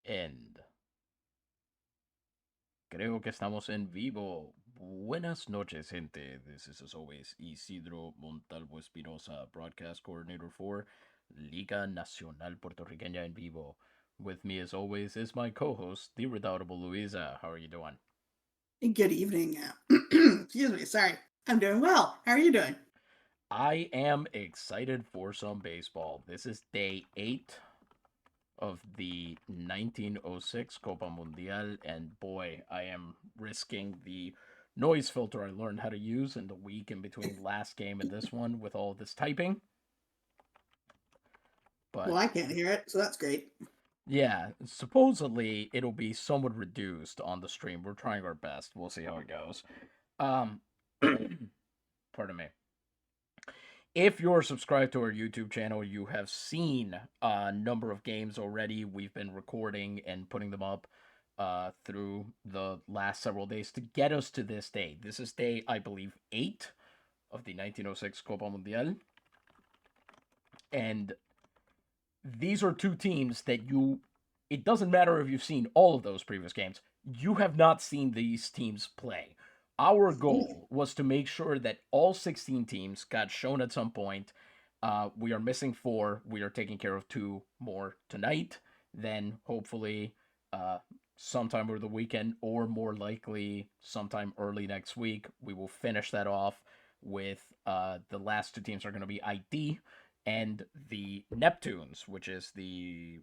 And creo que estamos en vivo. Buenas noches, gente. This is, as always, Isidro Montalvo Espinosa, broadcast coordinator for Liga Nacional Puertorriqueña en vivo. With me, as always, is my co-host, the redoubtable Luisa. How are you doing? Good evening. Excuse me. Sorry. I'm doing well. How are you doing? I am excited for some baseball. This is day 8 of the 1906 Copa Mundial, and boy, I am risking the noise filter I learned how to use in the week in between last game and this one with all this typing. Well, But I can't hear it, so that's great. yeah, supposedly it'll be somewhat reduced on the stream. We're trying our best. We'll see how it goes. Um, pardon me. If you're subscribed to our YouTube channel, you have seen a number of games already. We've been recording and putting them up through the last several days to get us to this day. This is day, I believe, 8 of the 1906 Copa Mundial. And these are two teams that it doesn't matter if you've seen all of those previous games, you have not seen these teams play. Our goal was to make sure that all 16 teams got shown at some point. We are missing 4. We are taking care of 2 more tonight. Then, hopefully, sometime over the weekend, or more likely, sometime early next week, we will finish that off with the last 2 teams are going to be ID and the Neptunes, which is the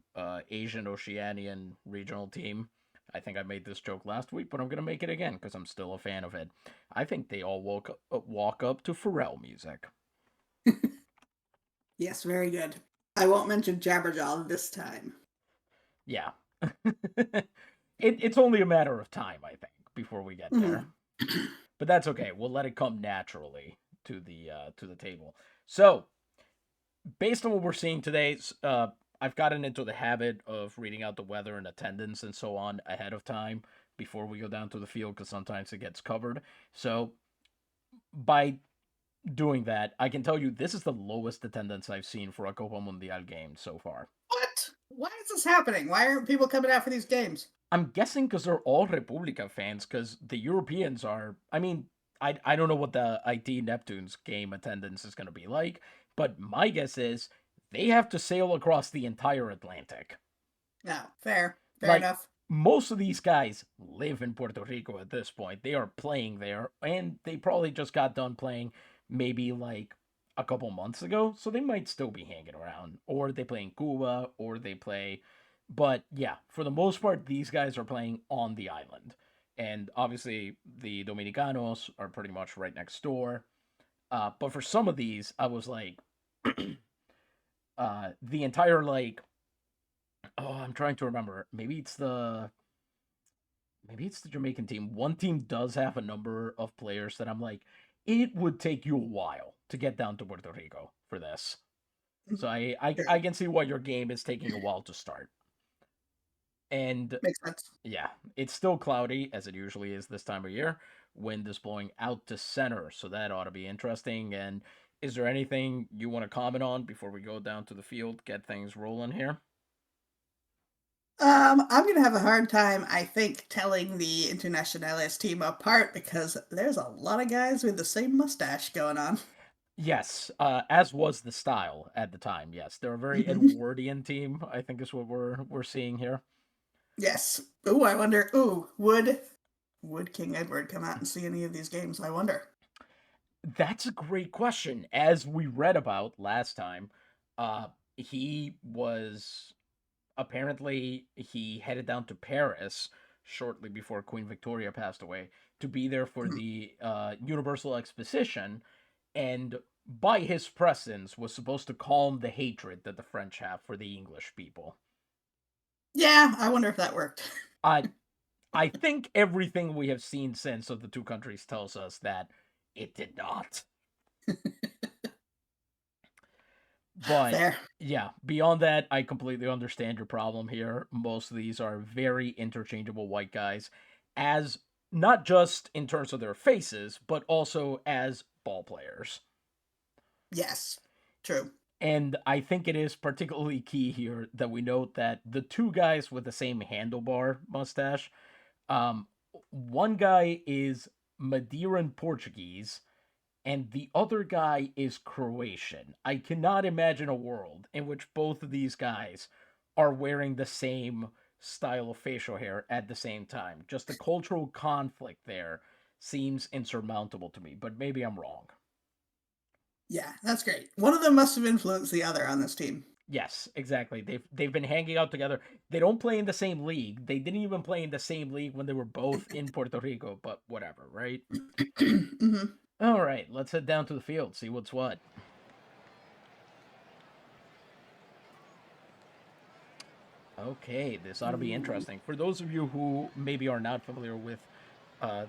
Asian Oceanian regional team. I think I made this joke last week, but I'm gonna make it again because I'm still a fan of it. I think they all walk up to Pharrell music. Yes, very good. I won't mention Jabberjaw this time. Yeah, it's only a matter of time, I think, before we get there. Mhm. But that's okay. We'll let it come naturally to the table. So, based on what we're seeing today, I've gotten into the habit of reading out the weather and attendance and so on ahead of time before we go down to the field because sometimes it gets covered. So by doing that, I can tell you this is the lowest attendance I've seen for a Copa Mundial game so far. What? Why is this happening? Why aren't people coming out for these games? I'm guessing because they're all República fans because the Europeans are. I mean, I don't know what the IT Neptunes game attendance is going to be like, but my guess is they have to sail across the entire Atlantic. No, fair. Fair Like, enough. most of these guys live in Puerto Rico at this point. They are playing there, and they probably just got done playing maybe like a couple months ago, so they might still be hanging around. Or they play in Cuba, or they play. But yeah, for the most part, these guys are playing on the island. And obviously, the Dominicanos are pretty much right next door. But for some of these, I was like, the entire like oh, I'm trying to remember. Maybe it's the Jamaican team. One team does have a number of players that I'm like, it would take you a while to get down to Puerto Rico for this. So I True. can see why your game is taking a while to start. And Makes sense. yeah, it's still cloudy as it usually is this time of year. Wind is blowing out to center, so that ought to be interesting. And is there anything you want to comment on before we go down to the field, get things rolling here? I'm gonna have a hard time, I think, telling the Internationales team apart because there's a lot of guys with the same mustache going on. Yes, as was the style at the time. Yes, they're a very Mhm. Edwardian team. I think is what we're seeing here. Yes. Ooh, I wonder. Ooh, would King Edward come out and see any of these games? I wonder. That's a great question. As we read about last time, he was apparently he headed down to Paris shortly before Queen Victoria passed away to be there for Mhm. the Universal Exposition, and by his presence was supposed to calm the hatred that the French have for the English people. Yeah, I wonder if that worked. I I think everything we have seen since of the two countries tells us that it did not. But Fair. yeah, beyond that, I completely understand your problem here. Most of these are very interchangeable white guys, as not just in terms of their faces, but also as ball players. Yes. True. And I think it is particularly key here that we note that the two guys with the same handlebar mustache, um, one guy is Madeiran Portuguese, and the other guy is Croatian. I cannot imagine a world in which both of these guys are wearing the same style of facial hair at the same time. Just the cultural conflict there seems insurmountable to me, but maybe I'm wrong. Yeah, that's great. One of them must have influenced the other on this team. Yes, exactly. They've been hanging out together. They don't play in the same league. They didn't even play in the same league when they were both in Puerto Rico, but whatever, right? Hmm. All right, let's head down to the field, see what's what. Okay, this ought to be interesting. For those of you who maybe are not familiar with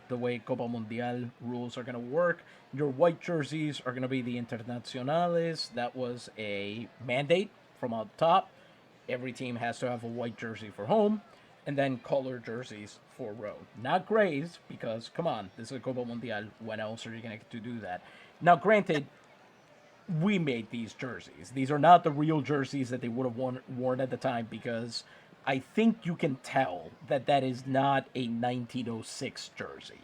the way Copa Mundial rules are going to work, your white jerseys are going to be the Internacionales. That was a mandate from on top. Every team has to have a white jersey for home, and then color jerseys for road. Not grays, because come on, this is a Copa Mundial. When else are you going to do that? Now, granted, we made these jerseys. These are not the real jerseys that they would have worn at the time, because I think you can tell that that is not a 1906 jersey.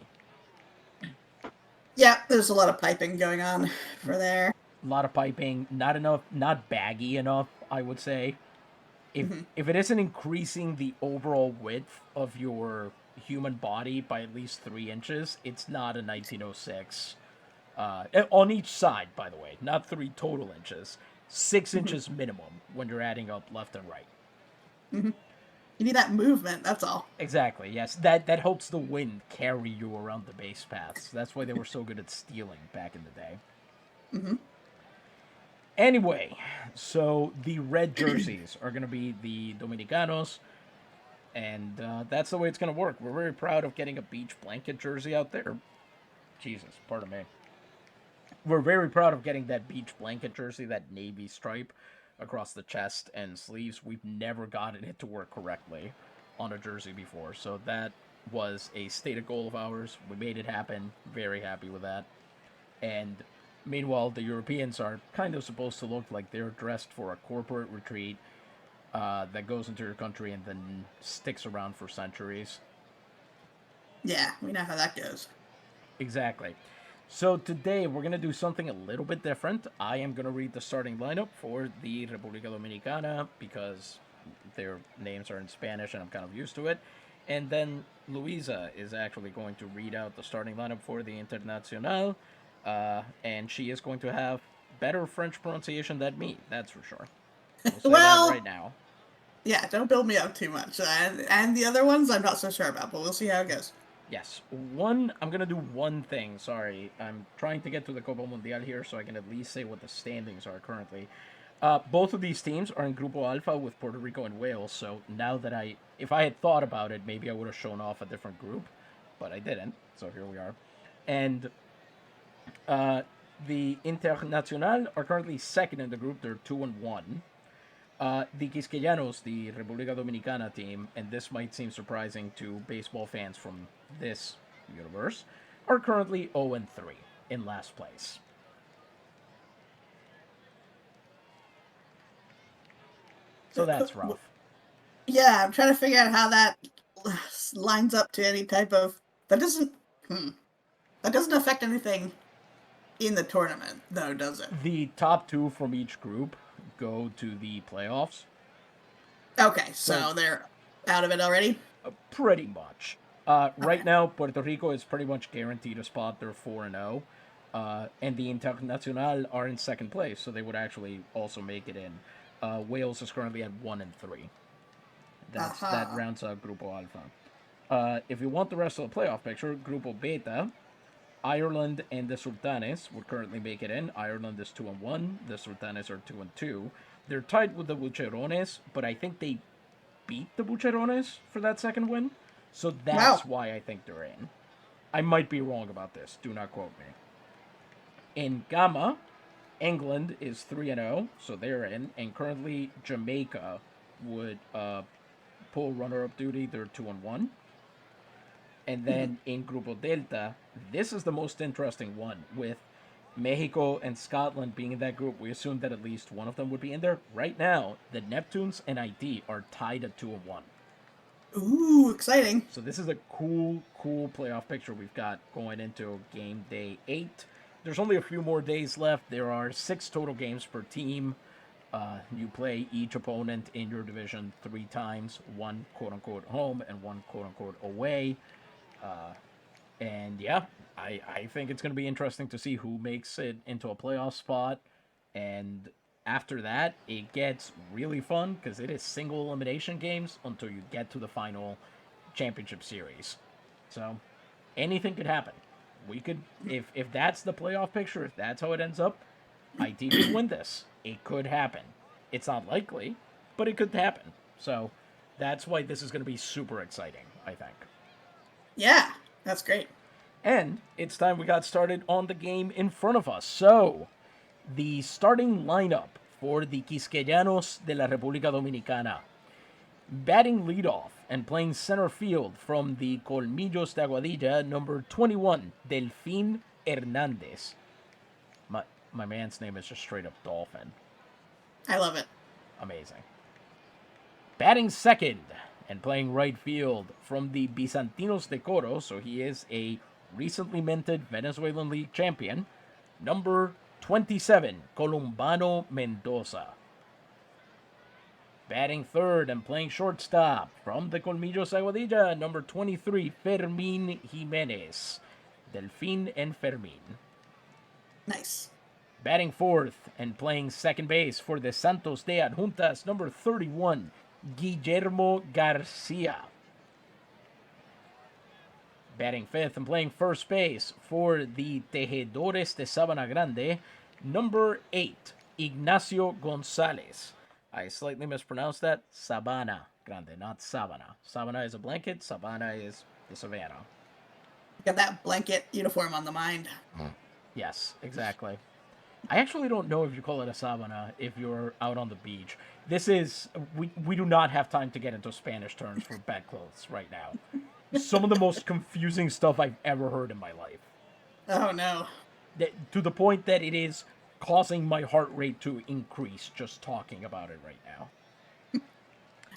Yeah, there's a lot of piping going on for there. A lot of piping, not enough, not baggy enough, I would say. Hmm. If it isn't increasing the overall width of your human body by at least 3 inches, it's not a 1906. On each side, by the way, not 3 total inches, 6 inches minimum when you're adding up left and right. Hmm. You need that movement, that's all. Exactly. Yes, that helps the wind carry you around the base paths. That's why they were so good at stealing back in the day. Hmm. Anyway, so the red jerseys are going to be the Dominicanos, and that's the way it's going to work. We're very proud of getting a beach blanket jersey out there. Jesus, pardon me. We're very proud of getting that beach blanket jersey, that navy stripe across the chest and sleeves. We've never gotten it to work correctly on a jersey before, so that was a stated goal of ours. We made it happen. Very happy with that. And meanwhile, the Europeans are kind of supposed to look like they're dressed for a corporate retreat that goes into your country and then sticks around for centuries. Yeah, we know how that goes. Exactly. So today we're going to do something a little bit different. I am going to read the starting lineup for the República Dominicana because their names are in Spanish and I'm kind of used to it. And then Luisa is actually going to read out the starting lineup for the Internacional. And she is going to have better French pronunciation than me, that's for sure. We'll say that right Well, now. yeah, don't build me up too much. And the other ones, I'm not so sure about, but we'll see how it goes. Yes, I'm gonna do one thing. Sorry, I'm trying to get to the Copa Mundial here, so I can at least say what the standings are currently. Both of these teams are in Grupo Alpha with Puerto Rico and Wales. So now that if I had thought about it, maybe I would have shown off a different group, but I didn't. So here we are, and uh, the Internacional are currently second in the group. They're 2-1. The Quisqueyanos, the República Dominicana team, and this might seem surprising to baseball fans from this universe, are currently 0-3 in last place. So that's rough. Yeah, I'm trying to figure out how that lines up to any type of that doesn't hmm, that doesn't affect anything in the tournament, though, does it? The top two from each group go to the playoffs. Okay, So so they're out of it already. pretty much. Right Okay. now, Puerto Rico is pretty much guaranteed a spot. They're 4-0. And the Internacional are in second place, so they would actually also make it in. Wales is currently at 1-3. That Aha. rounds out Grupo Alpha. If you want the rest of the playoff picture, Grupo Beta, Ireland and the Sultanes would currently make it in. Ireland is 2-1. The Sultanes are 2-2. They're tied with the Bucherones, but I think they beat the Bucherones for that second win. So Wow. that's why I think they're in. I might be wrong about this. Do not quote me. In Gamma, England is 3-0, so they're in. And currently, Jamaica would pull runner-up duty. They're 2-1. And Mhm. then in Grupo Delta, this is the most interesting one with Mexico and Scotland being in that group, we assumed that at least one of them would be in there. Right now, the Neptunes and ID are tied at 2-1. Ooh, exciting. So this is a cool playoff picture we've got going into game day 8. There's only a few more days left. There are 6 total games per team. You play each opponent in your division 3 times, 1 quote-unquote home and 1 quote-unquote away. And yeah, I think it's going to be interesting to see who makes it into a playoff spot. And after that, it gets really fun because it is single elimination games until you get to the final championship series. So anything could happen. We could, if that's the playoff picture, if that's how it ends up, IT could win this. It could happen. It's not likely, but it could happen. So that's why this is going to be super exciting, I think. Yeah, that's great. And it's time we got started on the game in front of us. So, the starting lineup for the Quisqueyanos de la República Dominicana. Batting leadoff and playing center field from the Colmillos de Aguadilla, number 21, Delfín Hernández. My man's name is just straight up Dolphin. I love it. Amazing. Batting second and playing right field from the Bizantinos de Coro, so he is a recently minted Venezuelan League champion, number 27, Columbano Mendoza. Batting third and playing shortstop from the Colmillos Aguadilla, number 23, Fermín Jiménez. Delfín and Fermín. Nice. Batting fourth and playing second base for the Santos de Adjuntas, number 31, Guillermo Garcia. Batting fifth and playing first base for the Tejedores de Sabana Grande, number 8, Ignacio Gonzalez. I slightly mispronounced that. Sabana Grande, not Sabana. Sabana is a blanket. Sabana is the savannah. Got that blanket uniform on the mind. Yes, exactly. I actually don't know if you call it a sabana if you're out on the beach. This is... We do not have time to get into Spanish terms for bedclothes right now. Some of the most confusing stuff I've ever heard in my life. Oh, no. To the point that it is causing my heart rate to increase just talking about it right now.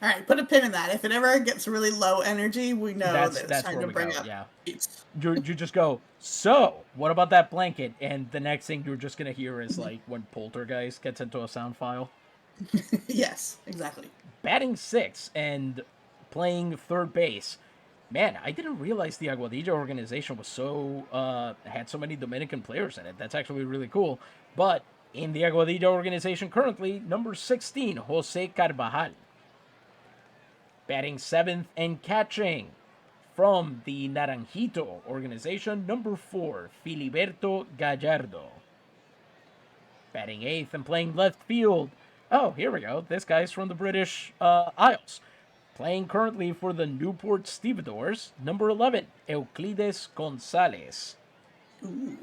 All right, put a pin in that. If it ever gets really low energy, we know that it's time to bring up. Yeah. You just go, so, what about that blanket? And the next thing you're just going to hear is like when Poltergeist gets into a sound file. Yes, exactly. Batting sixth and playing third base. Man, I didn't realize the Aguadilla organization was had so many Dominican players in it. That's actually really cool. But in the Aguadilla organization currently, number 16, Jose Carvajal. Batting seventh and catching from the Naranjito organization, number 4, Filiberto Gallardo. Batting eighth and playing left field. Oh, here we go. This guy's from the British Isles. Playing currently for the Newport Stevedores, number 11, Euclides Gonzalez. Ooh.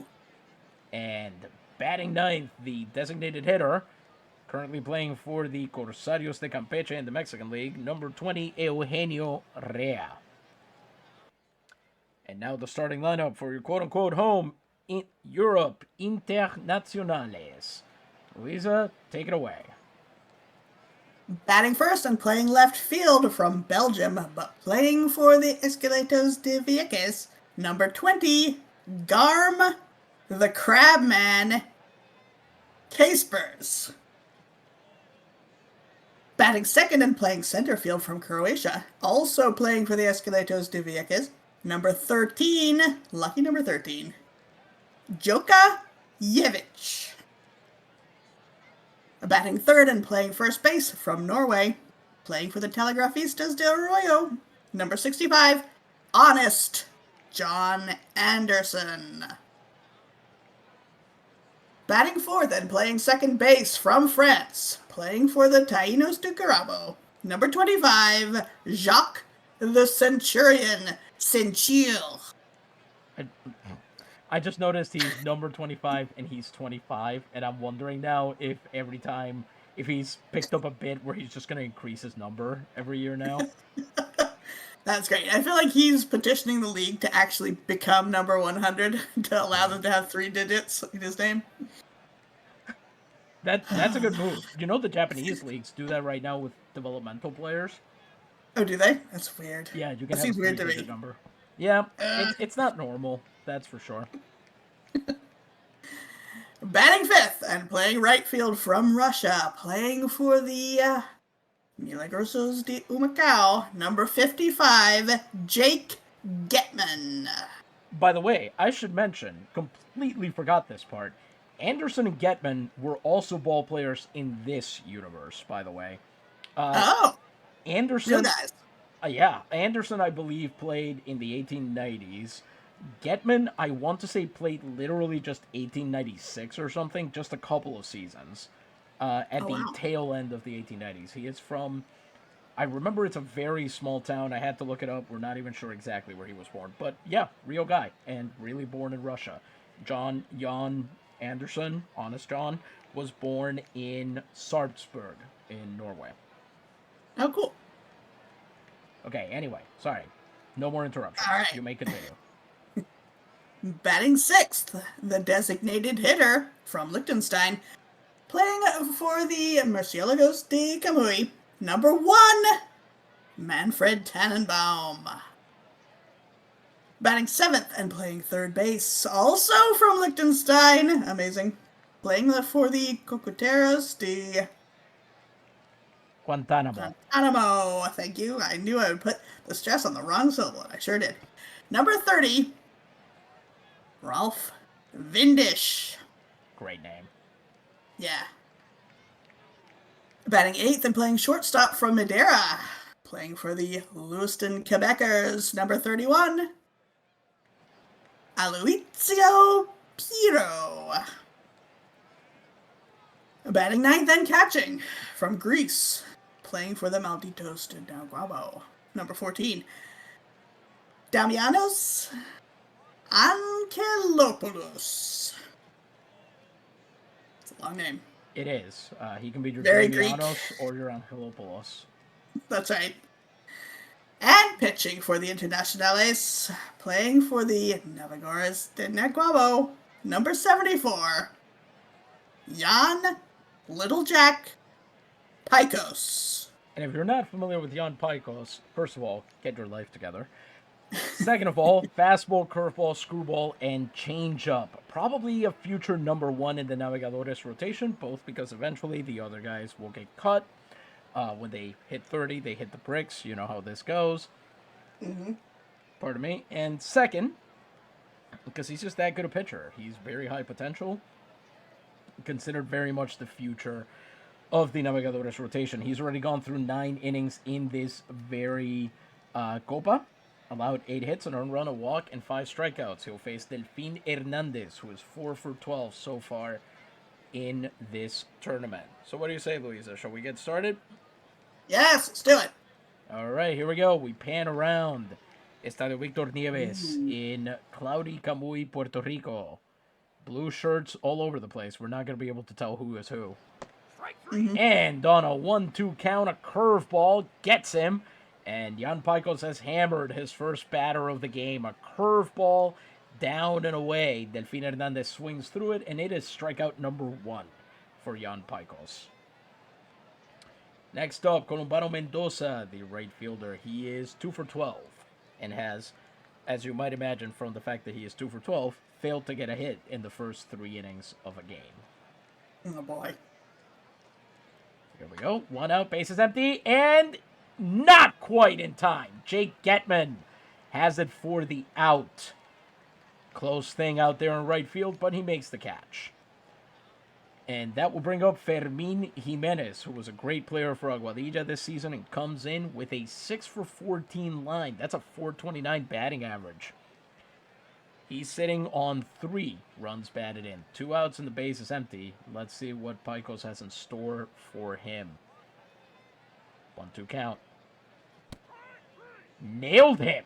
And batting ninth, the designated hitter, currently playing for the Corsarios de Campeche in the Mexican League, number 20, Eugenio Rea. And now the starting lineup for your quote-unquote home in Europe, Internacionales. Luisa, take it away. Batting first and playing left field from Belgium, but playing for the Esqueletos de Vieques, number 20, Garm, the Crabman, Kaspers. Batting second and playing center field from Croatia, also playing for the Esqueletos de Vieques, number 13, lucky number 13, Joka Jevic. Batting third and playing first base from Norway, playing for the Telegrafistas del Arroyo, number 65, Honest John Anderson. Batting fourth and playing second base from France, playing for the Taínos de Carabo, number 25, Jacques the Centurion Senchil. I just noticed he's number 25 and he's 25, and I'm wondering now if every time, if he's picked up a bit where he's just going to increase his number every year now. That's great. I feel like he's petitioning the league to actually become number 100 to allow them to have 3 digits in his name. That's a good move. You know the Japanese leagues do that right now with developmental players. Oh, do they? That's weird. Yeah, you can That have a seems weird to three-digit me. number. Yeah, it's not normal. That's for sure. Batting fifth and playing right field from Russia, playing for the Milagrosos de Humacao, number 55, Jake Getman. By the way, I should mention, completely forgot this part. Anderson and Getman were also ball players in this universe, by the way. Oh, real Anderson, guys. yeah, Anderson, I believe, played in the 1890s. Getman, I want to say, played literally just 1896 or something, just a couple of seasons at Oh, the wow. tail end of the 1890s. He is from, I remember it's a very small town. I had to look it up. We're not even sure exactly where he was born. But yeah, real guy, and really born in Russia. John Jan Anderson, Honest John, was born in Sarpsborg in Norway. Oh, cool. Okay, anyway, sorry. No more interruptions. All right. You may continue. Batting sixth, the designated hitter from Liechtenstein, playing for the Murciélagos de Camui, number 1, Manfred Tannenbaum. Batting seventh and playing third base, also from Liechtenstein, amazing, playing for the Cocoteros de Guantanamo. Guantanamo. Thank you. I knew I would put the stress on the wrong syllable, and I sure did. Number 30, Ralph Vindish. Great name. Yeah. Batting eighth and playing shortstop from Madeira. Playing for the Lewiston Quebecers, number 31, Aloysiu Piro. Batting ninth and catching from Greece. Playing for the Malditos de Naguabo, number 14, Damianos Angelopoulos. It's a long name. It is. He can be your Very Damianos or your Angelopoulos. That's right. And pitching for the Internationales, playing for the Navigadores de Naguabo, number 74, Jan Little Jack Picos. And if you're not familiar with Jan Picos, first of all, get your life together. Second of all, fastball, curveball, screwball, and changeup. Probably a future number 1 in the Navigadores rotation, both because eventually the other guys will get cut. When they hit 30, they hit the bricks. You know how this goes. Mm-hmm. Pardon me. And second, because he's just that good a pitcher. He's very high potential. Considered very much the future of the Navigadores rotation. He's already gone through 9 innings in this very Copa. Allowed 8 hits, an earned run, a walk, and 5 strikeouts. He'll face Delfin Hernandez, who is 4 for 12 so far in this tournament. So what do you say, Luisa? Shall we get started? Yes, let's do it. All right, here we go. We pan around Estadio Victor Nieves in cloudy Camuy, Puerto Rico. Blue shirts all over the place. We're not going to be able to tell who is who. And on a 1-2 count, a curveball gets him. And Jan Picos has hammered his first batter of the game. A curveball down and away. Delfin Hernandez swings through it, and it is strikeout number 1 for Jan Picos. Next up, Columbano Mendoza, the right fielder. He is 2 for 12 and has, as you might imagine from the fact that he is 2 for 12, failed to get a hit in the first 3 innings of a game. Oh, boy. Here we go. 1 out, bases empty, and not quite in time. Jake Getman has it for the out. Close thing out there in right field, but he makes the catch. And that will bring up Fermin Jimenez, who was a great player for Aguadilla this season and comes in with a 6 for 14 line. That's a 429 batting average. He's sitting on 3 runs batted in. 2 outs and the base is empty. Let's see what Picos has in store for him. 1-2 count. Nailed him.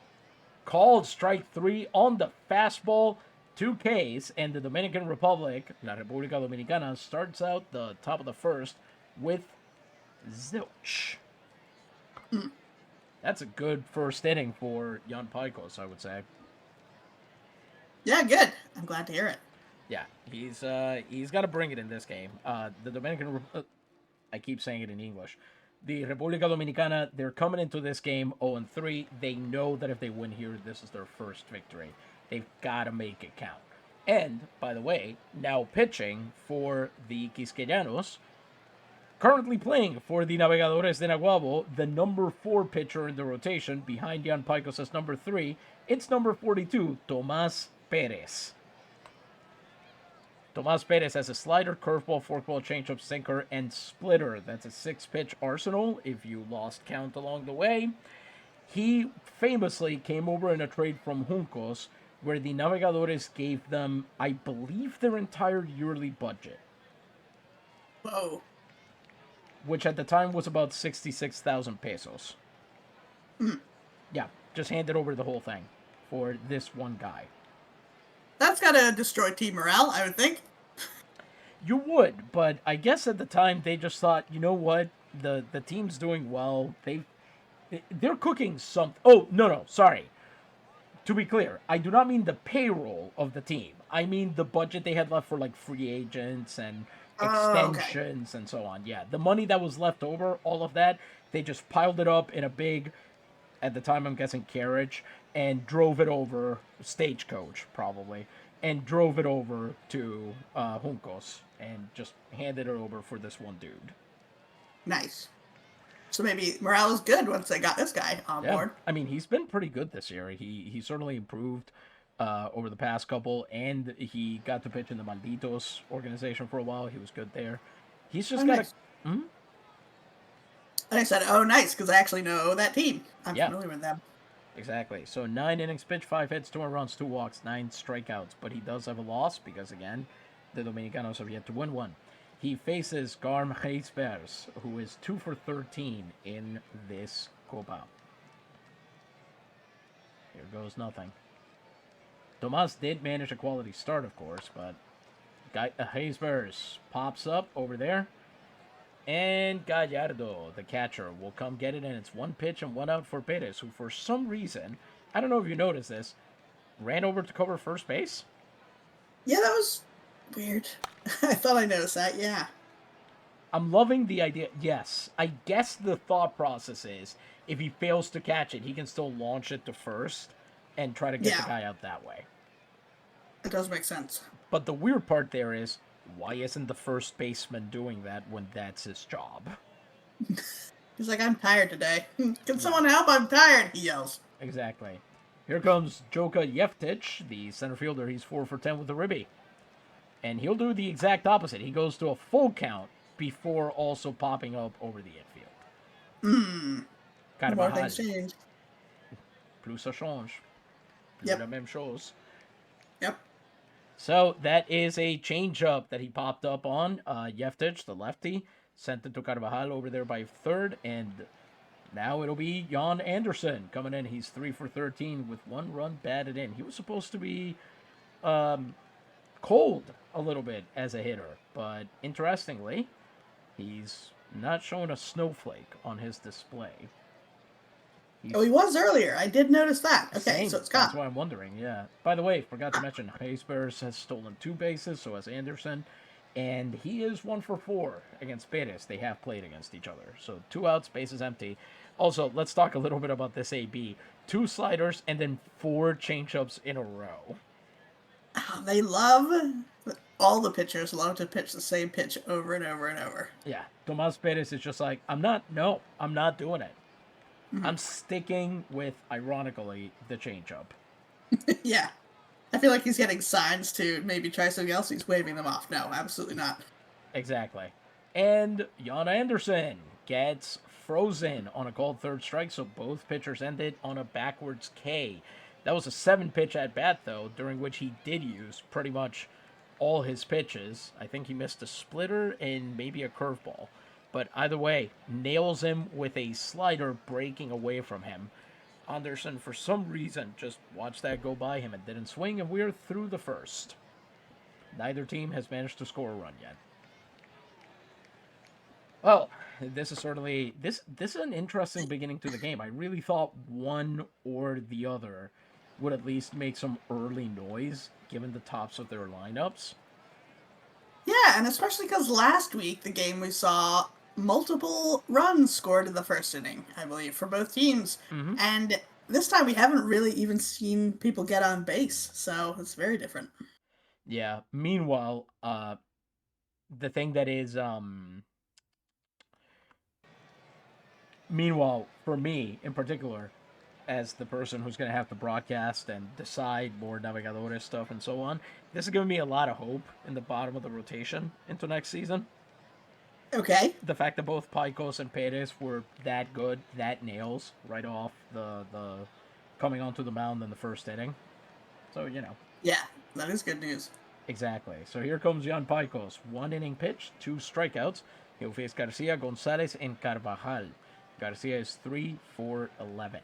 Called strike 3 on the fastball. 2 Ks, and the Dominican Republic, La República Dominicana, starts out the top of the first with zilch. That's a good first inning for Jan Paikos, I would say. Yeah, good. I'm glad to hear it. Yeah, he's got to bring it in this game. The Dominican, I keep saying it in English. The República Dominicana, they're coming into this game 0-3. They know that if they win here, this is their first victory. They've got to make it count. And, by the way, now pitching for the Quisqueyanos, currently playing for the Navegadores de Naguabo, the number 4 pitcher in the rotation, behind Jan Paikos as number 3, it's number 42, Tomas Perez. Tomas Perez has a slider, curveball, forkball, changeup, sinker, and splitter. That's a 6-pitch arsenal if you lost count along the way. He famously came over in a trade from Juncos, where the Navegadores gave them, I believe, their entire yearly budget. Whoa. Which at the time was about 66,000 pesos. Yeah, just handed over the whole thing for this one guy. That's gotta destroy team morale, I would think. You would, but I guess at the time they just thought, you know what, the team's doing well. They're cooking something. Oh, no, sorry. To be clear, I do not mean the payroll of the team. I mean the budget they had left for like free agents and extensions and so on. Yeah, the money that was left over, all of that, they just piled it up in a big, at the time I'm guessing carriage, and drove it over, stagecoach probably, and drove it over to Juncos and just handed it over for this one dude. Nice. So maybe morale is good once they got this guy on board. I mean, he's been pretty good this year. He certainly improved over the past couple, and he got to pitch in the Malditos organization for a while. He was good there. He's just got nice. And I said, oh, nice, because I actually know that team. I'm familiar with them. Exactly. So 9 innings pitched, 5 hits, 2 runs, 2 walks, 9 strikeouts. But he does have a loss because, again, the Dominicanos have yet to win one. He faces Garm Heisbers, who is 2 for 13 in this Copa. Here goes nothing. Tomas did manage a quality start, of course, but Heisbers pops up over there. And Gallardo, the catcher, will come get it, and it's 1 pitch and 1 out for Perez, who for some reason, I don't know if you noticed this, ran over to cover first base. Yeah, that was weird. I thought I noticed that, yeah. I'm loving the idea. Yes, I guess the thought process is if he fails to catch it, he can still launch it to first and try to get the guy out that way. It does make sense. But the weird part there is, why isn't the first baseman doing that when that's his job? He's like, I'm tired today. Can someone help? I'm tired, he yells. Exactly. Here comes Joka Jeftic, the center fielder. He's 4 for 10 with a ribby. And he'll do the exact opposite. He goes to a full count before also popping up over the infield. More things change. Plus ça change. Yep. La même chose. Yep. So that is a changeup that he popped up on. Jeftic, the lefty, sent it to Carvajal over there by third. And now it'll be Jan Anderson coming in. He's 3 for 13 with 1 run batted in. He was supposed to be cold a little bit as a hitter. But interestingly, he's not showing a snowflake on his display. He was earlier. I did notice that. Okay, Same. so it's gone. That's why I'm wondering, yeah. By the way, forgot to mention, Heisbers has stolen 2 bases, so has Anderson. And he is 1 for 4 against Perez. They have played against each other. So 2 outs, bases empty. Also, let's talk a little bit about this AB. 2 sliders and then 4 changeups in a row. All the pitchers love to pitch the same pitch over and over and over. Yeah, Tomas Perez is just like, I'm not doing it. I'm sticking with, ironically, the changeup. Yeah. I feel like he's getting signs to maybe try something else. He's waving them off. No, absolutely not. Exactly. And Jan Anderson gets frozen on a called third strike, so both pitchers ended on a backwards K. That was a 7-pitch at-bat, though, during which he did use pretty much all his pitches. I think he missed a splitter and maybe a curveball. But either way, nails him with a slider breaking away from him. Anderson, for some reason, just watched that go by him and didn't swing, and we're through the first. Neither team has managed to score a run yet. Well, this is certainly this is an interesting beginning to the game. I really thought one or the other would at least make some early noise given the tops of their lineups. Yeah, and especially because last week, the game we saw multiple runs scored in the first inning, I believe, for both teams. Mm-hmm. And this time we haven't really even seen people get on base, so it's very different. Yeah. Meanwhile, the thing that is meanwhile for me in particular, as the person who's going to have to broadcast and decide more Navigadores stuff and so on, this is giving me a lot of hope in the bottom of the rotation into next season. Okay. The fact that both Picos and Perez were that good, that nails right off the coming onto the mound in the first inning. So, Yeah, that is good news. exactly. So here comes Jan Picos. 1 inning pitch, 2 strikeouts. He'll face Garcia, Gonzalez, and Carvajal. Garcia is 3-for-11.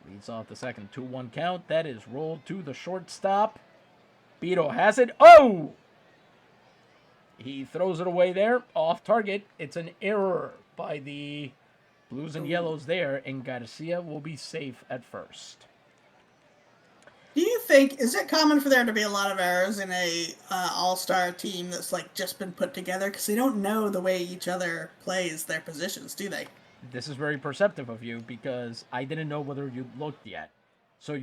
Leads off the second 2-1 count. That is rolled to the shortstop. Beto has it. Oh! He throws it away there. Off target. It's an error by the Blues and Yellows there, and Garcia will be safe at first. Do you think, is it common for there to be a lot of errors in a all-star team that's like just been put together? Because they don't know the way each other plays their positions, do they? This is very perceptive of you because I didn't know whether you looked yet. So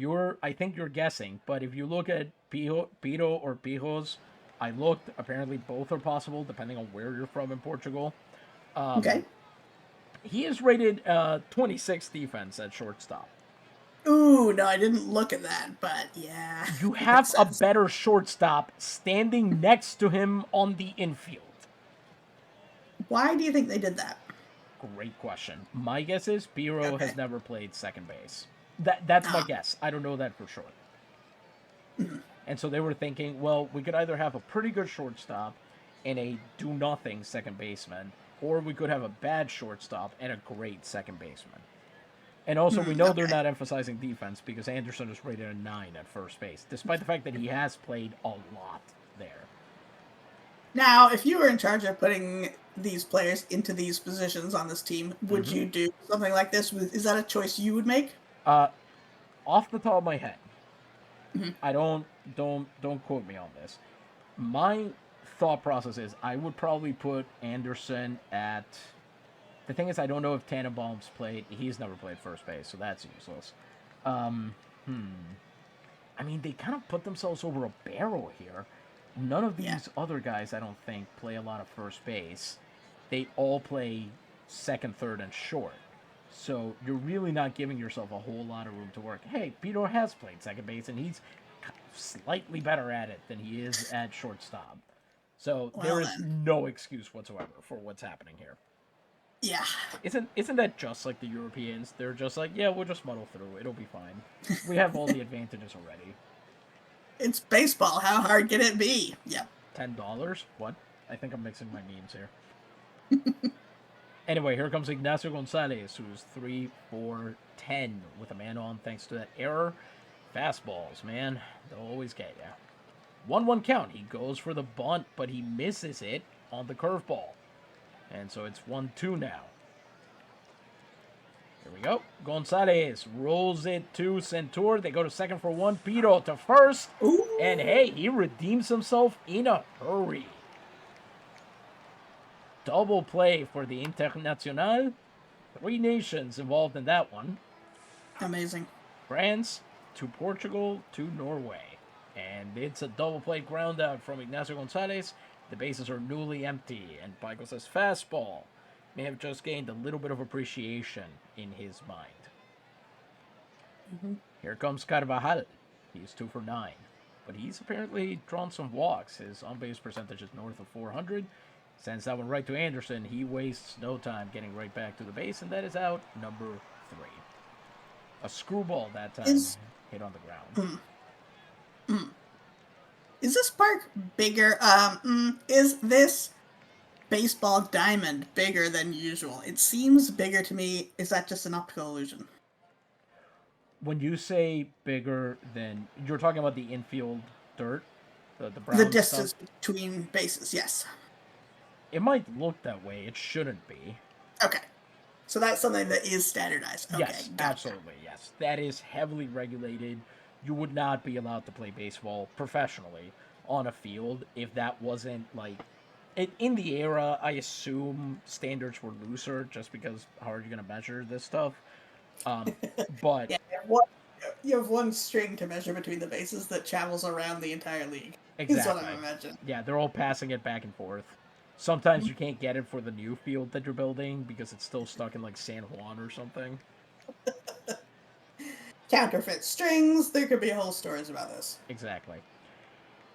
I think you're guessing, but if you look at Pito or Pijos, I looked. Apparently, both are possible depending on where you're from in Portugal. Okay. He is rated 26 defense at shortstop. Ooh, no, I didn't look at that, but yeah. You have a better shortstop standing next to him on the infield. Why do you think they did that? Great question. My guess is Piro Okay. has never played second base. That's my guess. I don't know that for sure. And so they were thinking, well, we could either have a pretty good shortstop and a do-nothing second baseman, or we could have a bad shortstop and a great second baseman. And also, we know they're not emphasizing defense because Anderson is rated a 9 at first base, despite the fact that he has played a lot there. Now, if you were in charge of putting these players into these positions on this team, would you do something like this? Is that a choice you would make? Off the top of my head, I don't quote me on this. My thought process is I would probably put Anderson at. The thing is, I don't know if Tannenbaum's played. He's never played first base, so that's useless. I mean, they kind of put themselves over a barrel here. None of these other guys, I don't think, play a lot of first base. They all play second, third, and short. So you're really not giving yourself a whole lot of room to work. Hey, Peter has played second base, and he's slightly better at it than he is at shortstop. So there is no excuse whatsoever for what's happening here. Yeah. Isn't that just like the Europeans? They're just like, yeah, we'll just muddle through. It'll be fine. We have all the advantages already. It's baseball. How hard can it be? Yep. $10? What? I think I'm mixing my memes here. Anyway, here comes Ignacio Gonzalez, who's 3-for-10 with a man on thanks to that error. Fastballs, man. They'll always get you. 1-1 count. He goes for the bunt, but he misses it on the curveball. And so it's 1-2 now. Here we go. Gonzalez rolls it to Centur. They go to second for one. Pito to first. Ooh. And hey, he redeems himself in a hurry. Double play for the Internacional. 3 nations involved in that one. Amazing. France to Portugal to Norway. And it's a double play ground out from Ignacio Gonzalez. The bases are newly empty, and Picos' fastball may have just gained a little bit of appreciation in his mind. Here comes Carvajal. He's 2 for 9, but he's apparently drawn some walks. His on-base percentage is north of 400. Sends that one right to Anderson. He wastes no time getting right back to the base, and that is out number 3. A screwball that time hit on the ground. Is this park bigger? Is this baseball diamond bigger than usual? It seems bigger to me. Is that just an optical illusion? When you say bigger than, you're talking about the infield dirt, the brown The distance stuff? between bases, yes. It might look that way. It shouldn't be. Okay. So that's something that is standardized. Okay, Yes, gotcha. absolutely, yes. That is heavily regulated. You would not be allowed to play baseball professionally on a field if that wasn't like in the era. I assume standards were looser just because how are you going to measure this stuff? But Yeah, you have one string to measure between the bases that travels around the entire league. Is what I'm exactly, imagining. yeah, they're all passing it back and forth. Sometimes you can't get it for the new field that you're building because it's still stuck in like San Juan or something. Counterfeit strings. There could be whole stories about this. Exactly.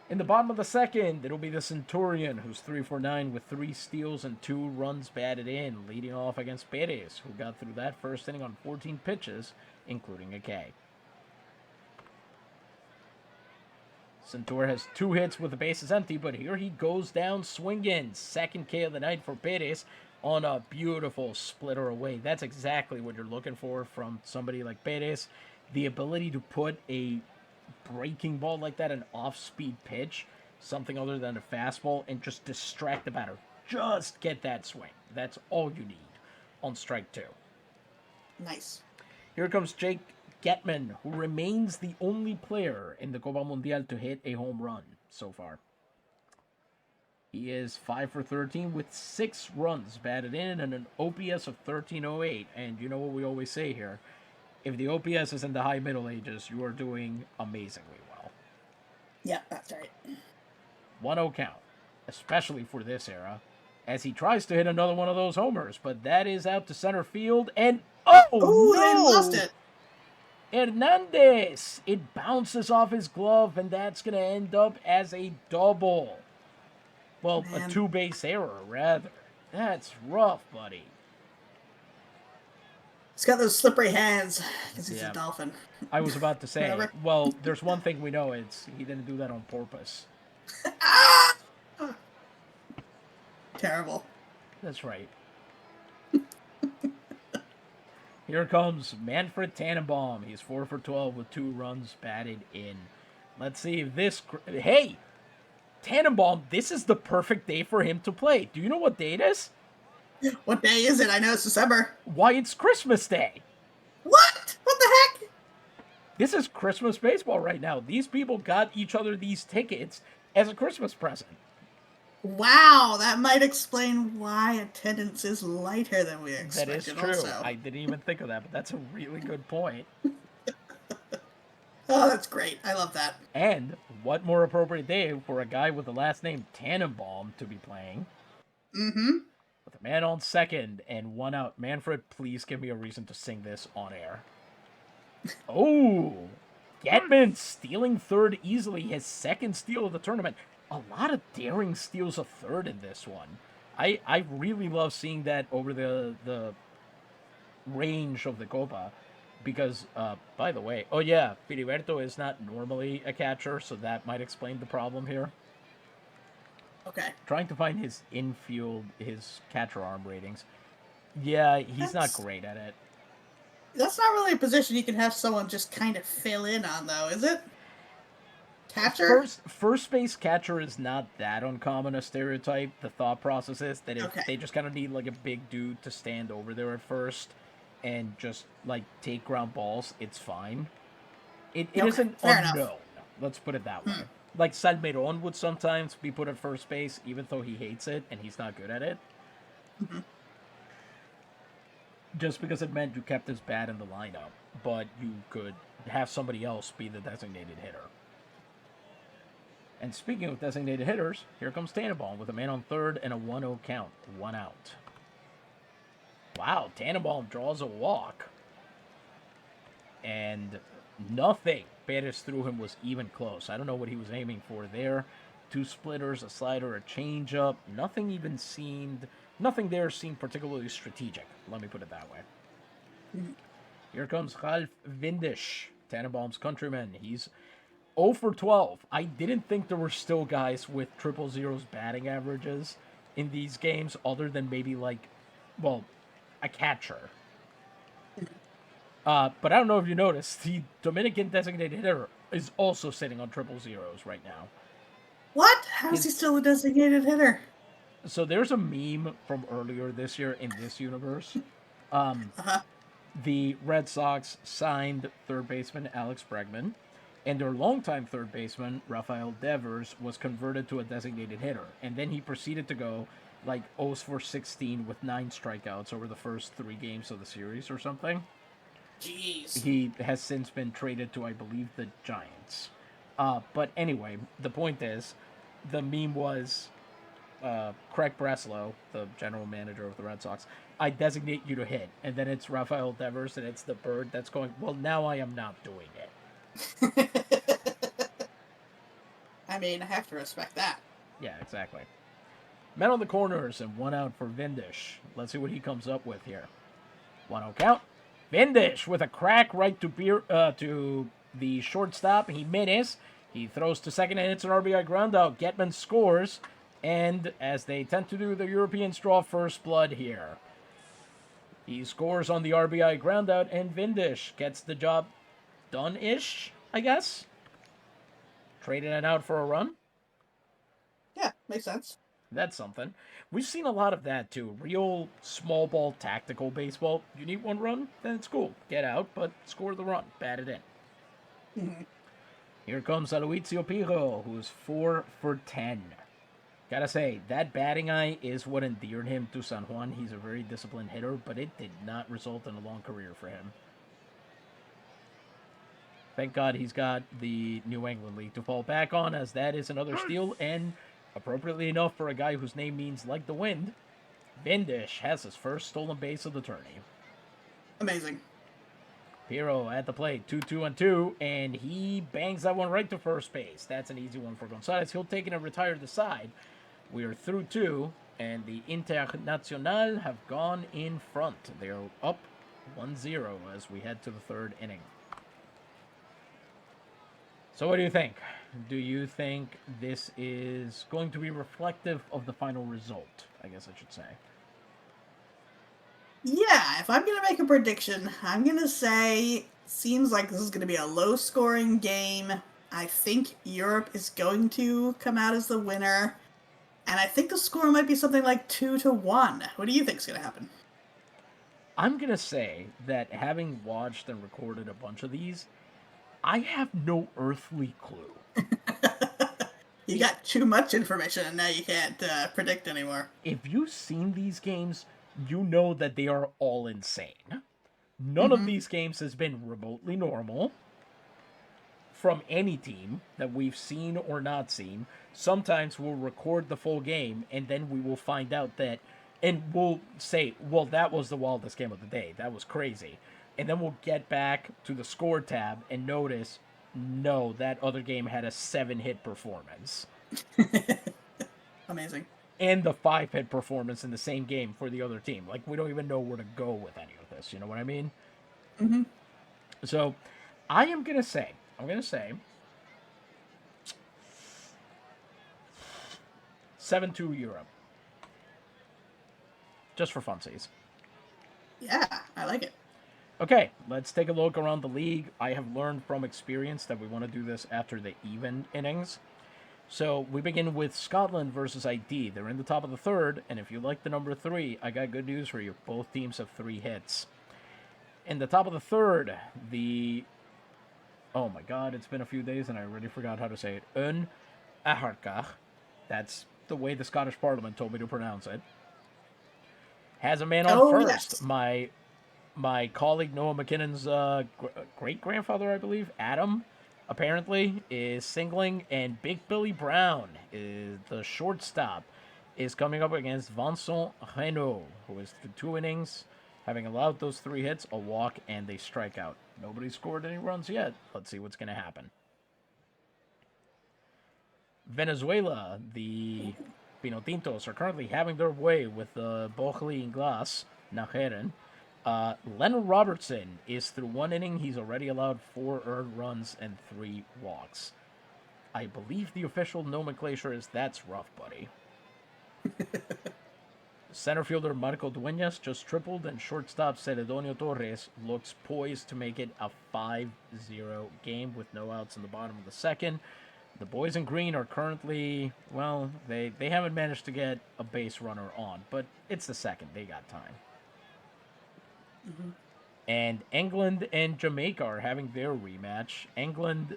In the bottom of the second, it'll be the Centurion, who's 3 for 9 with 3 steals and 2 runs batted in, leading off against Perez, who got through that first inning on 14 pitches, including a K. Centur has 2 hits with the bases empty, but here he goes down swinging. Second K of the night for Perez on a beautiful splitter away. That's exactly what you're looking for from somebody like Perez. The ability to put a breaking ball like that, an off-speed pitch, something other than a fastball, and just distract the batter. Just get that swing. That's all you need on strike 2. Nice. Here comes Jake Getman, who remains the only player in the Copa Mundial to hit a home run so far. He is 5 for 13 with 6 runs batted in and an OPS of 1308. And you know what we always say here. If the OPS is in the high Middle Ages, you are doing amazingly well. Yeah, that's right. 1-0 count, especially for this era, as he tries to hit another one of those homers, but that is out to center field, and Oh, no! they lost it. Hernandez! It bounces off his glove, and that's going to end up as a double. Well, Man. a 2-base error, rather. That's rough, buddy. He's got those slippery hands because he's Yeah. a dolphin. I was about to say, Whatever. well, there's one thing we know, it's he didn't do that on purpose. Ah! Terrible. That's right. Here comes Manfred Tannenbaum. He's 4 for 12 with 2 runs batted in. Let's see if this... Hey! Tannenbaum, this is the perfect day for him to play. Do you know what day it is? What day is it? I know it's December. Why, it's Christmas Day. What? What the heck? This is Christmas baseball right now. These people got each other these tickets as a Christmas present. Wow, that might explain why attendance is lighter than we expected. That is true. Also. I didn't even think of that, but that's a really good point. Oh, that's great. I love that. And what more appropriate day for a guy with the last name Tannenbaum to be playing? Mm-hmm. With a man on second and 1 out. Manfred, please give me a reason to sing this on air. Oh! Getman stealing third easily. His second steal of the tournament. A lot of daring steals of third in this one. I really love seeing that over the range of the Copa. Because, by the way, oh yeah, Filiberto is not normally a catcher, so that might explain the problem here. Okay. Trying to find his infield, his catcher arm ratings. Yeah, he's not great at it. That's not really a position you can have someone just kind of fill in on, though, is it? Catcher? First base catcher is not that uncommon a stereotype. The thought process is that if they just kind of need like a big dude to stand over there at first and just like take ground balls, it's fine. It isn't unknown. Let's put it that way. Like Salmeron would sometimes be put at first base, even though he hates it and he's not good at it. Mm-hmm. Just because it meant you kept his bat in the lineup, but you could have somebody else be the designated hitter. And speaking of designated hitters, here comes Tannenbaum with a man on third and a 1-0 count. 1 out. Wow, Tannenbaum draws a walk. And nothing Perez threw him was even close. I don't know what he was aiming for there. 2 splitters, a slider, a changeup. Nothing there seemed particularly strategic. Let me put it that way. Here comes Ralph Windisch, Tannenbaum's countryman. He's 0 for 12. I didn't think there were still guys with 000s batting averages in these games, other than maybe like, well, a catcher. But I don't know if you noticed, the Dominican designated hitter is also sitting on 000s right now. What? How is he still a designated hitter? So there's a meme from earlier this year in this universe. Um, Uh-huh. the Red Sox signed third baseman Alex Bregman, and their longtime third baseman Rafael Devers was converted to a designated hitter, and then he proceeded to go like 0 for 16 with 9 strikeouts over the first 3 games of the series or something. Jeez. He has since been traded to, I believe, the Giants. But anyway, the point is, the meme was Craig Breslow, the general manager of the Red Sox. I designate you to hit, and then it's Rafael Devers, and it's the bird that's going. Well, now I am not doing it. I mean, I have to respect that. Yeah, exactly. Men on the corners and 1 out for Vindish. Let's see what he comes up with here. 1-0 count. Vindish with a crack right to the shortstop. Jimenez. He throws to second and it's an RBI groundout. Getman scores. And as they tend to do, the Europeans draw first blood here. He scores on the RBI groundout and Vindish gets the job done-ish, I guess. Traded it out for a run. Yeah, makes sense. That's something. We've seen a lot of that too. Real small ball tactical baseball. You need 1 run, then it's cool. Get out, but score the run. Bat it in. Mm-hmm. Here comes Aloysius Pijo, who's 4 for 10. Gotta say, that batting eye is what endeared him to San Juan. He's a very disciplined hitter, but it did not result in a long career for him. Thank God he's got the New England League to fall back on, as that is another steal, and appropriately enough for a guy whose name means like the wind, Vindish has his first stolen base of the tourney. Amazing. Piro at the plate, 2-2-2, and he bangs that one right to first base. That's an easy one for Gonzalez. He'll take it and retire the side. We are through 2, and the Internacional have gone in front. They're up 1-0 as we head to the 3rd inning. So what do you think? Do you think this is going to be reflective of the final result? I guess I should say. Yeah, if I'm going to make a prediction, I'm going to say seems like this is going to be a low-scoring game. I think Europe is going to come out as the winner. And I think the score might be something like 2-1. What do you think is going to happen? I'm going to say that having watched and recorded a bunch of these, I have no earthly clue. You got too much information and now you can't predict anymore. If you've seen these games, you know that they are all insane. None of these games has been remotely normal from any team that we've seen or not seen. Sometimes we'll record the full game and then we will find out that, and we'll say, well, that was the wildest game of the day. That was crazy. And then we'll get back to the score tab and notice, no, that other game had a 7-hit performance. Amazing. And the 5-hit performance in the same game for the other team. Like, we don't even know where to go with any of this. You know what I mean? Mm-hmm. So, I'm going to say 7-2 Europe. Just for funsies. Yeah, I like it. Okay, let's take a look around the league. I have learned from experience that we want to do this after the even innings. So we begin with Scotland versus ID. They're in the top of the 3rd, and if you like the number 3, I got good news for you. Both teams have 3 hits. In the top of the 3rd, oh my god, it's been a few days and I already forgot how to say it. Un Aharkach. That's the way the Scottish Parliament told me to pronounce it. Has a man on first. Yes. My colleague Noah McKinnon's great-grandfather, I believe, Adam, apparently, is singling, and Big Billy Brown, is the shortstop, is coming up against Vincent Renault, who is through 2 innings, having allowed those 3 hits, a walk, and a strikeout. Nobody scored any runs yet. Let's see what's going to happen. Venezuela, the Pinotintos, are currently having their way with the Bochli Inglas, Najeren. Leonard Robertson is through 1 inning. He's already allowed 4 earned runs and 3 walks. I believe the official nomenclature is "that's rough, buddy." Center fielder Marco Dueñas just tripled, and shortstop Celedonio Torres looks poised to make it a 5-0 game with no outs in the bottom of the 2nd. The boys in green are currently, well, they haven't managed to get a base runner on, but it's the second. They got time. Mm-hmm. And England and Jamaica are having their rematch. England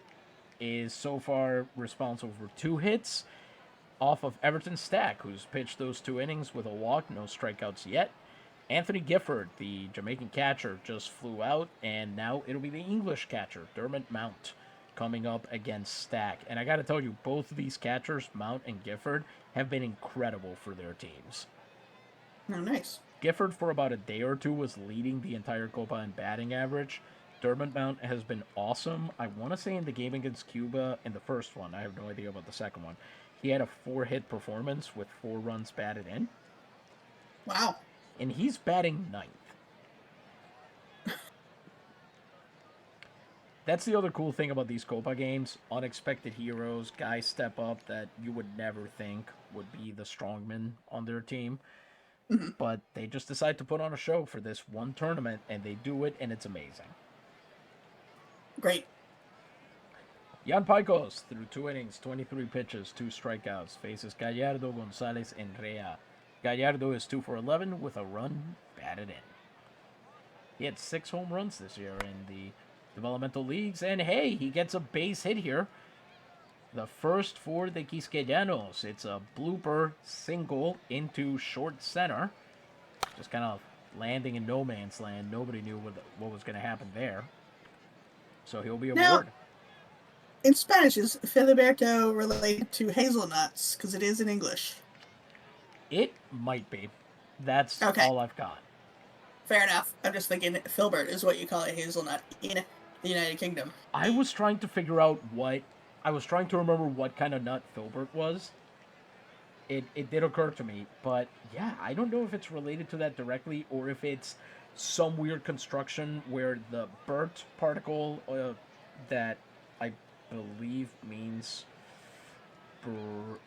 is so far responsible for 2 hits off of Everton Stack, who's pitched those 2 innings with a walk, no strikeouts yet. Anthony Gifford, the Jamaican catcher, just flew out, and now it'll be the English catcher, Dermot Mount, coming up against Stack. And I got to tell you, both of these catchers, Mount and Gifford, have been incredible for their teams. Oh, nice. Gifford, for about a day or two, was leading the entire Copa in batting average. Dermot Mount has been awesome. I want to say in the game against Cuba, in the first one, I have no idea about the second one, he had a 4-hit performance with 4 runs batted in. Wow. And he's batting 9th. That's the other cool thing about these Copa games. Unexpected heroes, guys step up that you would never think would be the strongman on their team. Mm-hmm. But they just decide to put on a show for this one tournament, and they do it, and it's amazing. Great. Jan Paicos, through 2 innings, 23 pitches, 2 strikeouts, faces Gallardo, Gonzalez, and Rea. Gallardo is 2 for 11 with a run batted in. He had 6 home runs this year in the developmental leagues, and hey, he gets a base hit here. The first for the Quisqueyanos. It's a blooper single into short center. Just kind of landing in no man's land. Nobody knew what was going to happen there. So he'll be aboard. Now, in Spanish, is Filiberto related to hazelnuts? Because it is in English. It might be. That's all I've got. Fair enough. I'm just thinking filbert is what you call a hazelnut in the United Kingdom. I was trying to figure out I was trying to remember what kind of nut filbert was. It did occur to me, but yeah, I don't know if it's related to that directly or if it's some weird construction where the bert particle that I believe means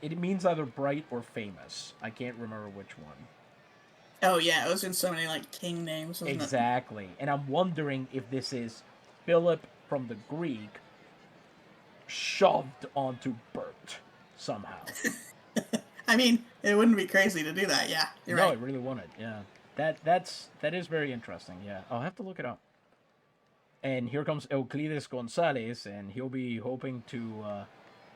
it means either bright or famous. I can't remember which one. Oh yeah, it was in so many like king names. Exactly, and I'm wondering if this is Philip from the Greek shoved onto Bert somehow. I mean, it wouldn't be crazy to do that. Yeah, you're right. No, it really wouldn't. Yeah, that is very interesting. Yeah, I'll have to look it up. And here comes Euclides Gonzalez, and he'll be hoping to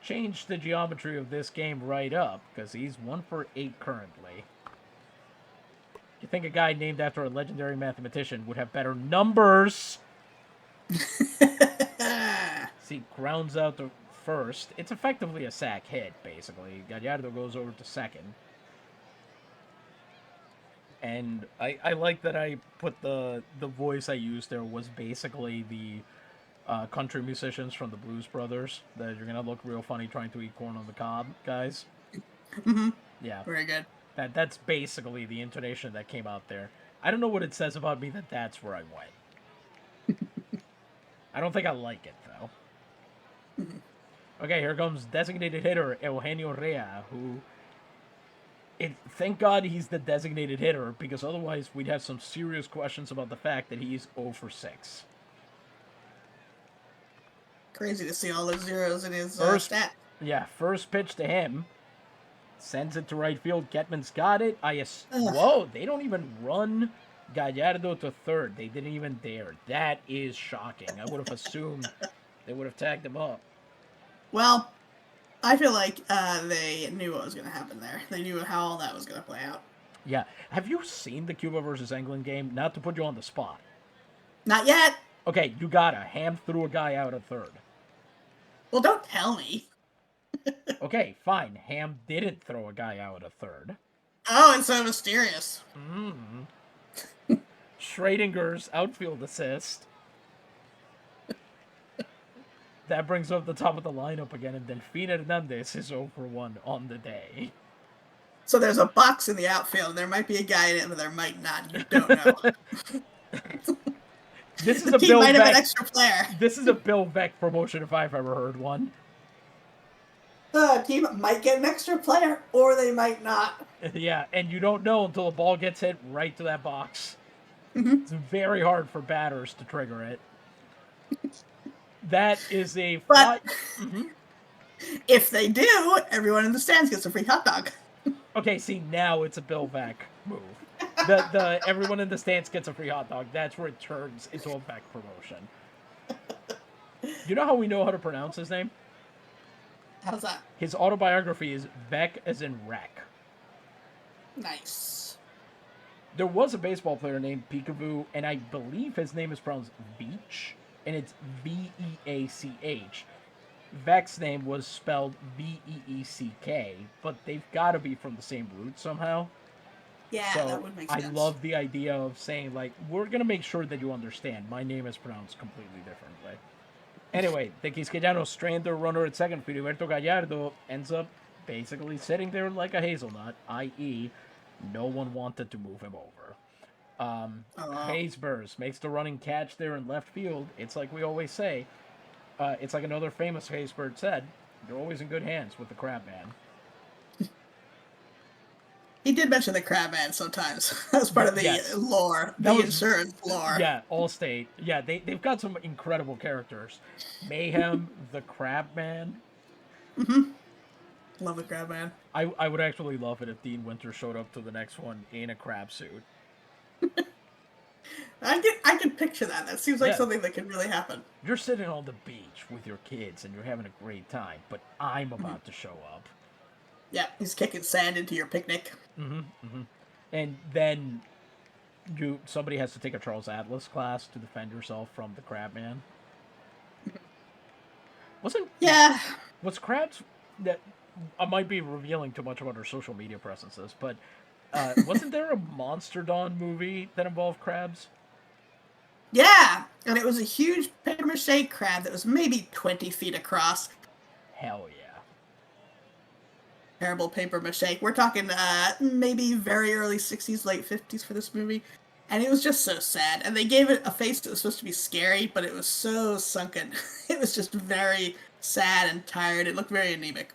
change the geometry of this game right up because he's 1 for 8 currently. You think a guy named after a legendary mathematician would have better numbers? See, grounds out to first. It's effectively a sack hit, basically. Gallardo goes over to second. And I like that I put the voice I used there was basically the country musicians from the Blues Brothers. That you're going to look real funny trying to eat corn on the cob, guys. Mm-hmm. Yeah. Very good. That's basically the intonation that came out there. I don't know what it says about me that that's where I went. I don't think I like it, though. Okay, here comes designated hitter Eugenio Rea, who... thank God he's the designated hitter, because otherwise we'd have some serious questions about the fact that he's 0 for 6. Crazy to see all those zeros in his stat. Yeah, first pitch to him. Sends it to right field. Getman's got it. Whoa, they don't even run Gallardo to third. They didn't even dare. That is shocking. I would have assumed they would have tagged him up. Well, I feel like they knew what was going to happen there. They knew how all that was going to play out. Yeah. Have you seen the Cuba versus England game? Not to put you on the spot. Not yet. Okay, you gotta. Ham threw a guy out at third. Well, don't tell me. Okay, fine. Ham didn't throw a guy out at third. Oh, it's so mysterious. Mm-hmm. Schrodinger's outfield assist. That brings up the top of the lineup again, and then Delfín Hernandez is 0 for 1 on the day. So there's a box in the outfield. There might be a guy in it, but there might not. You don't know. This is the a team Bill might Veck. have an extra player. This is a Bill Veck promotion if I've ever heard one. The team might get an extra player, or they might not. Yeah, and you don't know until the ball gets hit right to that box. Mm-hmm. It's very hard for batters to trigger it. That is a... But If they do, everyone in the stands gets a free hot dog. Okay, see, now it's a Bill Veck move. The everyone in the stands gets a free hot dog. That's where it turns into a Veck promotion. You know how we know how to pronounce his name? How's that? His autobiography is Veck as in wreck. Nice. There was a baseball player named Peekaboo, and I believe his name is pronounced Beach, and it's Veach. Veck's name was spelled Veeck, but they've got to be from the same root somehow. Yeah, So that would make I sense. love the idea of saying, like, we're going to make sure that you understand. My name is pronounced completely differently. Anyway, the Quisqueyanos strained their runner at second. Filiberto Gallardo ends up basically sitting there like a hazelnut, i.e., no one wanted to move him over. Haysbers makes the running catch there in left field. It's like we always say. It's like another famous Haysbird said, you're always in good hands with the Crab Man. He did mention the Crab Man sometimes. That's part of the Yes. lore, That the was- insurance lore. Yeah, Allstate. Yeah, they've got some incredible characters. Mayhem, the Crab Man. Love the Crab Man. I would actually love it if Dean Winter showed up to the next one in a crab suit. I can picture that. That seems like Yeah. something that could really happen. You're sitting on the beach with your kids and you're having a great time, but I'm about to show up. Yeah, he's kicking sand into your picnic. And then somebody has to take a Charles Atlas class to defend yourself from the Crab Man. Yeah. Was Krabs that I might be revealing too much about our social media presences, but wasn't there a Monster Dawn movie that involved crabs? Yeah, and it was a huge papier-mâché crab that was maybe 20 feet across. Hell yeah. Terrible papier-mâché. We're talking maybe very early 60s, late 50s for this movie. And it was just so sad. And they gave it a face that was supposed to be scary, but it was so sunken. It was just very sad and tired. It looked very anemic.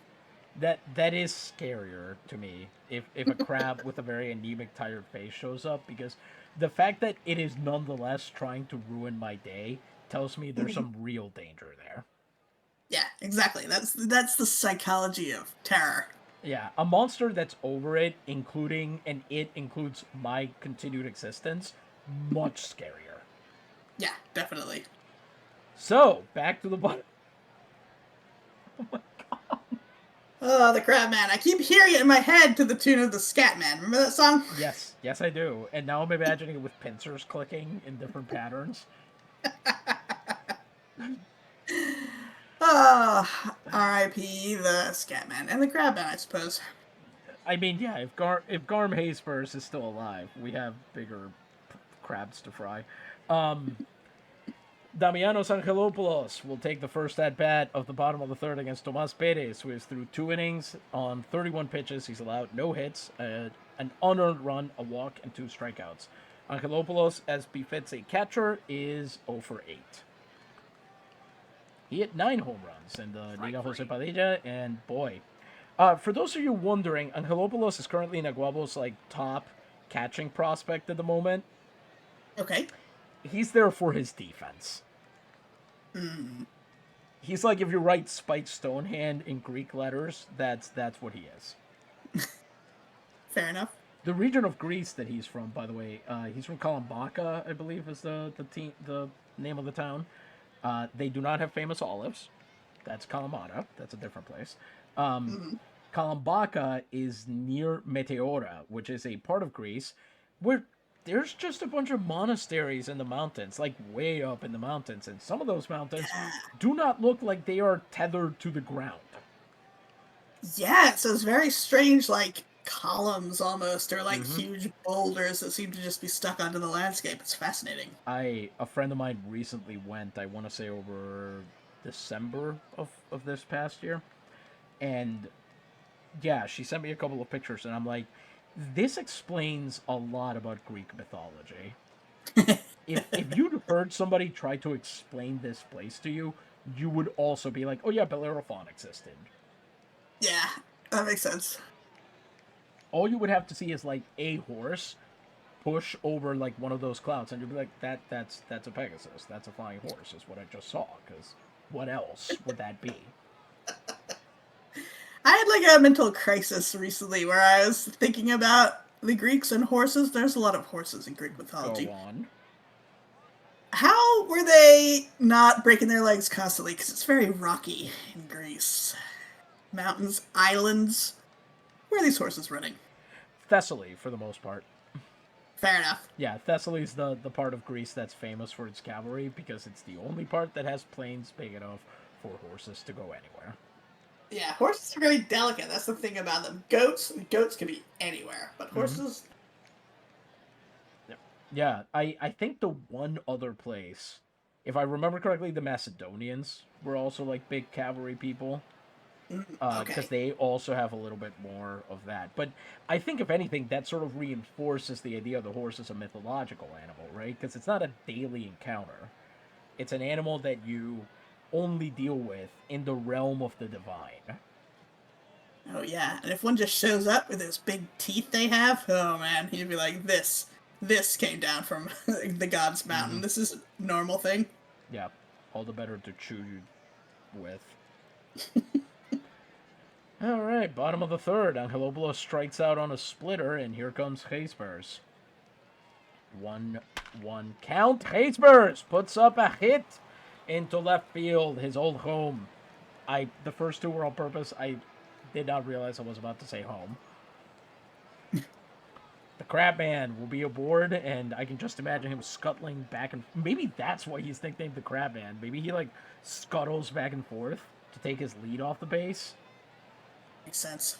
That is scarier to me if a crab with a very anemic, tired face shows up, because the fact that it is nonetheless trying to ruin my day tells me there's some real danger there. Yeah, exactly. That's the psychology of terror. Yeah, a monster that's over it, and it includes my continued existence, much scarier. Yeah, definitely. So, back to the bottom. Oh my god. Oh, the Crab Man. I keep hearing it in my head to the tune of the Scat Man. Remember that song? Yes, I do. And now I'm imagining it with pincers clicking in different patterns. Oh, R.I.P. the Scat Man and the Crab Man, I suppose. I mean, yeah, if Garm Haysbers is still alive, we have bigger crabs to fry. Damianos Angelopoulos will take the first at-bat of the bottom of the third against Tomas Perez, who is through 2 innings on 31 pitches. He's allowed no hits, an unearned run, a walk, and 2 strikeouts. Angelopoulos, as befits a catcher, is 0 for 8. He hit 9 home runs in the Liga Jose Padilla, and boy. For those of you wondering, Angelopoulos is currently Naguabo's top catching prospect at the moment. Okay. He's there for his defense. He's like, if you write Spike Stonehand in Greek letters, that's what he is. Fair enough. The region of Greece that he's from, by the way, he's from Kalambaka, I believe is the name of the town. They do not have famous olives. That's Kalamata. That's a different place. Kalambaka is near Meteora, which is a part of Greece where there's just a bunch of monasteries in the mountains, like way up in the mountains, and some of those mountains do not look like they are tethered to the ground. Yeah, so it's very strange, columns almost, or huge boulders that seem to just be stuck onto the landscape. It's fascinating. A friend of mine recently went, I want to say over December of this past year, and yeah, she sent me a couple of pictures, and I'm like, this explains a lot about Greek mythology. If you'd heard somebody try to explain this place to you, you would also be like, oh yeah, Bellerophon existed. Yeah, that makes sense. All you would have to see is a horse push over one of those clouds, and you'd be like, that's a Pegasus, that's a flying horse, is what I just saw, because what else would that be? I had like a mental crisis recently where I was thinking about the Greeks and horses. There's a lot of horses in Greek mythology. Go on. How were they not breaking their legs constantly? Because it's very rocky in Greece. Mountains, islands. Where are these horses running? Thessaly, for the most part. Fair enough. Yeah, Thessaly's the part of Greece that's famous for its cavalry because it's the only part that has plains big enough for horses to go anywhere. Yeah, horses are really delicate. That's the thing about them. Goats can be anywhere, but horses... Yeah, I think the one other place, if I remember correctly, the Macedonians were also like big cavalry people. Because they also have a little bit more of that. But I think, if anything, that sort of reinforces the idea of the horse as a mythological animal, right? Because it's not a daily encounter. It's an animal that you only deal with in the realm of the divine. Oh yeah, and if one just shows up with those big teeth they have, oh man, he'd be like, this came down from the god's mountain. This is a normal thing. Yeah, all the better to chew with. All right, bottom of the third. Angelopoulos strikes out on a splitter, and here comes Heisbers. 1-1 count. Heisbers puts up a hit into left field, his old home. The first two were on purpose. I did not realize I was about to say home. The Crabman will be aboard, and I can just imagine him scuttling back and... Maybe that's why he's nicknamed the Crabman. Maybe he, scuttles back and forth to take his lead off the base. Makes sense.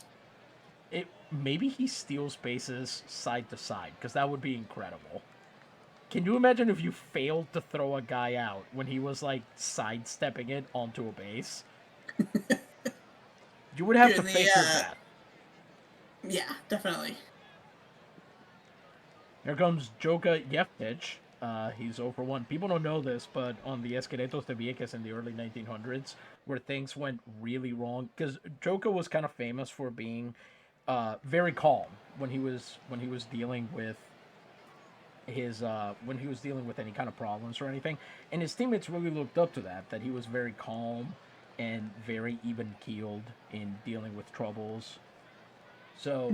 Maybe he steals bases side to side, because that would be incredible. Can you imagine if you failed to throw a guy out when he was, sidestepping it onto a base? You would have to face your death. Yeah, definitely. Here comes Joka Jeftic. He's 0 for 1. People don't know this, but on the Esqueletos de Vieques in the early 1900s, where things went really wrong, because Joka was kind of famous for being very calm when he was dealing with any kind of problems or anything, and his teammates really looked up to that he was very calm and very even keeled in dealing with troubles. So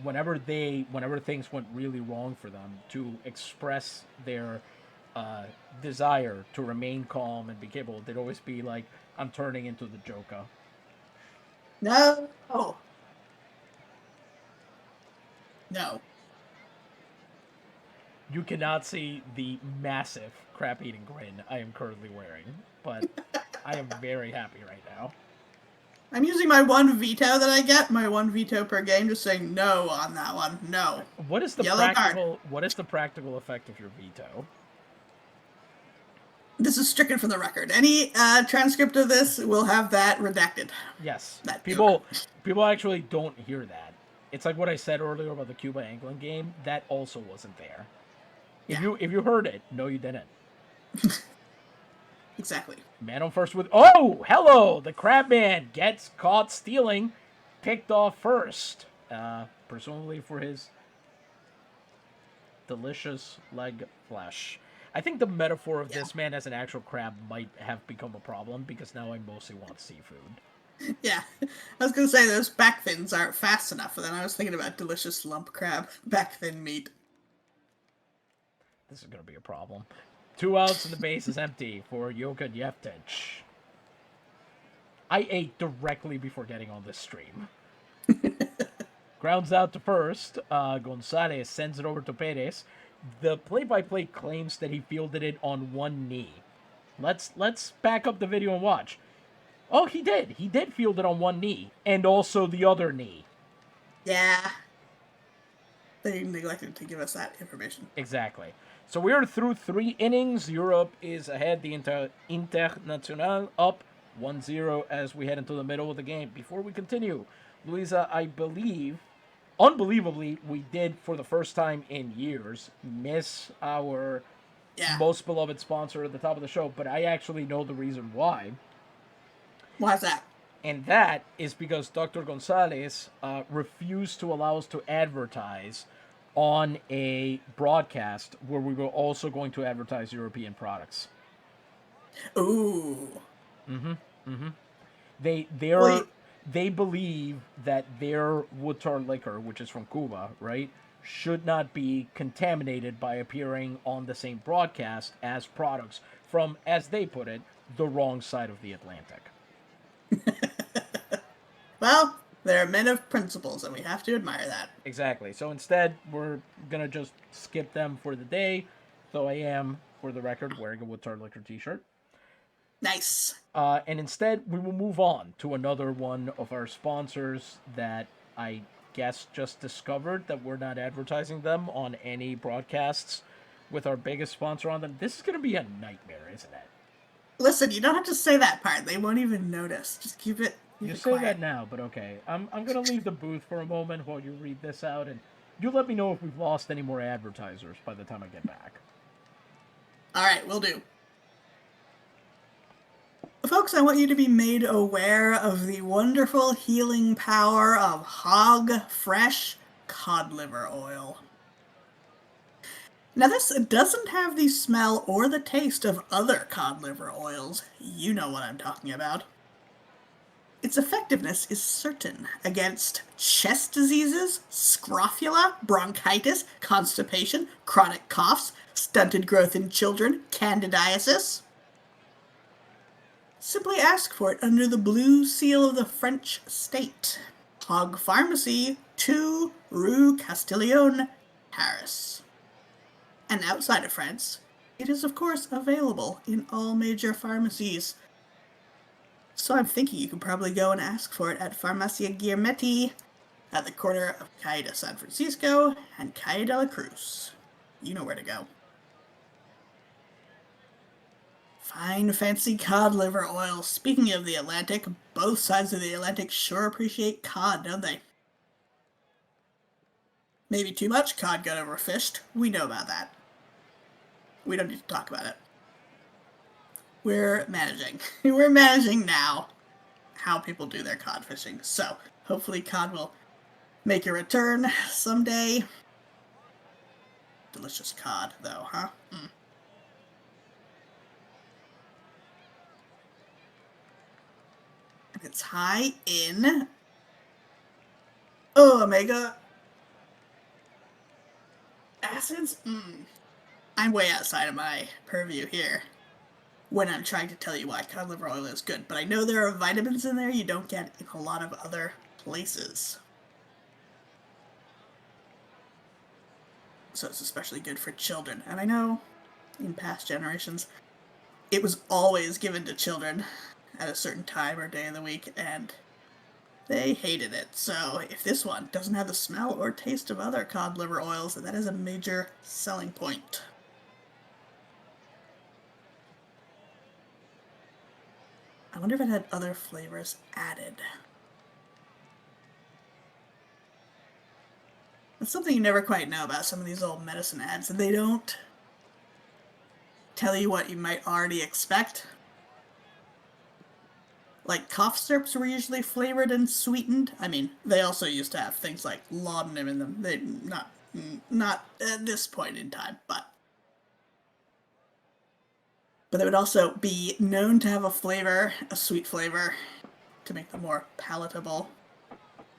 whenever things went really wrong for them, to express their desire to remain calm and be capable, they'd always be like, "I'm turning into the Joka." No. Oh. No. You cannot see the massive crap-eating grin I am currently wearing, but I am very happy right now. I'm using my one veto that I get, my one veto per game, just saying no on that one. No. What is the practical effect of your veto? This is stricken from the record. Any transcript of this will have that redacted. Yes. People actually don't hear that. It's like what I said earlier about the Cuba-England game. That also wasn't there. If you heard it, no, you didn't. Exactly. Man on first with... Oh, hello! The Crabman gets caught stealing. Picked off first. Presumably for his delicious leg flesh. I think the metaphor of this man as an actual crab might have become a problem, because now I mostly want seafood. Yeah. I was going to say those back fins aren't fast enough, but then I was thinking about delicious lump crab back fin meat. This is going to be a problem. 2 outs and the base is empty for Joka Jeftic. I ate directly before getting on this stream. Grounds out to first. Gonzalez sends it over to Perez. The play-by-play claims that he fielded it on one knee. Let's back up the video and watch. Oh, he did. He did field it on one knee. And also the other knee. Yeah. They neglected to give us that information. Exactly. So we are through 3 innings. Europe is ahead. The Internacional up 1-0 as we head into the middle of the game. Before we continue, Luisa, I believe, unbelievably, we did, for the first time in years, miss our most beloved sponsor at the top of the show. But I actually know the reason why. Why is that? And that is because Dr. Gonzalez refused to allow us to advertise on a broadcast where we were also going to advertise European products. Ooh. They're they believe that their wood tar liquor, which is from Cuba, right, should not be contaminated by appearing on the same broadcast as products from, as they put it, the wrong side of the Atlantic. Well, they're men of principles, and we have to admire that. Exactly. So instead, we're gonna just skip them for the day. Though I am, for the record, wearing a wood tar liquor T-shirt. Nice. And instead, we will move on to another one of our sponsors that I guess just discovered that we're not advertising them on any broadcasts with our biggest sponsor on them. This is going to be a nightmare, isn't it? Listen, you don't have to say that part. They won't even notice. Just keep it. You say quiet. that now, but okay. I'm going to leave the booth for a moment while you read this out, and you let me know if we've lost any more advertisers by the time I get back. All right, we'll do. Folks, I want you to be made aware of the wonderful healing power of hog fresh cod liver oil. Now, this doesn't have the smell or the taste of other cod liver oils. You know what I'm talking about. Its effectiveness is certain against chest diseases, scrofula, bronchitis, constipation, chronic coughs, stunted growth in children, candidiasis. Simply ask for it under the blue seal of the French state. Hog Pharmacy, 2 Rue Castillon, Paris. And outside of France, it is of course available in all major pharmacies. So I'm thinking you could probably go and ask for it at Farmacia Guillemette at the corner of Calle de San Francisco and Calle de la Cruz. You know where to go. Fine, fancy cod liver oil. Speaking of the Atlantic, both sides of the Atlantic sure appreciate cod, don't they? Maybe too much cod got overfished. We know about that. We don't need to talk about it. We're managing. We're managing now how people do their cod fishing. So, hopefully cod will make a return someday. Delicious cod, though, huh? It's high in omega acids. I'm way outside of my purview here when I'm trying to tell you why cod liver oil is good, but I know there are vitamins in there you don't get in a lot of other places. So it's especially good for children. And I know in past generations it was always given to children at a certain time or day of the week, and they hated it. So if this one doesn't have the smell or taste of other cod liver oils, then that is a major selling point. I wonder if it had other flavors added. That's something you never quite know about some of these old medicine ads, and they don't tell you what you might already expect. Like, cough syrups were usually flavored and sweetened. I mean, they also used to have things like laudanum in them. They not at this point in time, but they would also be known to have a flavor, a sweet flavor, to make them more palatable.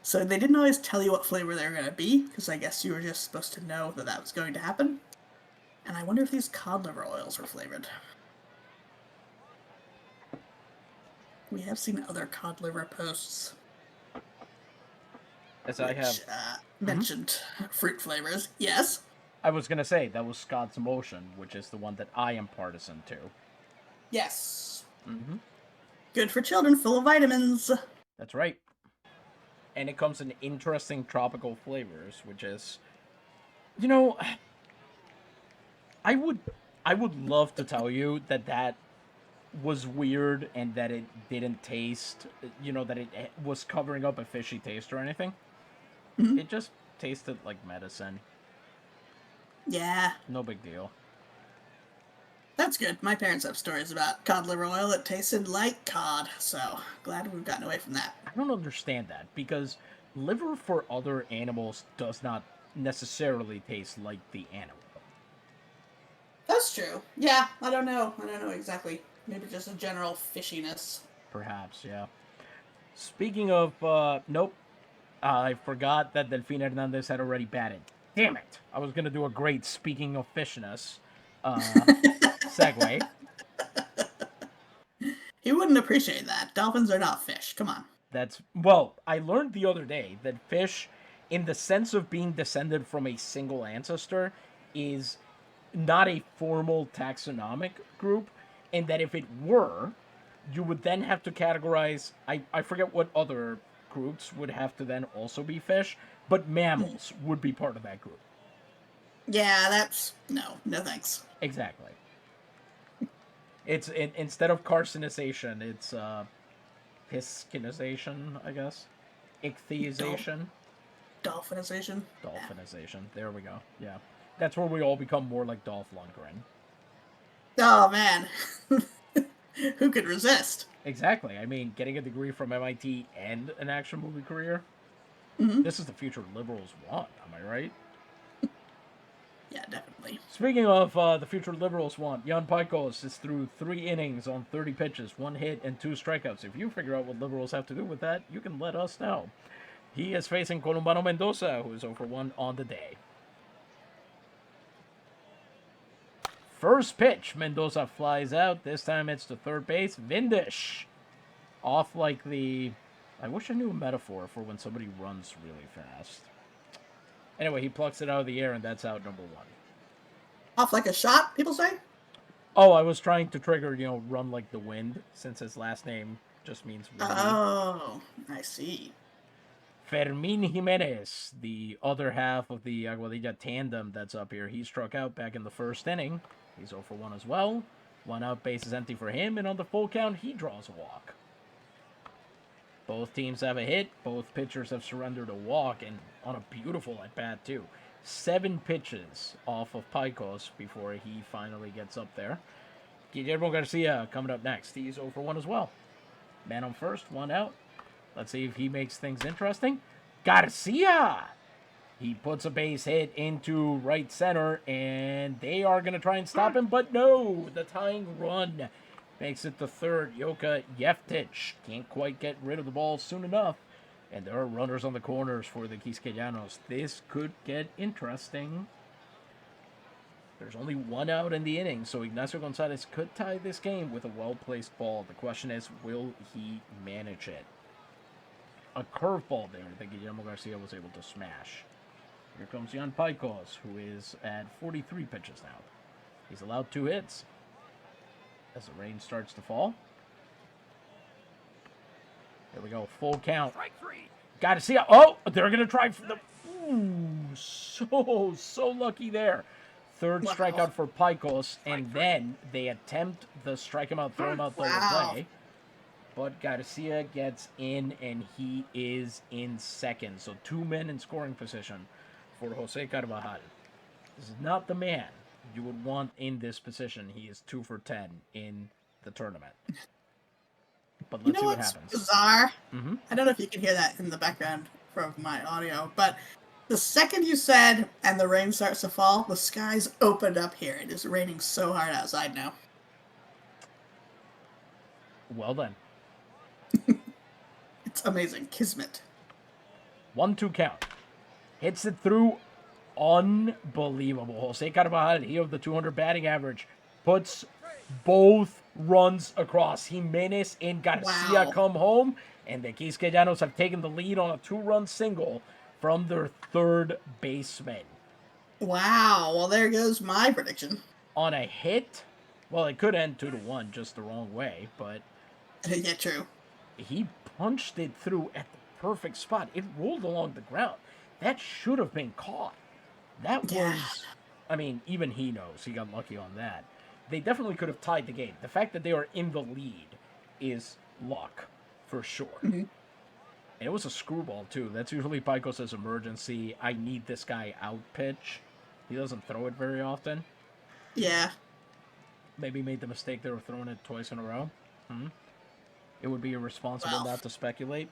So they didn't always tell you what flavor they were going to be, because I guess you were just supposed to know that that was going to happen. And I wonder if these cod liver oils were flavored. We have seen other cod liver posts. As I have mentioned fruit flavors. Yes? I was going to say, that was Scott's Emotion, which is the one that I am partisan to. Yes. Mm-hmm. Good for children, full of vitamins. That's right. And it comes in interesting tropical flavors, which is, you know, I would love to tell you that was weird and that it didn't taste, you know, that it was covering up a fishy taste or anything. Mm-hmm. It just tasted like medicine. Yeah. No big deal. That's good. My parents have stories about cod liver oil that tasted like cod, so glad we've gotten away from that. I don't understand that, because liver for other animals does not necessarily taste like the animal. That's true. Yeah, I don't know exactly. Maybe just a general fishiness. Perhaps, yeah. Speaking of, nope. I forgot that Delfín Hernandez had already batted. Damn it! I was gonna do a great speaking of fishness segue. He wouldn't appreciate that. Dolphins are not fish. Come on. Well, I learned the other day that fish, in the sense of being descended from a single ancestor, is not a formal taxonomic group, and that if it were, you would then have to categorize. I forget what other groups would have to then also be fish, but mammals would be part of that group. Yeah, that's no thanks. Exactly. Instead of carcinization, it's piscinization, I guess. Ichthyization. Dolphinization. Dolphinization. There we go. Yeah. That's where we all become more like Dolph Lundgren. Oh man, who could resist? Exactly. I mean, getting a degree from MIT and an action movie career. Mm-hmm. This is the future liberals want. Am I right? Yeah, definitely. Speaking of the future liberals want, Jan Paikos is through 3 innings on 30 pitches, 1 hit, and 2 strikeouts. If you figure out what liberals have to do with that, you can let us know. He is facing Columbano Mendoza, who is 0-1 on the day. First pitch, Mendoza flies out. This time it's to third base. Vindish. Off like the... I wish I knew a metaphor for when somebody runs really fast. Anyway, he plucks it out of the air, and that's out number 1. Off like a shot, people say? Oh, I was trying to trigger, run like the wind, since his last name just means windy. Oh, I see. Fermin Jimenez, the other half of the Aguadilla tandem that's up here, he struck out back in the first inning. He's 0-1 as well. 1 out, base is empty for him, and on the full count, he draws a walk. Both teams have a hit. Both pitchers have surrendered a walk, and on a beautiful at-bat, too. 7 pitches off of Paikos before he finally gets up there. Guillermo Garcia coming up next. He's 0-1 as well. Man on first, 1 out. Let's see if he makes things interesting. Garcia! He puts a base hit into right center, and they are going to try and stop him, but no! The tying run makes it to third. Joka Jeftic can't quite get rid of the ball soon enough, and there are runners on the corners for the Quisqueyanos. This could get interesting. There's only 1 out in the inning, so Ignacio Gonzalez could tie this game with a well-placed ball. The question is, will he manage it? A curveball there that Guillermo Garcia was able to smash. Here comes Jan Paikos, who is at 43 pitches now. He's allowed 2 hits as the rain starts to fall. There we go, full count. Garcia, oh, they're going to try for the... Ooh, so lucky there. Third strikeout for Paikos, and then they attempt the strike him out, throw him out, double play. But Garcia gets in, and he is in second. So 2 men in scoring position for Jose Carvajal. This is not the man you would want in this position. He is 2 for 10 in the tournament. But let's see what happens. Bizarre? Mm-hmm. I don't know if you can hear that in the background from my audio, but the second you said, and the rain starts to fall, the skies opened up here. It is raining so hard outside now. Well then. It's amazing. Kismet. 1-2 count. Hits it through. Unbelievable. Jose Carvajal, he of the 200 batting average, puts both runs across. Jimenez and Garcia come home, and the Quisqueyanos have taken the lead on a 2-run single from their third baseman. Wow. Well, there goes my prediction. On a hit, well, it could end 2-1 just the wrong way, but... Yeah, true. He punched it through at the perfect spot. It rolled along the ground. That should have been caught. That was... I mean, even he knows he got lucky on that. They definitely could have tied the game. The fact that they are in the lead is luck, for sure. Mm-hmm. And it was a screwball, too. That's usually Paikos' emergency, I need this guy out pitch. He doesn't throw it very often. Yeah. Maybe made the mistake they were throwing it twice in a row. It would be irresponsible not to speculate.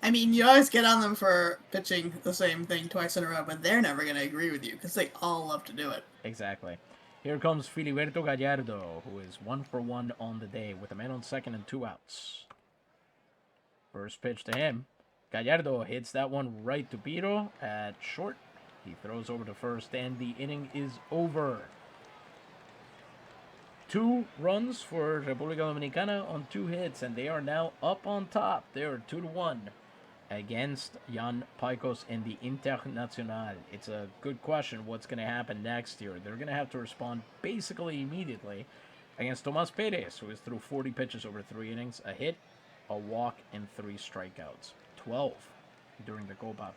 I mean, you always get on them for pitching the same thing twice in a row, but they're never going to agree with you because they all love to do it. Exactly. Here comes Filiberto Gallardo, who is 1 for 1 on the day with a man on second and 2 outs. First pitch to him. Gallardo hits that one right to Piro at short. He throws over to first, and the inning is over. 2 runs for República Dominicana on 2 hits, and they are now up on top. They are 2-1 against Jan Paicos and the Internacional. It's a good question what's going to happen next year. They're going to have to respond basically immediately against Tomas Perez, who is through 40 pitches over 3 innings, a hit, a walk, and 3 strikeouts. 12 during the Copa.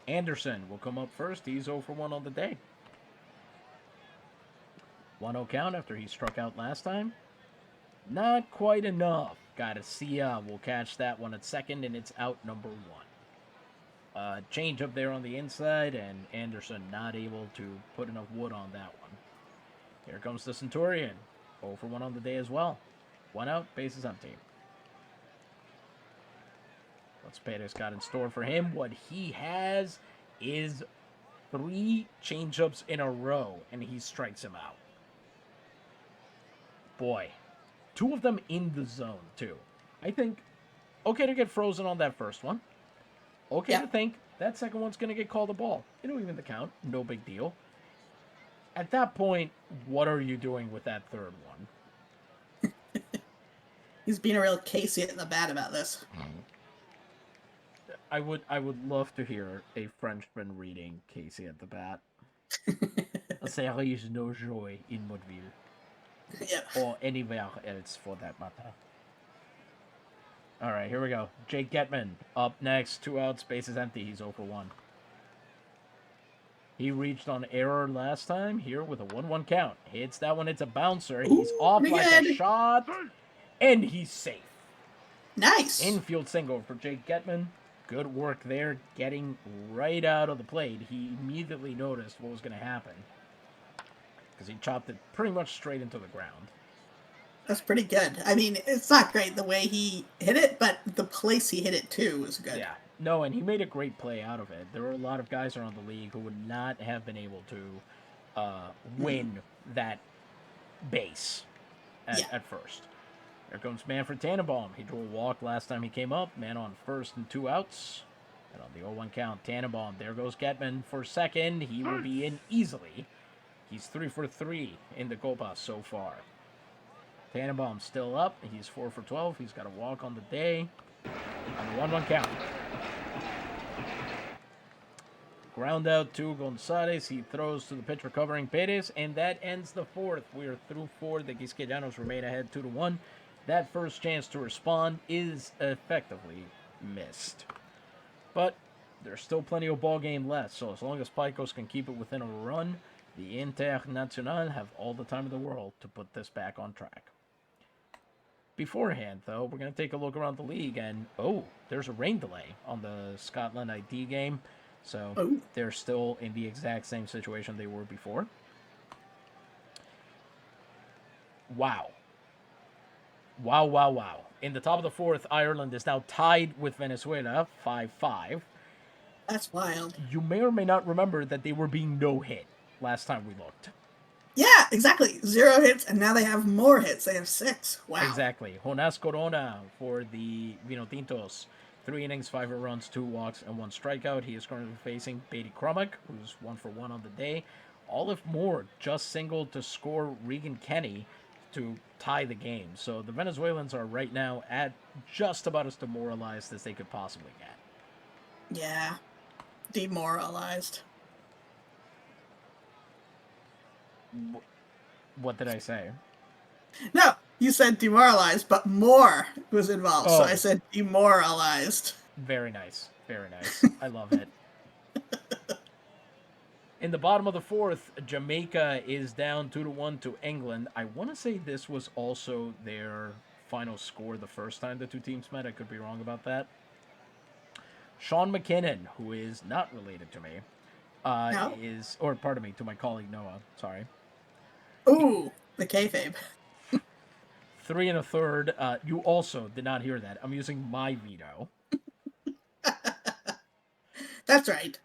Anderson will come up first. He's 0 for 1 on the day. 1-0 count after he struck out last time. Not quite enough. Garcia will catch that one at second, and it's out number 1. Change up there on the inside, and Anderson not able to put enough wood on that one. Here comes the Centurion. 0 for 1 on the day as well. 1 out, bases empty. What's Perez got in store for him? What he has is 3 changeups in a row, and he strikes him out. Boy, 2 of them in the zone, too. I think, okay to get frozen on that first one. Okay to think that second one's going to get called a ball. It'll even the count. No big deal. At that point, what are you doing with that third one? He's being a real Casey at the bat about this. I would love to hear a Frenchman reading Casey at the bat. There is no joy in Mudville. Yeah. Or anywhere else for that matter. All right, here we go. Jake Getman up next. 2 outs, bases empty. He's 0 for 1. He reached on error last time here with a 1-1 count. Hits that one. It's a bouncer. He's off like a shot. And he's safe. Nice. Infield single for Jake Getman. Good work there, getting right out of the plate. He immediately noticed what was going to happen, because he chopped it pretty much straight into the ground. That's pretty good. I mean, it's not great the way he hit it, but the place he hit it to was good. Yeah. No, and he made a great play out of it. There were a lot of guys around the league who would not have been able to win that base at first. Here comes Manfred Tannenbaum. He drew a walk last time he came up. Man on first and 2 outs. And on the 0-1 count, Tannenbaum. There goes Getman for second. He will be in easily. He's 3 for 3 in the Copa so far. Tannenbaum still up. He's 4 for 12. He's got a walk on the day. On the 1-1 count. Ground out to Gonzalez. He throws to the pitch recovering Perez. And that ends the 4th. We are through 4. The Quisqueyanos remain ahead 2-1. That first chance to respond is effectively missed. But there's still plenty of ball game left, so as long as Paicos can keep it within a run, the Internacional have all the time in the world to put this back on track. Beforehand, though, we're going to take a look around the league, and there's a rain delay on the Scotland ID game, so they're still in the exact same situation they were before. Wow. Wow. In the top of the 4th, Ireland is now tied with Venezuela, 5-5. That's wild. You may or may not remember that they were being no-hit last time we looked. Yeah, exactly. 0 hits, and now they have more hits. They have 6. Wow. Exactly. Jonas Corona for the Vinotintos. 3 innings, 5 runs, 2 walks, and 1 strikeout. He is currently facing Beatty Crummock, who's 1 for 1 on the day. Olive Moore just singled to score Regan Kenny to tie the game. So the Venezuelans are right now at just about as demoralized as they could possibly get. Yeah. Demoralized. What did I say? No, you said demoralized, but more was involved. So I said demoralized. Very nice. Very nice. I love it. In the bottom of the 4th, Jamaica is down 2-1 to England. I want to say this was also their final score the first time the 2 teams met. I could be wrong about that. Sean McKinnon, who is not related to me, to my colleague Noah. Sorry. Ooh, the kayfabe. 3 1/3. You also did not hear that. I'm using my veto. That's right.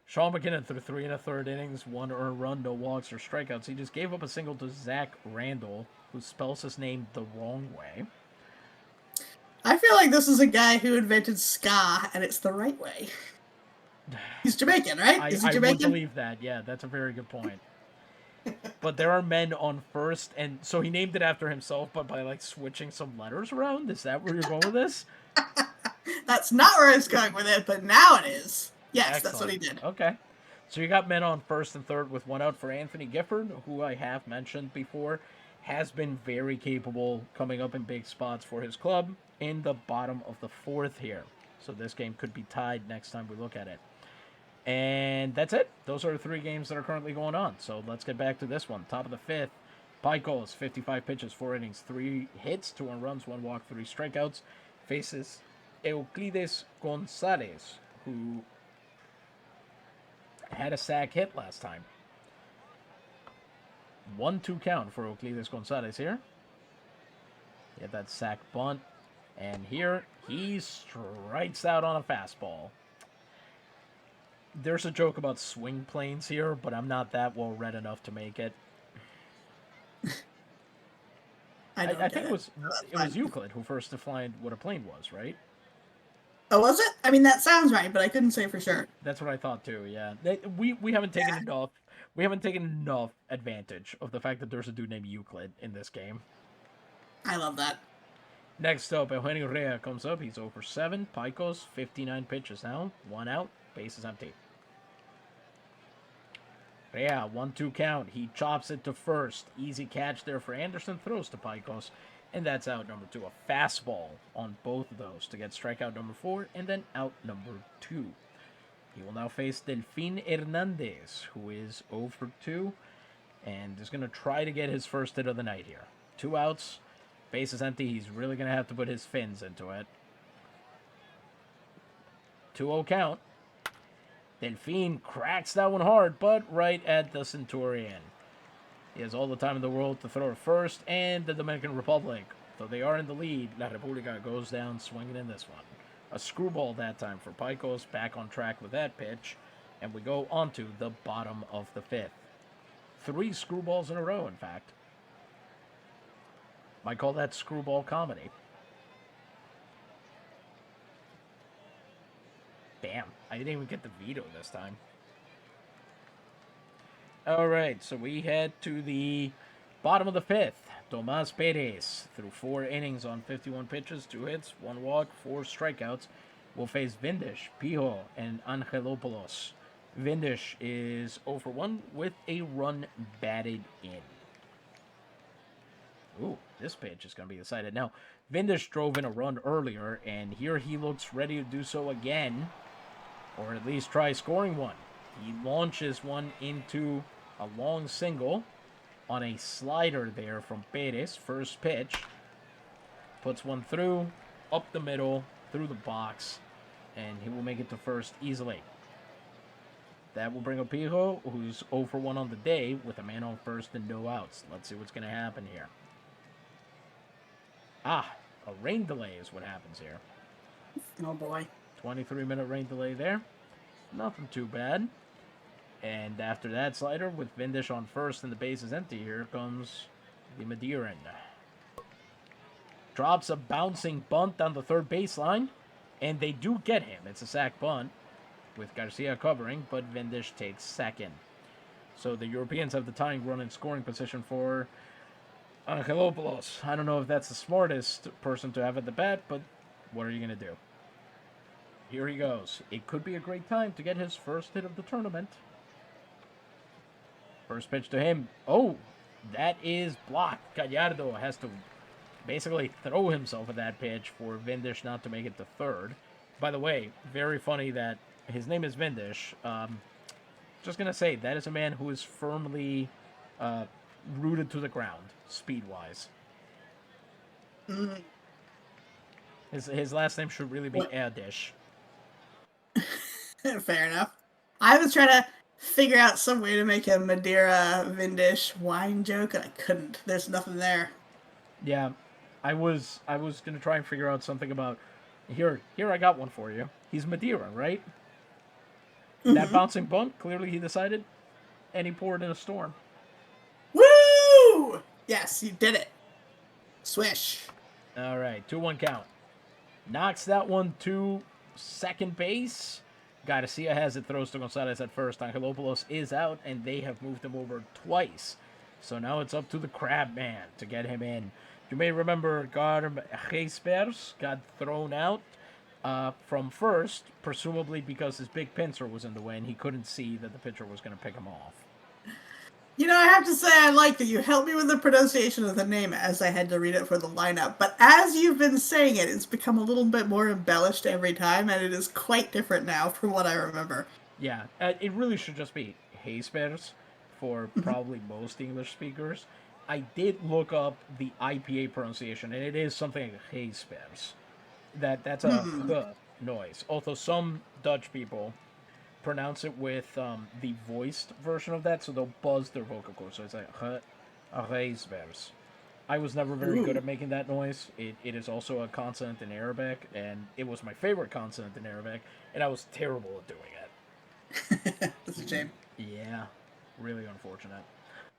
Sean McKinnon threw 3 1/3 innings, 1 earned run, no walks or strikeouts. He just gave up a single to Zach Randall, who spells his name the wrong way. I feel like this is a guy who invented ska, and it's the right way. He's Jamaican, right? Is he I would Jamaican? believe that. Yeah, that's a very good point. But there are men on first, and so he named it after himself, but by like switching some letters around. Is that where you're going with this? That's not where I was going with it, but now it is. Yes, that's what Excellent. he did. Okay. So you got men on first and third with one out for Anthony Gifford, who I have mentioned before, has been very capable coming up in big spots for his club in the bottom of the fourth here. So this game could be tied next time we look at it. And that's it. Those are the three games that are currently going on. So let's get back to this one. Top of the fifth. Picos, 55 pitches, 4 innings, 3 hits, 2 runs, 1 walk, 3 strikeouts. Faces Euclides Gonzalez, who had a sac hit last time. 1-2 count for Euclides Gonzalez here. He had that sac bunt. And here he strikes out on a fastball. There's a joke about swing planes here, but I'm not that well read enough to make it. I think it was Euclid who first defined what a plane was, right? Oh, was it? I mean, that sounds right, but I couldn't say for sure. That's what I thought too. Yeah, we haven't taken enough. We haven't taken enough advantage of the fact that there's a dude named Euclid in this game. I love that. Next up, Eugenio Rea comes up. He's 0 for 7. Picos, 59 pitches now. 1 out. Base is empty. Rea, 1-2 count. He chops it to first. Easy catch there for Anderson. Throws to Picos. And that's out number 2. A fastball on both of those to get strikeout number 4 and then out number 2. He will now face Delfin Hernandez, who is 0 for 2 and is going to try to get his first hit of the night here. 2 outs. Base is empty. He's really going to have to put his fins into it. 2-0 count. Delfin cracks that one hard, but right at the Centurion. He has all the time in the world to throw to first, and the Dominican Republic, though they are in the lead, La República goes down swinging in this one. A screwball that time for Picos, back on track with that pitch, and we go on to the bottom of the fifth. 3 screwballs in a row, in fact. Might call that screwball comedy. Damn, I didn't even get the veto this time. Alright, so we head to the bottom of the fifth. Tomas Perez, through 4 innings on 51 pitches, 2 hits, 1 walk, 4 strikeouts, will face Vindish, Pijo, and Angelopoulos. Vindish is 0 for 1 with a run batted in. Ooh, this pitch is going to be decided. Now, Vindish drove in a run earlier, and here he looks ready to do so again, or at least try scoring one. He launches one into a long single on a slider there from Perez. First pitch. Puts one through, up the middle, through the box, and he will make it to first easily. That will bring up Pijo, who's 0 for 1 on the day, with a man on first and no outs. Let's see what's going to happen here. Ah, a rain delay is what happens here. Oh boy. 23-minute rain delay there. Nothing too bad. And after that slider, with Vindish on first and the base is empty, here comes the Madeiran. Drops a bouncing bunt on the third baseline, and they do get him. It's a sac bunt with Garcia covering, but Vindish takes second. So the Europeans have the tying run in scoring position for Angelopoulos. I don't know if that's the smartest person to have at the bat, but what are you going to do? Here he goes. It could be a great time to get his first hit of the tournament. First pitch to him. Oh, that is blocked. Gallardo has to basically throw himself at that pitch for Vindish not to make it to third. By the way, very funny that his name is Vindish. Just going to say, that is a man who is firmly rooted to the ground, speed-wise. His last name should really be Erdish. Fair enough. I was trying to figure out some way to make a Madeira Vindish wine joke, and I couldn't. There's nothing there. Yeah, I was gonna try and figure out something about here. I got one for you. He's Madeira, right? Mm-hmm. That bouncing bunt, clearly he decided, and he poured in a storm. Woo! Yes, you did it. Swish. All right, 2-1 count. Knocks that one to second base. Garcia has it, throws to Gonzalez at first. Angelopoulos is out, and they have moved him over twice. So now it's up to the Crab Man to get him in. You may remember Garm Gespers got thrown out from first, presumably because his big pincer was in the way and he couldn't see that the pitcher was going to pick him off. You know, I have to say I like that you helped me with the pronunciation of the name as I had to read it for the lineup. But as you've been saying it, it's become a little bit more embellished every time, and it is quite different now from what I remember. Yeah, it really should just be Gespers for probably most English speakers. I did look up the IPA pronunciation, and it is something like Gespers. That's a noise. Although some Dutch people pronounce it with the voiced version of that, so they'll buzz their vocal cords. So it's like Gespers. I was never very good at making that noise. It is also a consonant in Arabic, and it was my favorite consonant in Arabic, and I was terrible at doing it. That's a shame. Yeah, really unfortunate.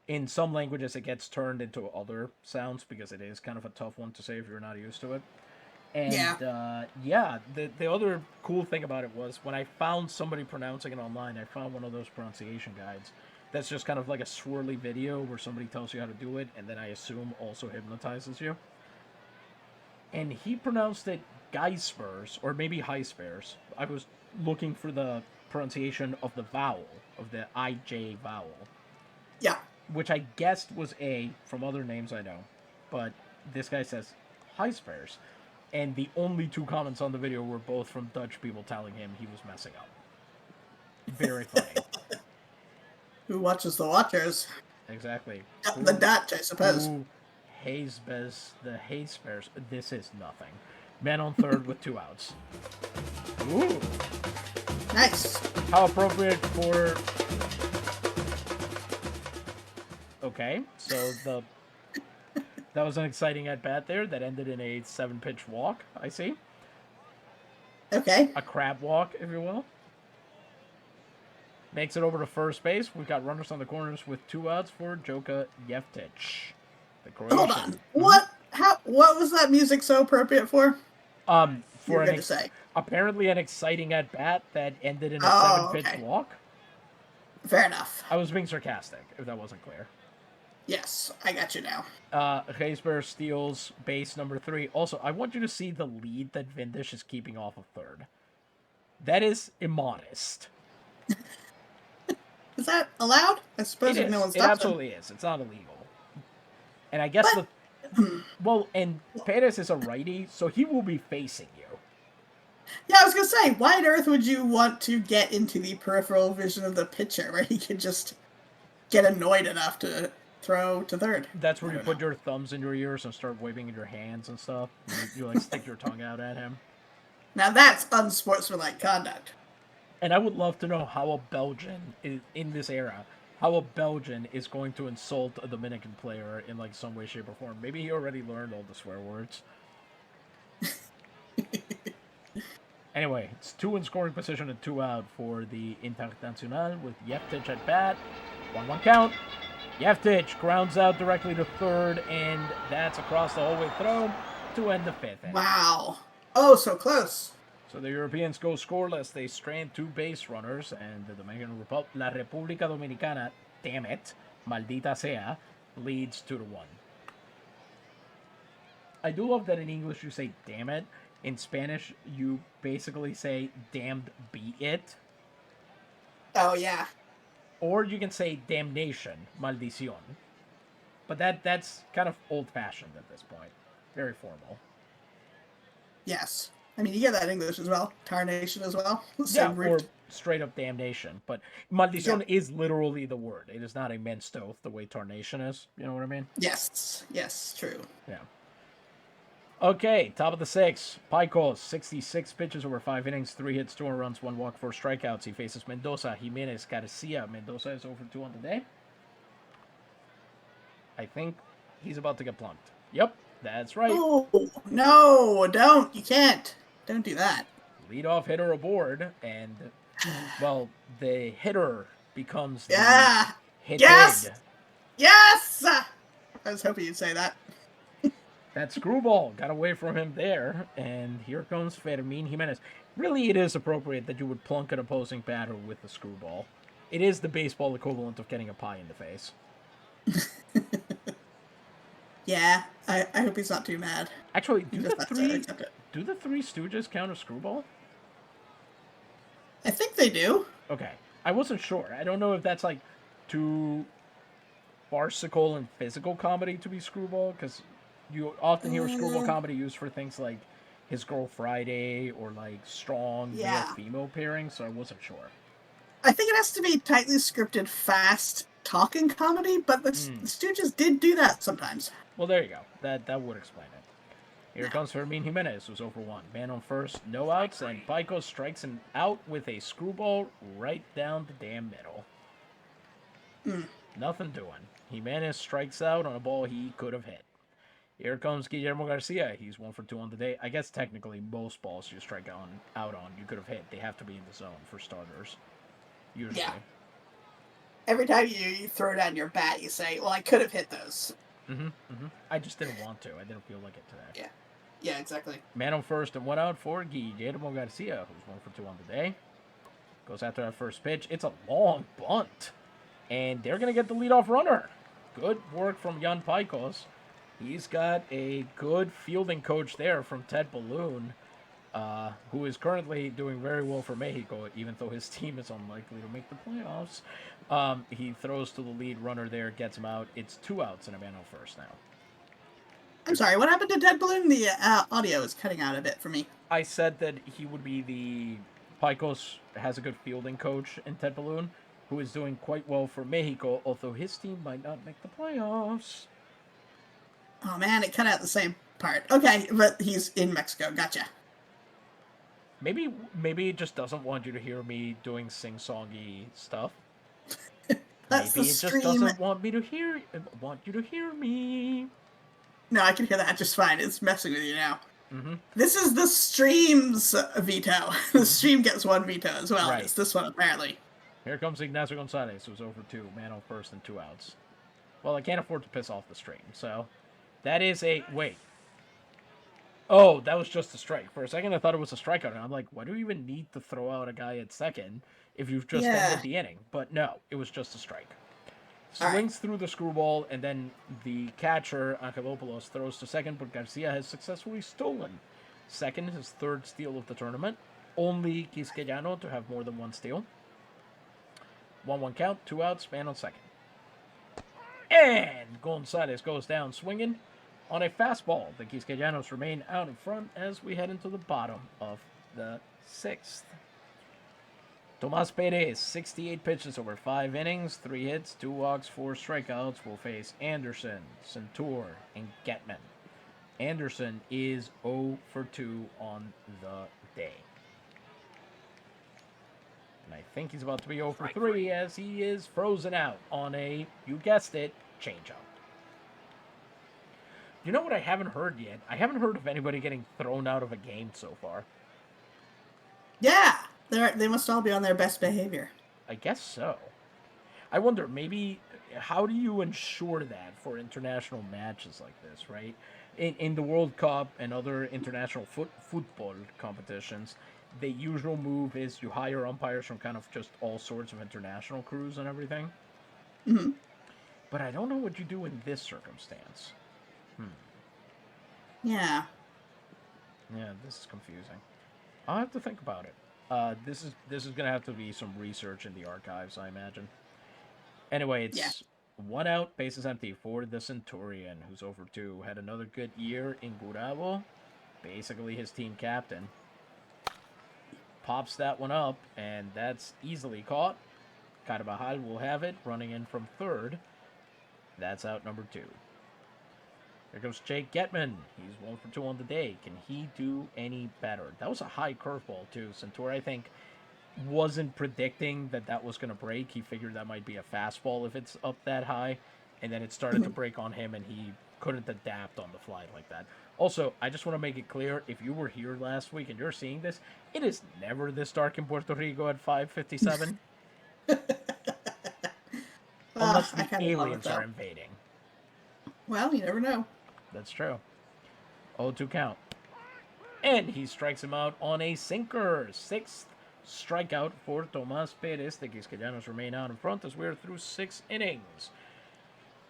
In some languages, it gets turned into other sounds because it is kind of a tough one to say if you're not used to it. And the other cool thing about it was when I found somebody pronouncing it online, I found one of those pronunciation guides that's just kind of like a swirly video where somebody tells you how to do it, and then I assume also hypnotizes you. And he pronounced it Geispers, or maybe Heispers. I was looking for the pronunciation of the vowel, of the IJ vowel. Yeah. Which I guessed was A from other names I know. But this guy says Heispers. And the only two comments on the video were both from Dutch people telling him he was messing up. Very funny. Who watches the watchers? Exactly. The Dutch, I suppose. The Heispers. This is nothing. Men on third with 2 outs. Ooh. Nice. How appropriate for... Okay, so that was an exciting at-bat there that ended in a 7-pitch walk, I see. Okay. A crab walk, if you will. Makes it over to first base. We've got runners on the corners with 2 outs for Joka Jeftic, the Croatian. Hold on. What was that music so appropriate for? Apparently an exciting at-bat that ended in a 7-pitch walk. Fair enough. I was being sarcastic, if that wasn't clear. Yes, I got you now. Gijsberg steals base number 3. Also, I want you to see the lead that Vindish is keeping off of third. That is immodest. Is that allowed? I suppose if no one stops it absolutely is. It's not illegal. And I guess and Perez is a righty, so he will be facing you. Yeah, I was going to say, why on earth would you want to get into the peripheral vision of the pitcher where he could just get annoyed enough to throw to third? That's where you put your thumbs in your ears and start waving in your hands and stuff. You like stick your tongue out at him. Now that's unsportsmanlike conduct. And I would love to know how a Belgian in this era, how a Belgian is going to insult a Dominican player in like some way, shape, or form. Maybe he already learned all the swear words. Anyway, it's 2 in scoring position and 2 out for the Internacional with Jeftic at bat. 1-1 count. Jeftic grounds out directly to third, and that's across the whole way throw to end the 5th inning. Wow. Oh, so close. So the Europeans go scoreless. They strand 2 base runners, and the La República Dominicana, damn it, maldita sea, leads 2-1. I do love that in English you say damn it. In Spanish, you basically say damned be it. Oh, yeah. Or you can say damnation, maldición. But that's kind of old-fashioned at this point. Very formal. Yes. I mean, you get that in English as well. Tarnation as well. Or straight-up damnation. But maldición is literally the word. It is not a minced oath the way tarnation is. You know what I mean? Yes. Yes, true. Yeah. Okay, top of the 6th. Paicos, 66 pitches over 5 innings, 3 hits, 2 runs, 1 walk, 4 strikeouts. He faces Mendoza, Jimenez, Garcia. Mendoza is over 2 on the day. I think he's about to get plunked. Yep, that's right. Oh, no, don't. You can't. Don't do that. Leadoff hitter aboard, and, well, the hitter becomes the hitted. Yes! Yes! I was hoping you'd say that. That screwball got away from him there, and here comes Fermin Jimenez. Really, it is appropriate that you would plunk an opposing batter with the screwball. It is the baseball equivalent of getting a pie in the face. Yeah, I hope he's not too mad. Actually, He just has to accept it. do the Three Stooges count a screwball? I think they do. Okay, I wasn't sure. I don't know if that's like too farcical and physical comedy to be screwball, because you often hear screwball comedy used for things like His Girl Friday or like strong male-female pairing, so I wasn't sure. I think it has to be tightly scripted, fast talking comedy, but the Stooges did do that sometimes. Well, there you go. That would explain it. Here comes Fermin Jimenez, who's over one. Man on first, no outs, and Pico strikes him out with a screwball right down the damn middle. Nothing doing. Jimenez strikes out on a ball he could have hit. Here comes Guillermo Garcia. He's 1 for 2 on the day. I guess technically most balls you strike out on you could have hit. They have to be in the zone for starters. Usually. Yeah. Every time you throw down your bat, you say, well, I could have hit those. I just didn't want to. I didn't feel like it today. Yeah, exactly. Man on first and 1 out for Guillermo Garcia, who's 1 for 2 on the day. Goes after that first pitch. It's a long bunt. And they're going to get the leadoff runner. Good work from Jan Picos. He's got a good fielding coach there from Ted Balloon, who is currently doing very well for Mexico, even though his team is unlikely to make the playoffs. He throws to the lead runner there, gets him out. It's 2 outs and a man on first now. I'm sorry, what happened to Ted Balloon? The audio is cutting out a bit for me. I said that he would be the... Picos has a good fielding coach in Ted Balloon, who is doing quite well for Mexico, although his team might not make the playoffs. Oh man, it cut out the same part. Okay, but he's in Mexico. Gotcha. Maybe it just doesn't want you to hear me doing sing-songy stuff. That's Maybe the it stream. just doesn't want you to hear me. No, I can hear that just fine. It's messing with you now. This is the stream's veto. The stream gets 1 veto as well. Right. It's this one, apparently. Here comes Ignacio Gonzalez, who's over 2. Man on first and 2 outs. Well, I can't afford to piss off the stream, so... That is a... Wait. Oh, that was just a strike. For a second, I thought it was a strikeout, and I'm like, why do you even need to throw out a guy at second if you've just ended the inning? But no, it was just a strike. Swings through the screwball, and then the catcher, Angelopoulos, throws to second, but Garcia has successfully stolen second, his 3rd steal of the tournament. Only Quisqueyano to have more than 1 steal. 1-1 count, 2 outs, man on second. And Gonzalez goes down swinging on a fastball. The Quisqueyanos remain out in front as we head into the bottom of the 6th. Tomas Perez, 68 pitches over 5 innings, 3 hits, 2 walks, 4 strikeouts, will face Anderson, Centur, and Getman. Anderson is 0 for 2 on the day. And I think he's about to be 0 for 3 as he is frozen out on a, you guessed it, changeup. You know what I haven't heard yet? I haven't heard of anybody getting thrown out of a game so far. Yeah, they must all be on their best behavior. I guess so. I wonder, maybe, how do you ensure that for international matches like this, right? In the World Cup and other international football competitions, the usual move is you hire umpires from kind of just all sorts of international crews and everything. But I don't know what you do in this circumstance. Yeah. Yeah, this is confusing. I'll have to think about it. This is gonna have to be some research in the archives, I imagine. Anyway, it's 1 out, bases empty for the Centurion, who's over 2. Had another good year in Gurabo. Basically his team captain. Pops that one up, and that's easily caught. Carvajal will have it, running in from 3rd. That's out number 2. Here goes Jake Getman. He's 1 for 2 on the day. Can he do any better? That was a high curveball, too. Centur, I think, wasn't predicting that was going to break. He figured that might be a fastball if it's up that high. And then it started to break on him, and he couldn't adapt on the fly like that. Also, I just want to make it clear, if you were here last week and you're seeing this, it is never this dark in Puerto Rico at 5:57. Unless the aliens are invading. Well, you never know. That's true. 0-2 count. And he strikes him out on a sinker. 6th strikeout for Tomas Perez. The Quisqueyanos remain out in front as we're through 6 innings.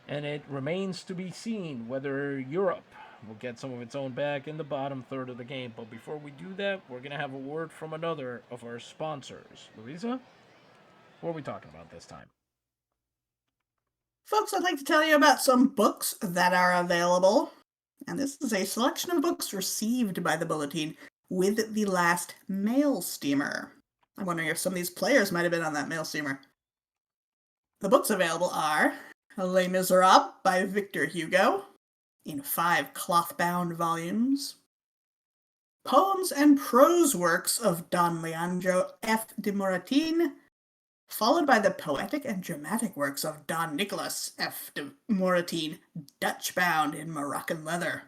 And it remains to be seen whether Europe will get some of its own back in the bottom third of the game. But before we do that, we're going to have a word from another of our sponsors. Louisa, what are we talking about this time? Folks, I'd like to tell you about some books that are available. And this is a selection of books received by the Bulletin with the last mail steamer. I'm wondering if some of these players might have been on that mail steamer. The books available are Les Miserables by Victor Hugo in 5 cloth-bound volumes. Poems and prose works of Don Leandro F. de Moratin, followed by the poetic and dramatic works of Don Nicholas F. de Moratin, Dutch-bound in Moroccan leather.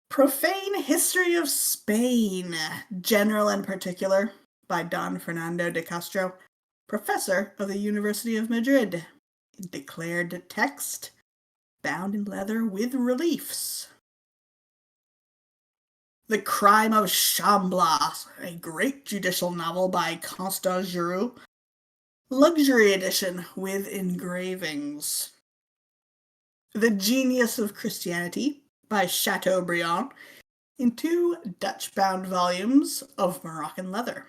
Profane History of Spain, General and Particular, by Don Fernando de Castro, professor of the University of Madrid. Declared text, bound in leather with reliefs. The Crime of Chamblas, a great judicial novel by Constant Giroux, luxury edition with engravings. The Genius of Christianity by Chateaubriand in 2 Dutch-bound volumes of Moroccan leather.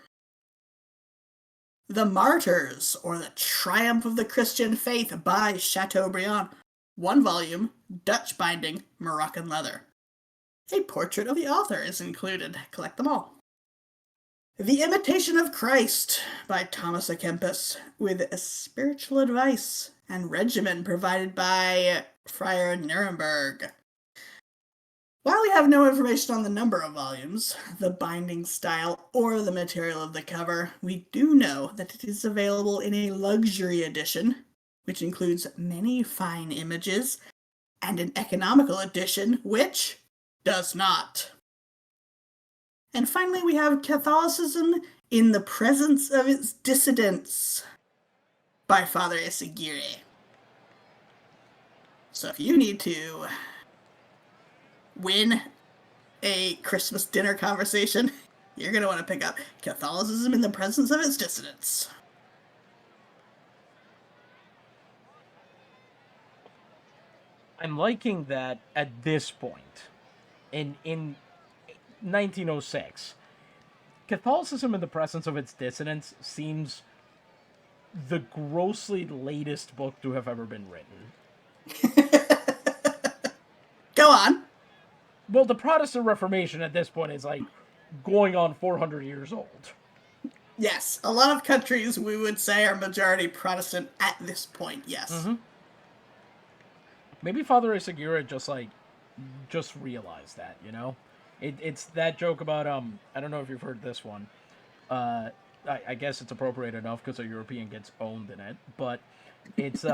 The Martyrs, or the Triumph of the Christian Faith by Chateaubriand, 1 volume, Dutch binding, Moroccan leather. A portrait of the author is included. Collect them all. The Imitation of Christ by Thomas à Kempis, with spiritual advice and regimen provided by Friar Nuremberg. While we have no information on the number of volumes, the binding style, or the material of the cover, we do know that it is available in a luxury edition, which includes many fine images, and an economical edition, which does not. And finally, we have Catholicism in the Presence of Its Dissidents by Father Isigiri. So if you need to win a Christmas dinner conversation, you're going to want to pick up Catholicism in the Presence of Its Dissidents. I'm liking that at this point, in 1906, Catholicism in the Presence of Its Dissidents seems the grossly latest book to have ever been written. Go on. Well, the Protestant Reformation at this point is like going on 400 years old. Yes, a lot of countries we would say are majority Protestant at this point, yes. Mm-hmm. Maybe Father Isigura just realized that, you know? It's that joke about, I don't know if you've heard this one. I guess it's appropriate enough because a European gets owned in it, but it's,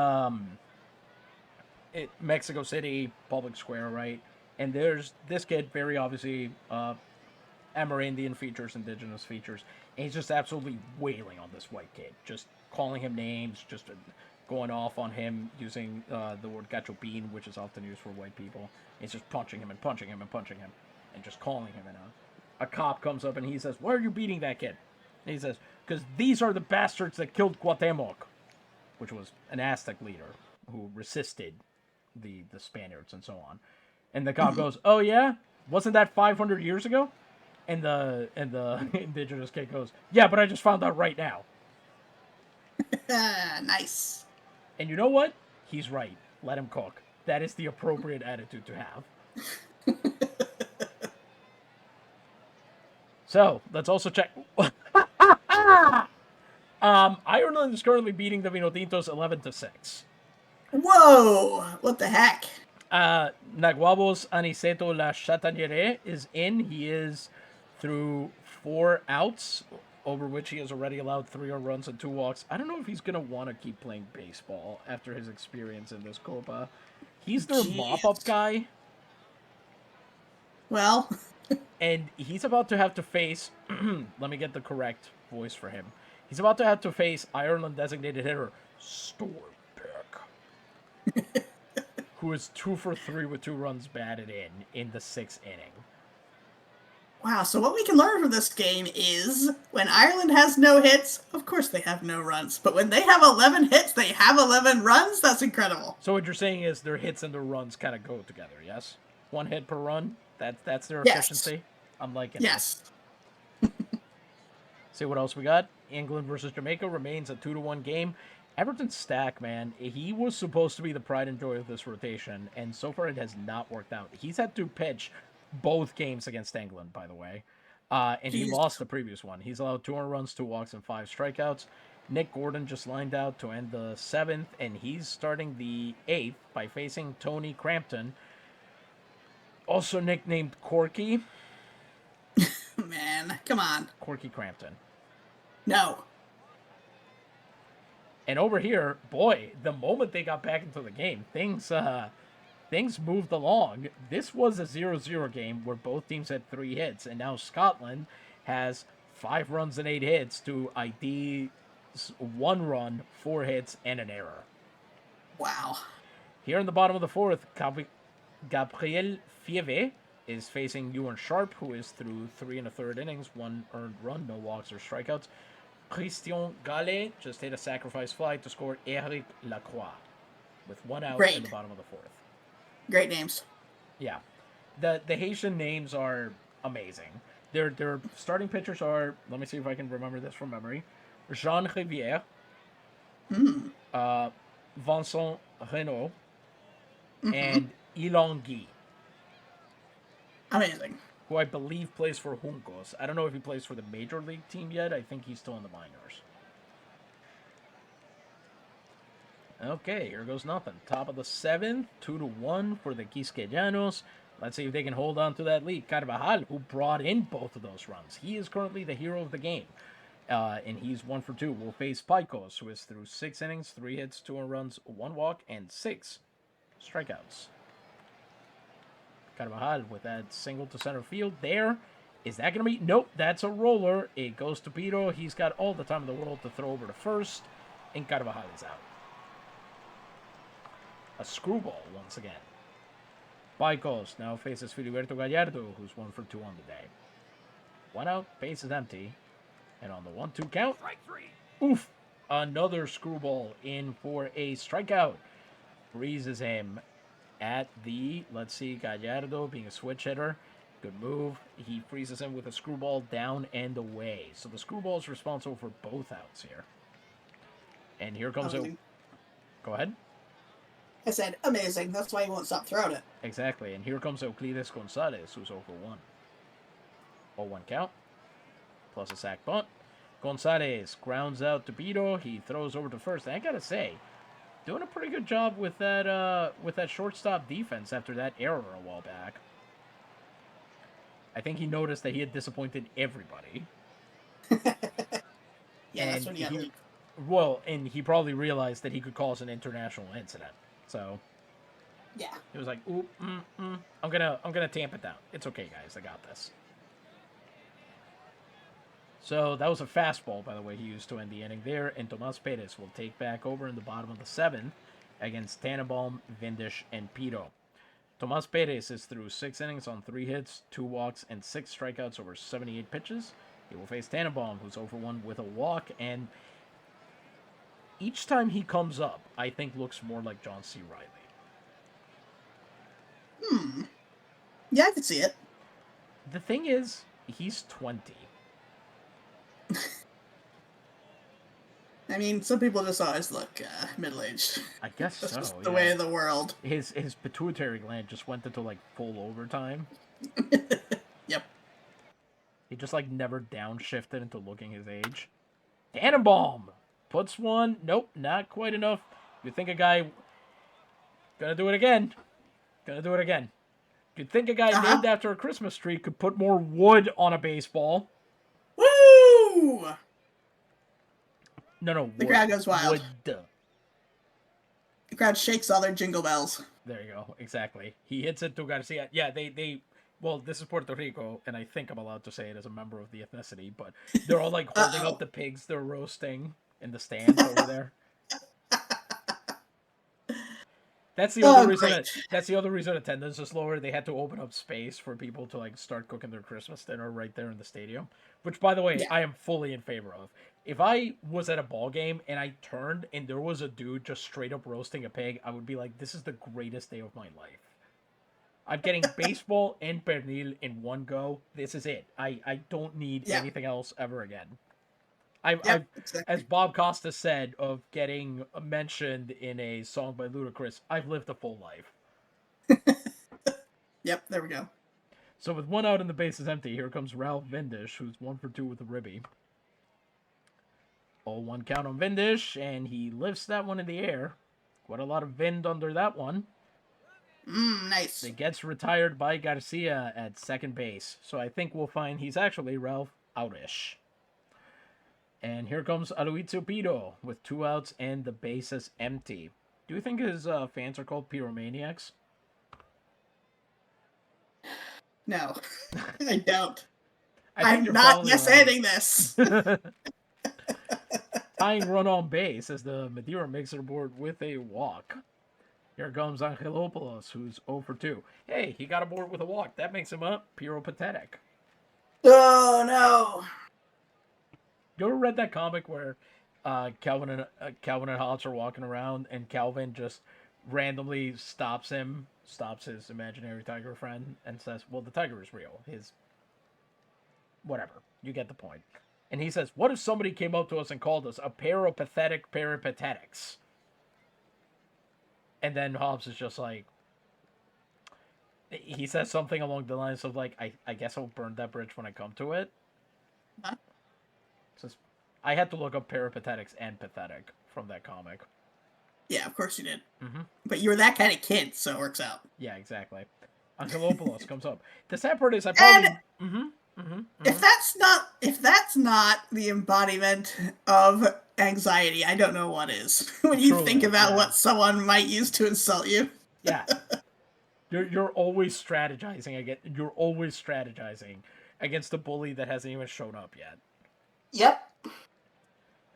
Mexico City, public square, right? And there's this kid, very obviously, Amerindian features, indigenous features, and he's just absolutely wailing on this white kid, just calling him names, just going off on him, using the word gachopin, which is often used for white people. He's just punching him and punching him and punching him, and just calling him. And a cop comes up and he says, "Why are you beating that kid?" And he says, "Because these are the bastards that killed Cuauhtemoc," which was an Aztec leader who resisted the Spaniards and so on. And the cop goes, "Oh yeah? Wasn't that 500 years ago?" And the indigenous kid goes, "Yeah, but I just found out right now." Nice. And you know what? He's right. Let him cook. That is the appropriate attitude to have. So, let's also check. Ireland is currently beating the Vinotintos 11-6. Whoa! What the heck? Naguabo's Aniceto La Chataniere is in. He is through 4 outs, over which he has already allowed 3 earned runs and 2 walks. I don't know if he's going to want to keep playing baseball after his experience in this Copa. He's their mop-up guy. Well. And he's about to have to face, let me get the correct voice for him. He's about to have to face Ireland designated hitter Storbeck, who who is 2 for 3 with 2 runs batted in the 6th inning. Wow, so what we can learn from this game is when Ireland has no hits, of course they have no runs. But when they have 11 hits, they have 11 runs? That's incredible. So what you're saying is their hits and their runs kind of go together, yes? 1 hit per run? That's their efficiency? I'm liking Yes. this. See what else we got? England versus Jamaica remains a 2-1 game. Everton Stack, man, he was supposed to be the pride and joy of this rotation, and so far it has not worked out. He's had to pitch both games against England, by the way. And he lost the previous one. He's allowed 2 earned runs, 2 walks, and 5 strikeouts. Nick Gordon just lined out to end the 7th, and he's starting the 8th by facing Tony Crampton, also nicknamed Corky. Man, come on. Corky Crampton. No. And over here, boy, the moment they got back into the game, things moved along. This was a 0-0 game where both teams had 3 hits, and now Scotland has 5 runs and 8 hits to ID's 1 run, 4 hits, and an error. Wow. Here in the bottom of the 4th, Gabriel Fieve is facing Ewan Sharp, who is through 3 1/3 innings, 1 earned run, no walks or strikeouts. Christian Gallet just hit a sacrifice fly to score Eric Lacroix with 1 out in the bottom of the 4th. Great names. Yeah. The Haitian names are amazing. Their starting pitchers are, let me see if I can remember this from memory, Jean Rivière, Vincent Renault, and Ilan Guy, Amazing. who I believe plays for Juncos. I don't know if he plays for the major league team yet. I think he's still in the minors. Okay, here goes nothing. Top of the 7th, 2-1 for the Quisqueyanos. Let's see if they can hold on to that lead. Carvajal, who brought in both of those runs. He is currently the hero of the game. And he's 1 for 2. Will face Paicos, who is through 6 innings, 3 hits, 2 earned runs, 1 walk, and 6 strikeouts. Carvajal with that single to center field there. Is that going to be? Nope, that's a roller. It goes to Pito. He's got all the time in the world to throw over to first. And Carvajal is out. A screwball once again. Paicos now faces Filiberto Gallardo, who's 1 for 2 on the day. 1 out, base is empty. And on the 1-2 count, oof, another screwball in for a strikeout. Freezes him at the, let's see, Gallardo being a switch hitter. Good move. He freezes him with a screwball down and away. So the screwball is responsible for both outs here. And here comes a... Go ahead. I said amazing. That's why he won't stop throwing it. Exactly. And here comes Euclides Gonzalez, who's 0 for 1. 0-1 count. Plus a sac bunt. Gonzalez grounds out to Pito. He throws over to first. And I gotta say, doing a pretty good job with that shortstop defense after that error a while back. I think he noticed that he had disappointed everybody. Yeah, that's when you got well, and he probably realized that he could cause an international incident. So yeah, he was like, "Ooh, I'm gonna tamp it down. It's okay, guys. I got this." So that was a fastball, by the way, he used to end the inning there. And Tomas Perez will take back over in the bottom of the 7th against Tannenbaum, Vindish, and Pito. Tomas Perez is through 6 innings on 3 hits, 2 walks, and 6 strikeouts over 78 pitches. He will face Tannenbaum, who's 0 for 1 with a walk. And each time he comes up, I think looks more like John C. Reilly. Yeah, I can see it. The thing is, he's 20. I mean, some people just always look middle-aged. I guess That's so. just the way of the world. His pituitary gland just went into like full overtime. Yep. He just like never downshifted into looking his age. Tannenbaum puts one. Nope, not quite enough. You think a guy gonna do it again? You'd think a guy named after a Christmas tree could put more wood on a baseball. Woo! No. The crowd goes wild. Wood. The crowd shakes all their jingle bells. There you go. Exactly. He hits it to Garcia. Yeah, they. Well, this is Puerto Rico, and I think I'm allowed to say it as a member of the ethnicity, but they're all like holding up the pigs they're roasting in the stands over there. That's the other Oh, reason. great. That's the other reason attendance is lower. They had to open up space for people to like start cooking their Christmas dinner right there in the stadium. Which, by the way, Yeah. I am fully in favor of. If I was at a ball game and I turned and there was a dude just straight up roasting a pig, I would be like, "This is the greatest day of my life." I'm getting baseball and pernil in one go. This is it. I don't need Yeah. anything else ever again. I've Yep. Exactly. as Bob Costa said of getting mentioned in a song by Ludacris, I've lived a full life. Yep. There we go. So with one out and the bases empty, here comes Ralph Vindish, who's 1 for 2 with a ribby. 0-1 count on Vindish, and he lifts that one in the air. Quite a lot of wind under that one. Nice. It gets retired by Garcia at second base. So I think we'll find he's actually Ralph outish. And here comes Aloysiu Pito with 2 outs and the bases empty. Do you think his fans are called pyromaniacs? No, I don't. I think I'm you're not following yes along. ending this. Tying run on base as the Madeira makes it aboard with a walk. Here comes Angelopoulos, who's 0 for 2. Hey, he got aboard with a walk. That makes him a pyropathetic. Oh no. You ever read that comic where Calvin and Hobbes are walking around and Calvin just randomly stops his imaginary tiger friend and says, "Well, the tiger is real. His whatever. You get the point." And he says, "What if somebody came up to us and called us a pair of pathetic peripatetics?" And then Hobbes is just like, he says something along the lines of like, I guess I'll burn that bridge when I come to it. Huh? Says, I had to look up peripatetics and pathetic from that comic. Yeah, of course you did. Mm-hmm. But you were that kind of kid, so it works out. Yeah, exactly. Angelopoulos comes up. The sad part is I probably... If that's not the embodiment of anxiety, I don't know what is. When you Truly, think about yeah. what someone might use to insult you. Yeah. You're always strategizing against a bully that hasn't even shown up yet. Yep.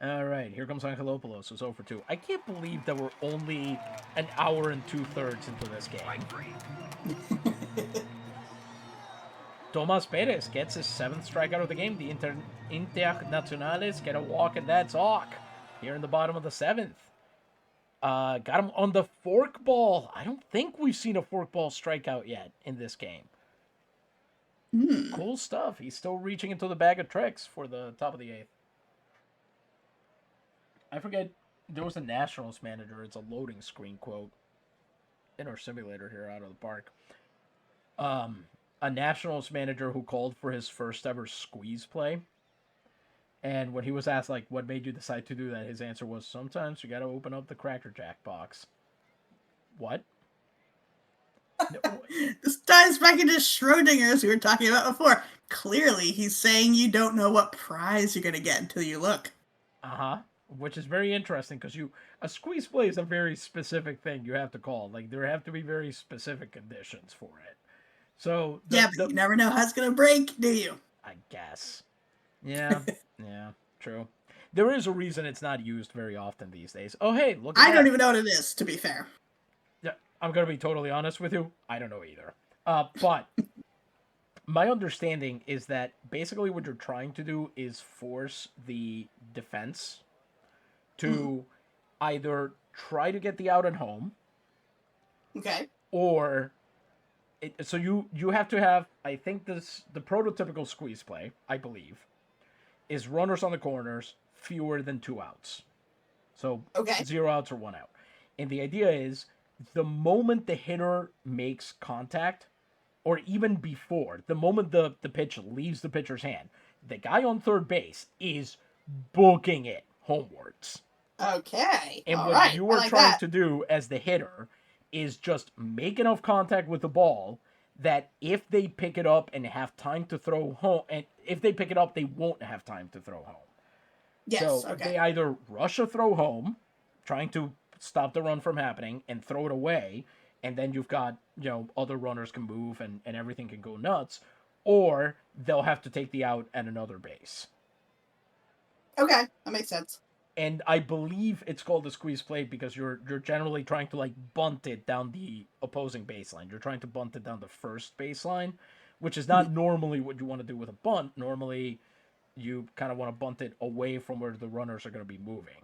All right, here comes Angelopoulos, who's 0 for 2. I can't believe that we're only an hour and 2/3 into this game. Tomas Perez gets his 7th strikeout of the game. The Internacionales get a walk, and that's Hawk here in the bottom of the 7th. Got him on the fork ball. I don't think we've seen a fork ball strikeout yet in this game. Cool stuff. He's still reaching into the bag of tricks for the top of the 8th. I forget, there was a Nationals manager. It's a loading screen quote in our simulator here out of the park. A Nationals manager who called for his first ever squeeze play. And when he was asked, like, what made you decide to do that, his answer was, sometimes you gotta open up the Cracker Jack box. What? This ties back into Schrodinger's we were talking about before. Clearly, he's saying you don't know what prize you're going to get until you look. Uh-huh. Which is very interesting, because a squeeze play is a very specific thing you have to call. Like, there have to be very specific conditions for it. So But you never know how it's going to break, do you? I guess. Yeah. Yeah, true. There is a reason it's not used very often these days. Oh, hey, look at that. I don't even know what it is, to be fair. Yeah, I'm going to be totally honest with you. I don't know either. But my understanding is that basically what you're trying to do is force the defense to either try to get the out at home. Okay. Or... so you have to have, I think the prototypical squeeze play, I believe, is runners on the corners, fewer than 2 outs. So 0 outs or 1 out. And the idea is, the moment the hitter makes contact, or even before, the moment the pitch leaves the pitcher's hand, the guy on third base is booking it homewards. Okay. And what you are trying to do as the hitter is just make enough contact with the ball that if they pick it up and have time to throw home, and if they pick it up, they won't have time to throw home. Yes, so they either rush a throw home, trying to stop the run from happening, and throw it away, and then you've got, other runners can move and everything can go nuts, or they'll have to take the out at another base. Okay, that makes sense. And I believe it's called a squeeze play because you're generally trying to like bunt it down the opposing baseline. You're trying to bunt it down the first baseline, which is not normally what you want to do with a bunt. Normally, you kind of want to bunt it away from where the runners are going to be moving.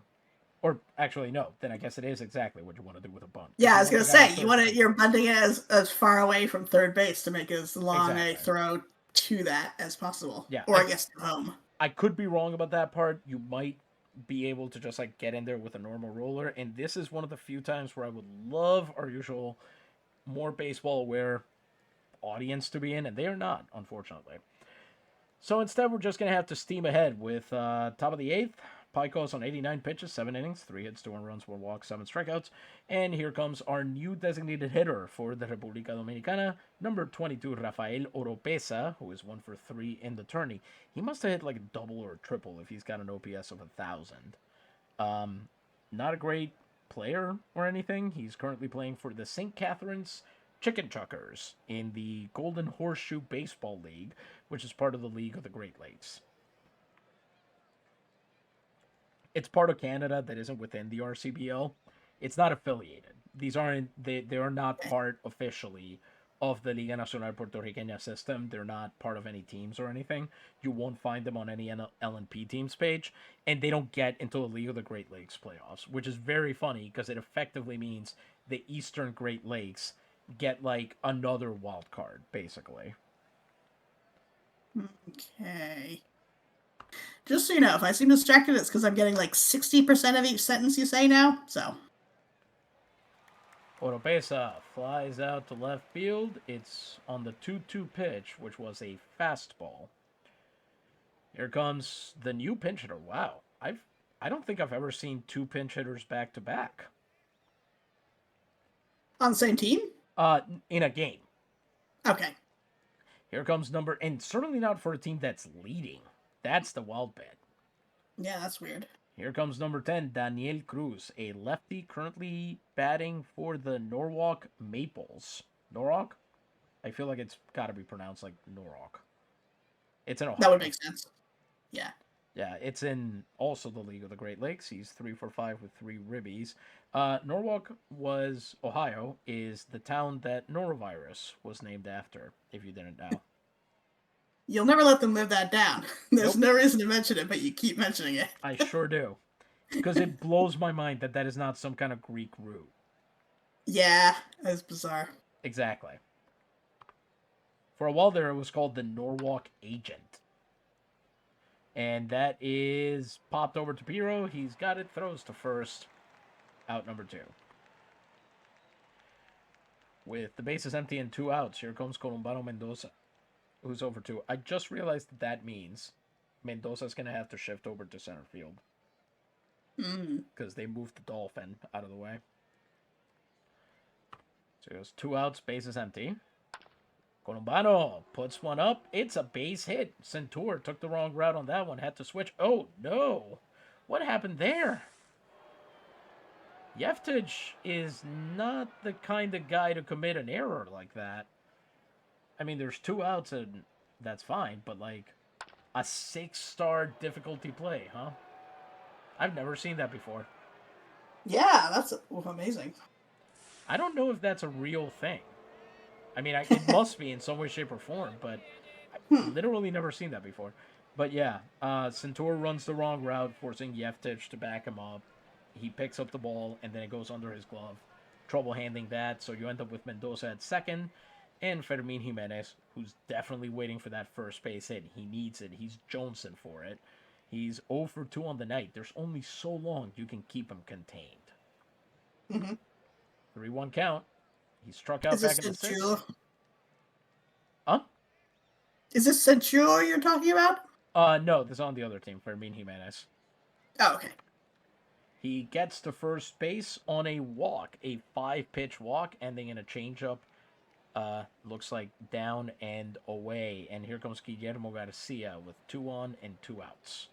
Or actually, no. Then I guess it is exactly what you want to do with a bunt. Yeah, I was want gonna the guy on say third to take you're it. bunting it as far away from third base to make as long a Exactly. throw to that as possible, Yeah, or I guess to home. I could be wrong about that part. You might be able to just like get in there with a normal roller, and this is one of the few times where I would love our usual more baseball aware audience to be in, and they are not, unfortunately. So instead, we're just gonna have to steam ahead with top of the eighth. Picos on 89 pitches, 7 innings, 3 hits, 2 runs, 1 walk, 7 strikeouts. And here comes our new designated hitter for the República Dominicana, number 22, Rafael Oropesa, who is 1 for 3 in the tourney. He must have hit like a double or a triple if he's got an OPS of 1,000. Not a great player or anything. He's currently playing for the St. Catharines Chicken Chuckers in the Golden Horseshoe Baseball League, which is part of the League of the Great Lakes. It's part of Canada that isn't within the RCBL. It's not affiliated. These aren't they are not part officially of the Liga Nacional Puertorriqueña system. They're not part of any teams or anything. You won't find them on any LNP teams page, and they don't get into the League of the Great Lakes playoffs, which is very funny because it effectively means the Eastern Great Lakes get like another wild card, basically. Okay. Just so you know, if I seem distracted, it's because I'm getting like 60% of each sentence you say now. So. Oropesa flies out to left field. It's on the 2-2 pitch, which was a fastball. Here comes the new pinch hitter. Wow. I don't think I've ever seen 2 pinch hitters back to back. On the same team? In a game. Okay. Here comes and certainly not for a team that's leading. That's the wild bit. Yeah, that's weird. Here comes number 10, Daniel Cruz, a lefty currently batting for the Norwalk Maples. Norwalk? I feel like it's got to be pronounced like Norwalk. It's in Ohio. That would make sense. Yeah. Yeah, it's in also the League of the Great Lakes. He's 3 for 5 with 3 ribbies. Norwalk Ohio, is the town that norovirus was named after, if you didn't know. You'll never let them live that down. There's Nope. no reason to mention it, but you keep mentioning it. I sure do. Because it blows my mind that is not some kind of Greek root. Yeah, that's bizarre. Exactly. For a while there, it was called the Norwalk Agent. And that is popped over to Piro. He's got it, throws to first. Out number 2. With the bases empty and 2 outs, here comes Columbano Mendoza, who's over 2. I just realized that means Mendoza's going to have to shift over to center field. Because they moved the Dolphin out of the way. So it goes 2 outs, bases empty. Columbano puts one up. It's a base hit. Centur took the wrong route on that one. Had to switch. Oh, no. What happened there? Yeftich is not the kind of guy to commit an error like that. I mean, there's 2 outs and that's fine, but like a 6-star difficulty play, huh? I've never seen that before. Yeah, that's amazing. I don't know if that's a real thing. I mean, it must be in some way, shape, or form, but I've literally never seen that before. But yeah, Centur runs the wrong route, forcing Yeftich to back him up. He picks up the ball, and then it goes under his glove. Trouble handling that, so you end up with Mendoza at second, and Fermin Jimenez, who's definitely waiting for that first base hit. He needs it. He's jonesing for it. He's 0 for 2 on the night. There's only so long you can keep him contained. 3-1 count. He struck out back in the 6th. Huh? Is this Centur you're talking about? No, this is on the other team, Fermin Jimenez. Oh, okay. He gets to first base on a walk, a 5-pitch walk, ending in a changeup. Looks like down and away. And here comes Guillermo Garcia with 2 on and 2 outs.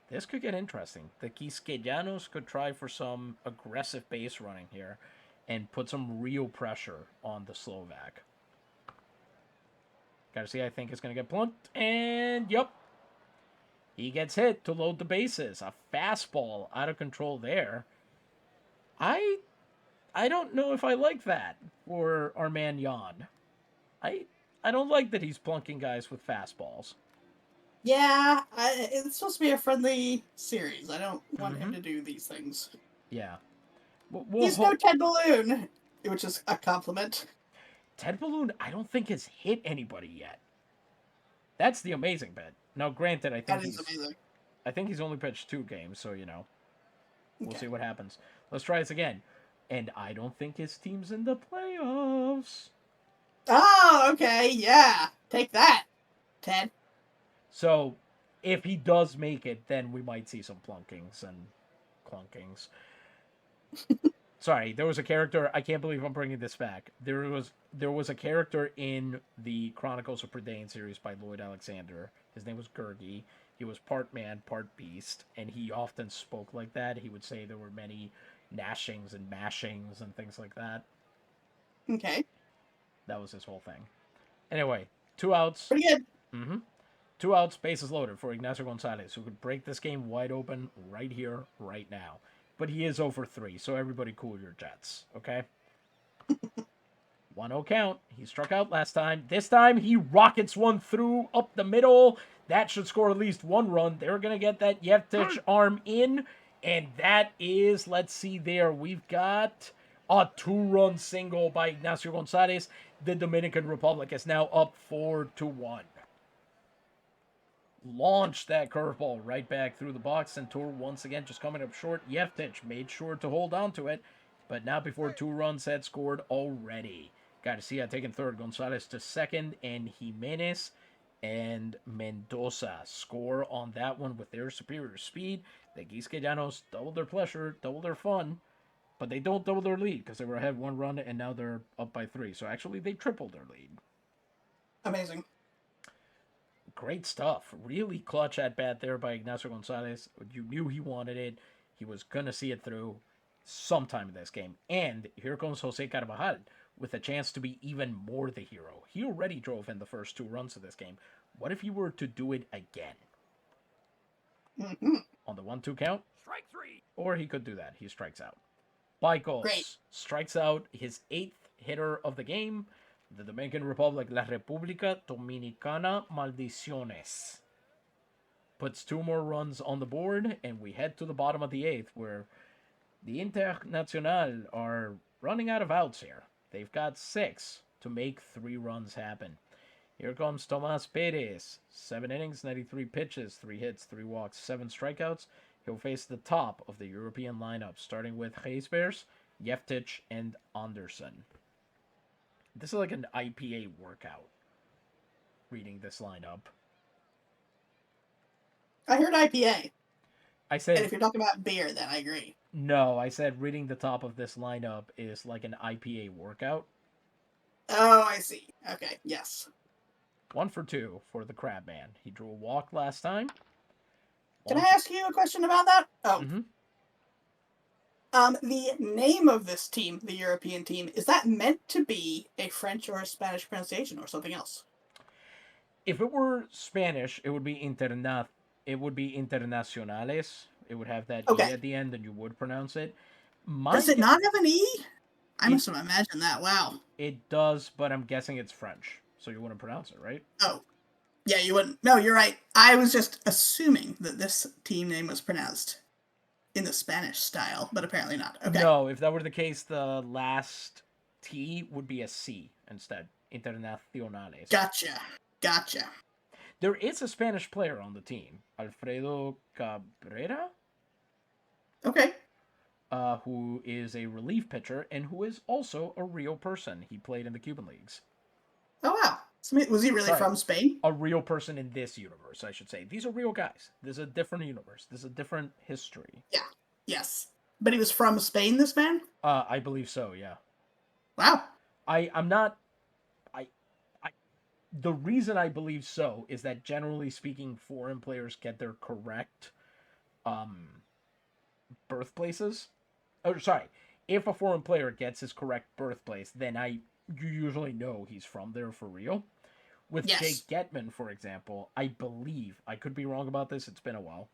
This could get interesting. The Quisqueyanos could try for some aggressive base running here and put some real pressure on the Slovak. Garcia, I think, is going to get plunked. And, yep. He gets hit to load the bases. A fastball out of control there. I don't know if I like that for our man Jan. I I don't like that he's plunking guys with fastballs. Yeah, it's supposed to be a friendly series. I don't want him Mm-hmm. to do these things. Yeah. He's no Ted Balloon, which is a compliment. Ted Balloon, I don't think has hit anybody yet. That's the amazing bit. Now, granted, That is amazing. I think he's only pitched 2 games, so we'll Okay. see what happens. Let's try this again. And I don't think his team's in the playoffs. Oh, okay, yeah. Take that, Ted. So, if he does make it, then we might see some plunkings and clunkings. Sorry, there was a character. I can't believe I'm bringing this back. There was a character in the Chronicles of Prydain series by Lloyd Alexander. His name was Gurgi. He was part man, part beast, and he often spoke like that. He would say there were many gnashings and mashings and things like that. Okay. That was his whole thing. Anyway, 2 outs. Pretty good. Mm-hmm. 2 outs, bases loaded for Ignacio Gonzalez, who could break this game wide open right here, right now. But he is over 3, so everybody cool your jets, okay? 1-0 count. He struck out last time. This time, he rockets one through up the middle. That should score at least 1 run. They're going to get that Yevtich arm in. And that is, let's see there, we've got a 2-run single by Ignacio Gonzalez. The Dominican Republic is now up 4-1. Launched that curveball right back through the box, and Tour once again just coming up short. Yevtich made sure to hold on to it, but not before 2 runs had scored already. Garcia taking third, Gonzalez to second, and Jimenez and Mendoza score on that one with their superior speed. The Quisqueyanos double their pleasure, double their fun, but they don't double their lead because they were ahead 1 run, and now they're up by 3. So actually, they tripled their lead. Amazing. Great stuff. Really clutch at bat there by Ignacio Gonzalez. You knew he wanted it. He was going to see it through sometime in this game. And here comes Jose Carvajal with a chance to be even more the hero. He already drove in the first 2 runs of this game. What if he were to do it again? Mm-hmm. On the 1-2 count? Strike 3. Or he could do that. He strikes out. Baicos strikes out his 8th hitter of the game. The Dominican Republic, La República Dominicana Maldiciones. Puts 2 more runs on the board, and we head to the bottom of the 8th, where the Internacional are running out of outs here. They've got 6 to make 3 runs happen. Here comes Tomas Perez. 7 innings, 93 pitches, 3 hits, 3 walks, 7 strikeouts. He'll face the top of the European lineup, starting with Geisbers, Yevtich, and Anderson. This is like an IPA workout, reading this lineup. I heard IPA. I said... And if you're talking about beer, then I agree. No, I said reading the top of this lineup is like an IPA workout. Oh, I see. Okay, yes. 1 for 2 for the Crabman. He drew a walk last time. Can I ask you a question about that? Oh. Mm-hmm. The name of this team, the European team, is that meant to be a French or a Spanish pronunciation or something else? If it were Spanish, it would be Internacionales. It would have that E at the end, and you would pronounce it. Does it not have an E? I must have imagined that. Wow. It does, but I'm guessing it's French, so you wouldn't pronounce it, right? Oh. Yeah, you wouldn't. No, you're right. I was just assuming that this team name was pronounced in the Spanish style, but apparently not. Okay. No, if that were the case, the last T would be a C instead. Internacionales. Gotcha. There is a Spanish player on the team, Alfredo Cabrera. Okay. Who is a relief pitcher and who is also a real person. He played in the Cuban leagues. Oh, wow. Was he really from Spain? A real person in this universe, I should say. These are real guys. This is a different universe. This is a different history. Yeah. Yes. But he was from Spain, this man? I believe so, yeah. Wow. I'm not... The reason I believe so is that generally speaking, foreign players get their correct birthplaces. Oh, sorry. If a foreign player gets his correct birthplace, then you usually know he's from there for real. With Yes. Jake Getman, for example, I believe, I could be wrong about this, it's been a while,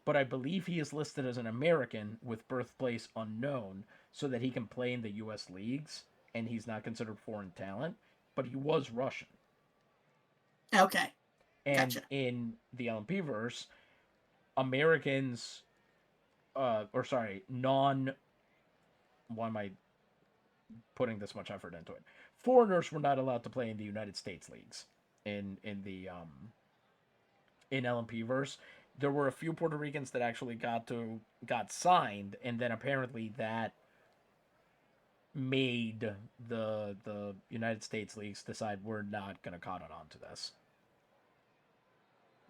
but I believe he is listed as an American with birthplace unknown so that he can play in the U.S. leagues and he's not considered foreign talent, but he was Russian. Okay. And Gotcha. in the LMP verse, Americans, or sorry, non, why am I putting this much effort into it? Foreigners were not allowed to play in the United States leagues in the in LMP verse. There were a few Puerto Ricans that actually got signed, and then apparently that made the United States leagues decide we're not gonna cotton on to this,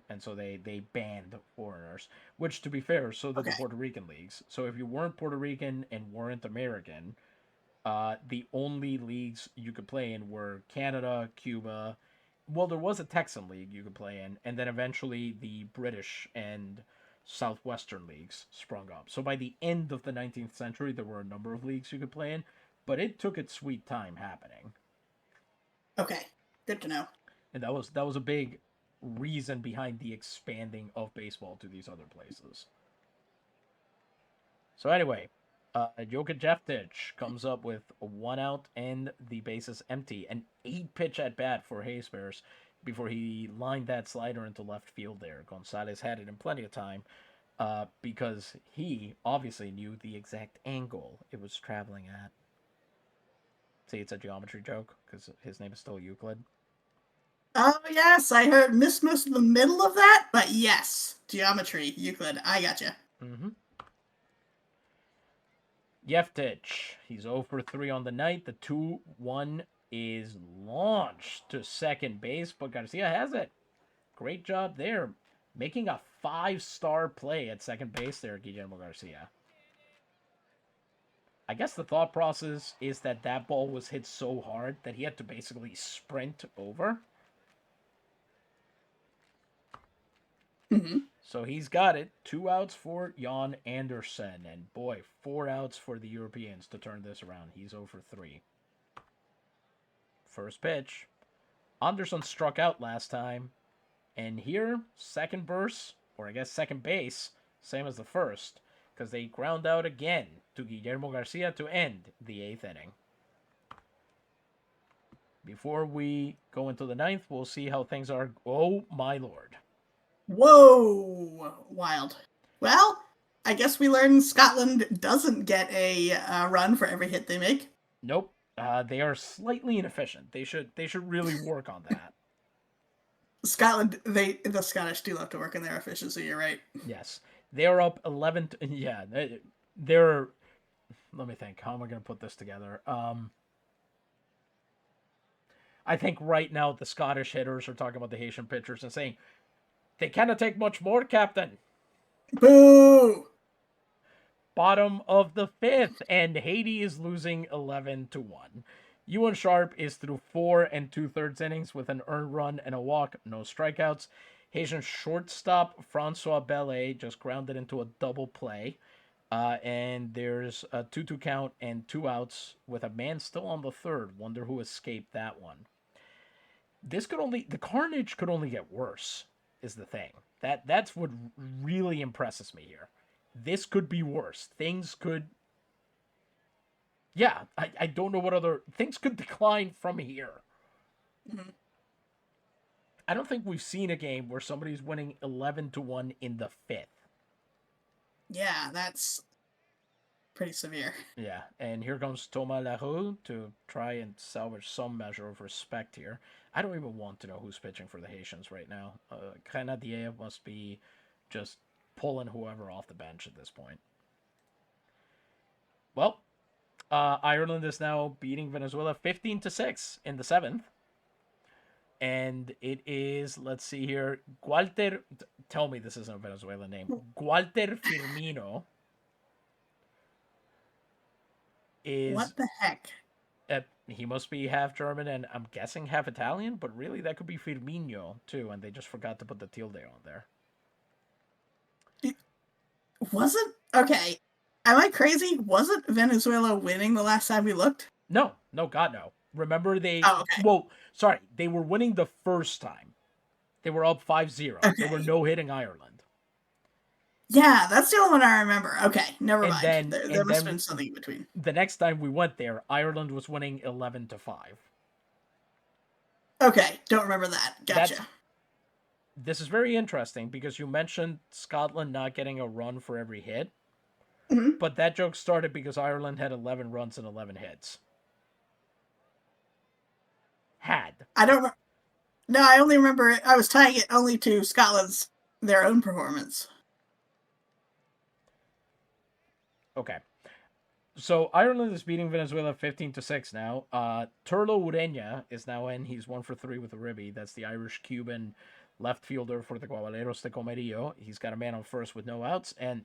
and so they banned foreigners. Which, to be fair, so did the Okay. Puerto Rican leagues. So if you weren't Puerto Rican and weren't American, the only leagues you could play in were Canada, Cuba. Well, there was a Texan league you could play in, and then eventually the British and Southwestern leagues sprung up. So by the end of the 19th century, there were a number of leagues you could play in, but it took its sweet time happening. Okay. Good to know. And that was a big reason behind the expanding of baseball to these other places. So anyway, Joka Jeftic comes up with a 1 out and the bases empty. An 8-pitch at bat for Hayes Bears before he lined that slider into left field there. Gonzalez had it in plenty of time because he obviously knew the exact angle it was traveling at. See, it's a geometry joke because his name is still Euclid. Oh, yes. I missed most of the middle of that, but yes. Geometry, Euclid. I gotcha. Mm-hmm. Jeftic, he's 0 for 3 on the night. The 2-1 is launched to second base, but Garcia has it. Great job there. Making a 5-star play at second base there, Guillermo Garcia. I guess the thought process is that that ball was hit so hard that he had to basically sprint over. Mm-hmm. So he's got it. 2 outs for Jan Anderson. And boy, 4 outs for the Europeans to turn this around. He's 0 for 3. First pitch. Anderson struck out last time. And here, second verse, or I guess second base, same as the first, because they ground out again to Guillermo Garcia to end the 8th inning. Before we go into the 9th, we'll see how things are. Oh, my lord. Whoa. Wild. Well, I guess we learned Scotland doesn't get a run for every hit they make. Nope. They are slightly inefficient. They should really work on that. Scotland, the Scottish do love to work on their efficiency, you're right. Yes. They're up 11 yeah, they're let me think. How am I going to put this together? I think right now the Scottish hitters are talking about the Haitian pitchers and saying, "They cannot take much more, Captain." Boo! Bottom of the 5th, and Haiti is losing 11-1. Ewan Sharp is through 4 2/3 innings with an earned run and a walk, no strikeouts. Haitian shortstop Francois Bellet just grounded into a double play. And there's a 2-2 count and 2 outs with a man still on the third. Wonder who escaped that one. The carnage could only get worse, is the thing. That's what really impresses me here. This could be worse. Things could. Yeah, I don't know what other. Things could decline from here. Mm-hmm. I don't think we've seen a game where somebody's winning 11-1 in the 5th. Yeah, that's pretty severe. Yeah, and here comes Thomas Larue to try and salvage some measure of respect here. I don't even want to know who's pitching for the Haitians right now. Canadier must be just pulling whoever off the bench at this point. Well, Ireland is now beating Venezuela 15-6 in the 7th. And it is, let's see here, tell me this isn't a Venezuelan name. Gualter Firmino is... What the heck? He must be half German and I'm guessing half Italian, but really that could be Firmino too, and they just forgot to put the tilde on there. Wasn't... Okay, am I crazy? Wasn't Venezuela winning the last time we looked? No, God, no. Remember Oh, okay. well, sorry, they were winning the first time. They were up 5-0. They were Okay. no-hitting Ireland. Yeah, that's the only one I remember. Okay, never And mind. then There and must have then been something in between. the next time we went there, Ireland was winning 11-5. Okay, don't remember that. That's Gotcha. This is very interesting because you mentioned Scotland not getting a run for every hit, Hmm. but that joke started because Ireland had 11 runs and 11 hits. Had. I don't. No, I only remember it. I was tying it only to Scotland's their own performance. Okay. So Ireland is beating Venezuela 15-6 now. Turlo Ureña is now in. He's 1 for 3 with a ribby. That's the Irish Cuban left fielder for the Caballeros de Comerillo. He's got a man on first with no outs. And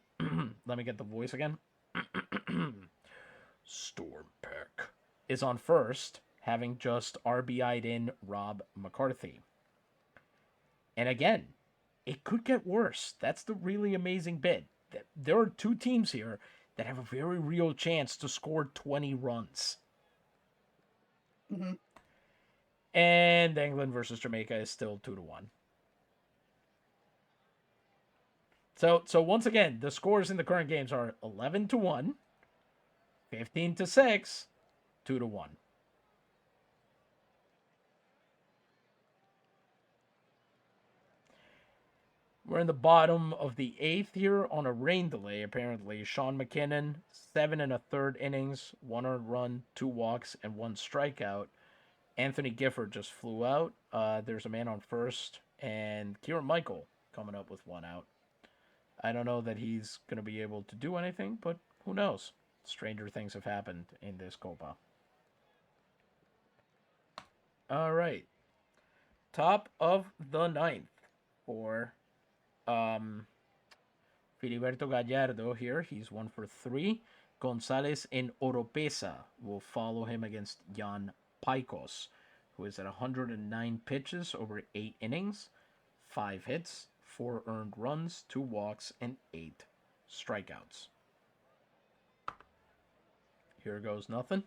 let me get the voice again. Storm Peck is on first, having just RBI'd in Rob McCarthy. And again, it could get worse. That's the really amazing bit. There are two teams here that have a very real chance to score 20 runs. Hmm. And England versus Jamaica is still 2-1. So once again, the scores in the current games are 11-1, 15-6, 2-1. We're in the bottom of the 8th here on a rain delay, apparently. Sean McKinnon, 7 1/3 innings, 1 earned run, 2 walks, and 1 strikeout. Anthony Gifford just flew out. There's a man on first, and Kieran Michael coming up with 1 out. I don't know that he's going to be able to do anything, but who knows? Stranger things have happened in this Copa. All right. Top of the 9th for Filiberto Gallardo here. He's 1 for 3. Gonzalez and Oropesa will follow him against Jan Paikos, who is at 109 pitches over 8 innings, 5 hits, 4 earned runs, 2 walks, and 8 strikeouts. Here goes nothing.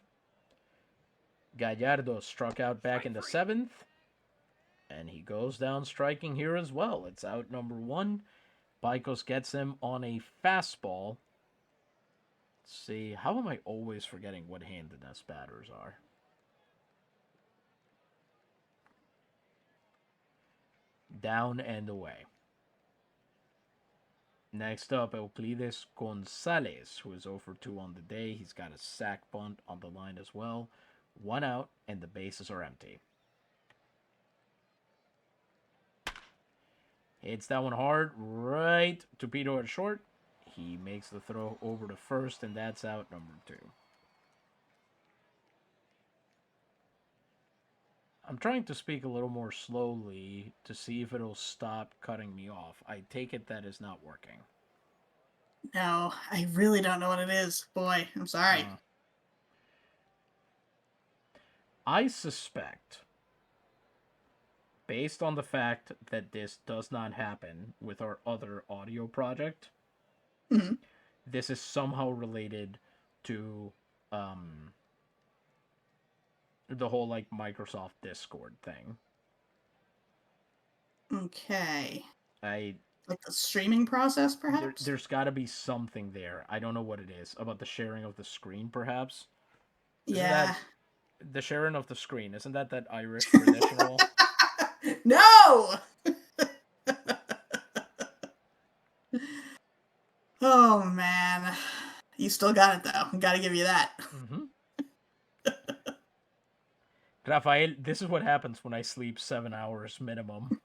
Gallardo struck out back in the 7th, and he goes down striking here as well. It's out number 1. Paikos gets him on a fastball. Let's see, how am I always forgetting what handedness batters are? Down and away. Next up, Euclides Gonzalez, who is 0-for-2 on the day. He's got a sac bunt on the line as well. 1 out, and the bases are empty. Hits that one hard, right to Pito at short. He makes the throw over to first, and that's out number 2. I'm trying to speak a little more slowly to see if it'll stop cutting me off. I take it that is not working. No, I really don't know what it is. Boy, I'm sorry. I suspect, based on the fact that this does not happen with our other audio project, Mhm. this is somehow related to the whole like Microsoft Discord thing. Okay. I Like the streaming process, perhaps? there's got to be something there. I don't know what it is about the sharing of the screen, perhaps. Isn't Yeah. that the sharing of the screen? Isn't that Irish traditional? No! Oh, man. You still got it, though. Gotta give you that. Mm-hmm. Rafael, this is what happens when I sleep 7 hours minimum.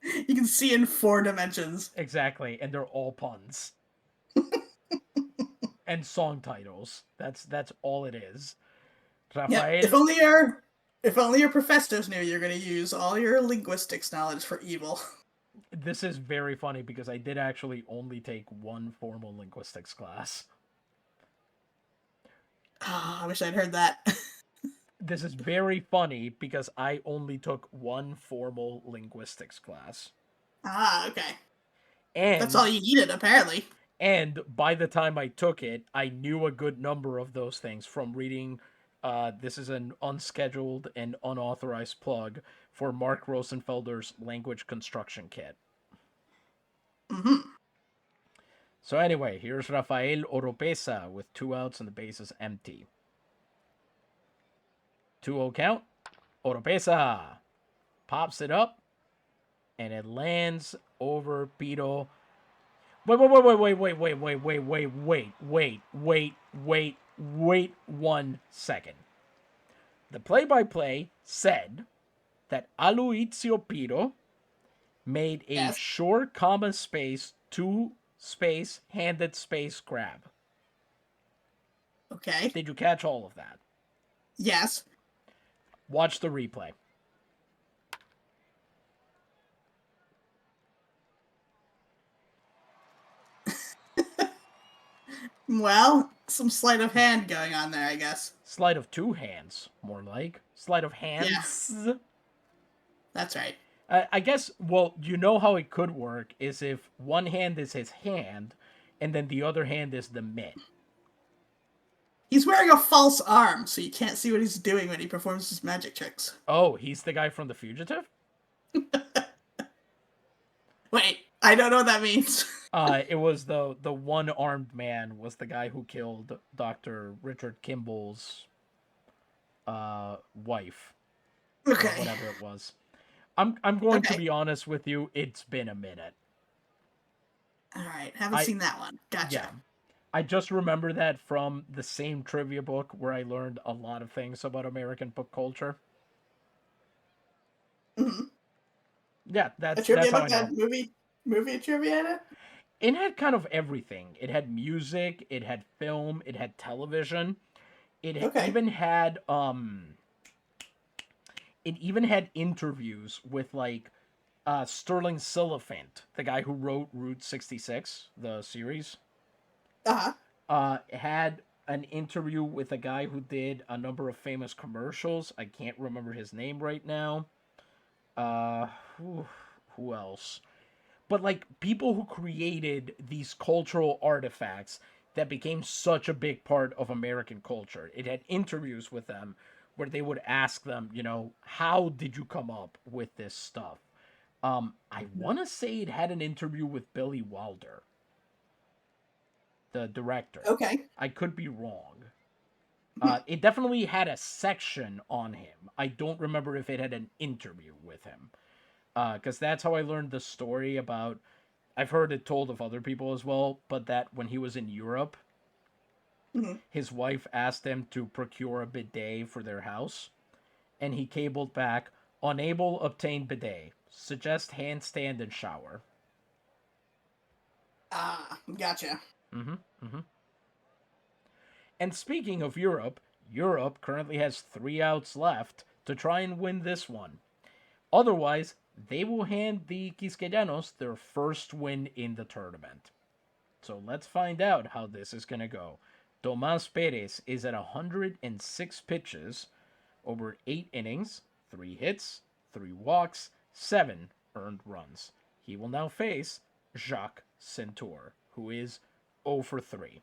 You can see in 4 dimensions. Exactly, and they're all puns. And song titles. That's all it is. Yep. Rafael, If only your professors knew you're gonna use all your linguistics knowledge for evil. this is very funny because I did actually only take 1 formal linguistics class. Oh, I wish I'd heard that. This is very funny because I only took 1 formal linguistics class. Ah, okay. And That's all you needed, apparently. And by the time I took it, I knew a good number of those things from reading This is an unscheduled and unauthorized plug for Mark Rosenfelder's language construction kit. Mm-hmm. So anyway, here's Rafael Oropesa with 2 outs and the base is empty. 2-0 count. Oropesa pops it up, and it lands over Pito. Wait 1 second. The play-by-play said that Aloysiu Pito made a short comma space 2 space handed space grab. Okay. Did you catch all of that? Yes. Watch the replay. Well, some sleight of hand going on there, I guess. Sleight of 2 hands, more like. Sleight of hands. Yeah. That's right. I guess, well, you know how it could work is if one hand is his hand, and then the other hand is the mitt. He's wearing a false arm, so you can't see what he's doing when he performs his magic tricks. Oh, he's the guy from The Fugitive? Wait, I don't know what that means. It was the one-armed man was the guy who killed Dr. Richard Kimball's wife. Okay. Or whatever it was. I'm going to be honest with you, it's been a minute. Alright, haven't seen that one. Gotcha. Yeah. I just remember that from the same trivia book where I learned a lot of things about American book culture. Mm-hmm. Yeah, that's how I know. Movie trivia in it? It had kind of everything. It had music, it had film, it had television. It even had interviews with like Sterling Siliphant, the guy who wrote Route 66, the series. Had an interview with a guy who did a number of famous commercials. I can't remember his name right now. Who else? But like people who created these cultural artifacts that became such a big part of American culture. It had interviews with them where they would ask them, you know, how did you come up with this stuff? I want to say it had an interview with Billy Wilder, the director. Okay. I could be wrong. It definitely had a section on him. I don't remember if it had an interview with him. Because that's how I learned the story about... I've heard it told of other people as well, but that when he was in Europe, his wife asked him to procure a bidet for their house, and he cabled back, unable obtain bidet. Suggest handstand and shower. Gotcha. And speaking of Europe, Europe currently has 3 outs left to try and win this one. Otherwise, they will hand the Quisqueyanos their first win in the tournament. So let's find out how this is going to go. Tomas Perez is at 106 pitches over 8 innings, 3 hits, 3 walks, 7 earned runs. He will now face Jacques Centur, who is 0 for 3.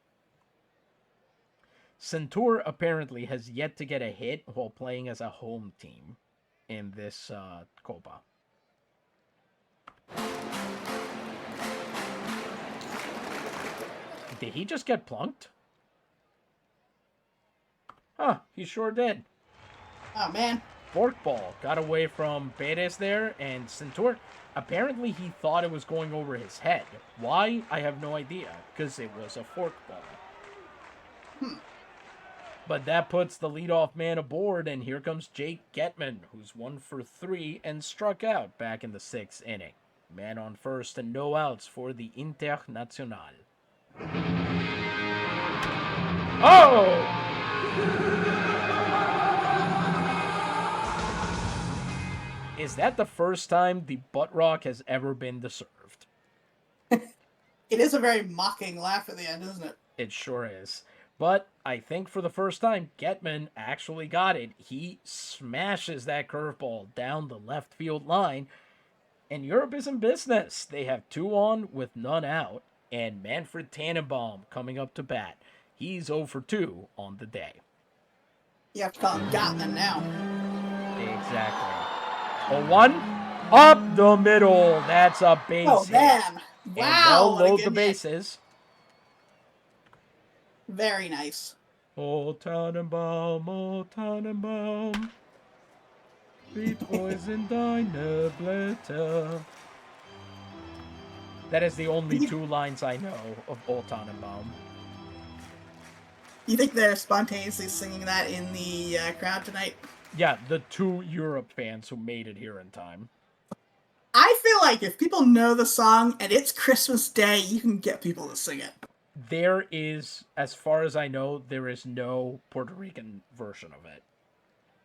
Centur apparently has yet to get a hit while playing as a home team in this Copa. Did he just get plunked? Huh, he sure did. Oh, man. Forkball got away from Perez there, and Centur, apparently he thought it was going over his head. Why? I have no idea, because it was a forkball. But that puts the leadoff man aboard, and here comes Jake Getman, who's 1 for 3 and struck out back in the 6th inning. Man on first and no outs for the Internacional. Oh! Is that the first time the butt rock has ever been deserved? It is a very mocking laugh at the end, isn't it? It sure is. But I think for the first time, Getman actually got it. He smashes that curveball down the left field line. And Europe is in business. They have 2 on with none out. And Manfred Tannenbaum coming up to bat. He's 0 for 2 on the day. You have to call him Gottman now. Exactly. 0-1. Up the middle. That's a base Oh, hit. man. And Wow. they'll What a load the good hit. bases. Very nice. Old Tannenbaum, Old Tannenbaum. Wie treu sind deine Blätter. That is the only two lines I know of Old Tannenbaum. You think they're spontaneously singing that in the crowd tonight? Yeah, the 2 Europe fans who made it here in time. I feel like if people know the song and it's Christmas Day, you can get people to sing it. There is, as far as I know, there is no Puerto Rican version of it.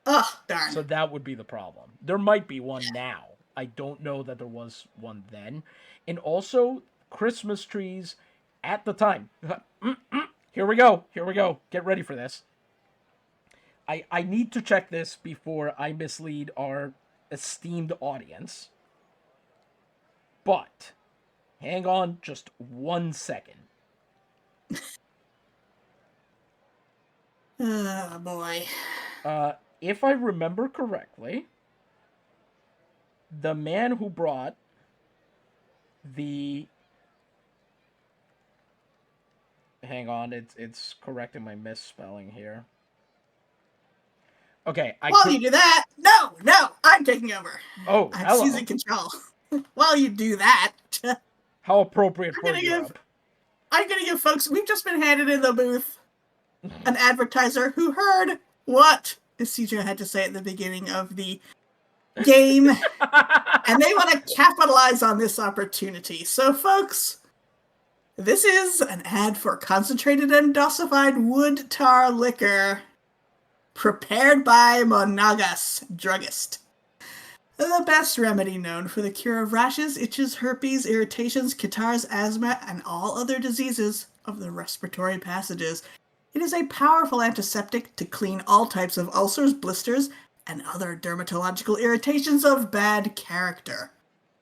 Ugh, darn. So that would be the problem. There might be one now. I don't know that there was one then. And also, Christmas trees at the time. Here we go. Here we go. Get ready for this. I need to check this before I mislead our esteemed audience. But hang on just 1 second. Oh, boy. If I remember correctly, the man who brought the... Hang on, it's correcting my misspelling here. Okay, While you do that, no, I'm taking over. Oh, I'm hello. seizing control. While you do that, How appropriate for Europe. I'm gonna give folks, we've just been handed in the booth an advertiser who heard what CJ had to say at the beginning of the game, and they want to capitalize on this opportunity. So, folks, this is an ad for concentrated and dosified wood tar liquor prepared by Monagas Druggist. The best remedy known for the cure of rashes, itches, herpes, irritations, catarrhs, asthma, and all other diseases of the respiratory passages. It is a powerful antiseptic to clean all types of ulcers, blisters, and other dermatological irritations of bad character.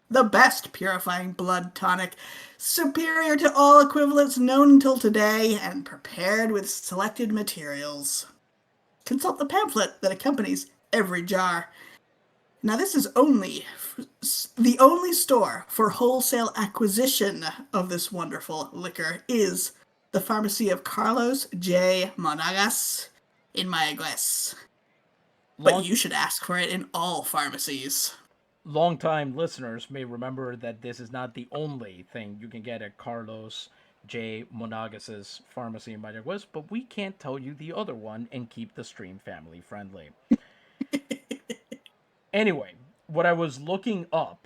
The best purifying blood tonic, superior to all equivalents known until today, and prepared with selected materials. Consult the pamphlet that accompanies every jar. Now, this is the only store for wholesale acquisition of this wonderful liquor is the pharmacy of Carlos J. Monagas in Mayagüez. But you should ask for it in all pharmacies. Long-time listeners may remember that this is not the only thing you can get at Carlos J. Monagas' pharmacy in Mayagüez, but we can't tell you the other one and keep the stream family friendly. Anyway, what I was looking up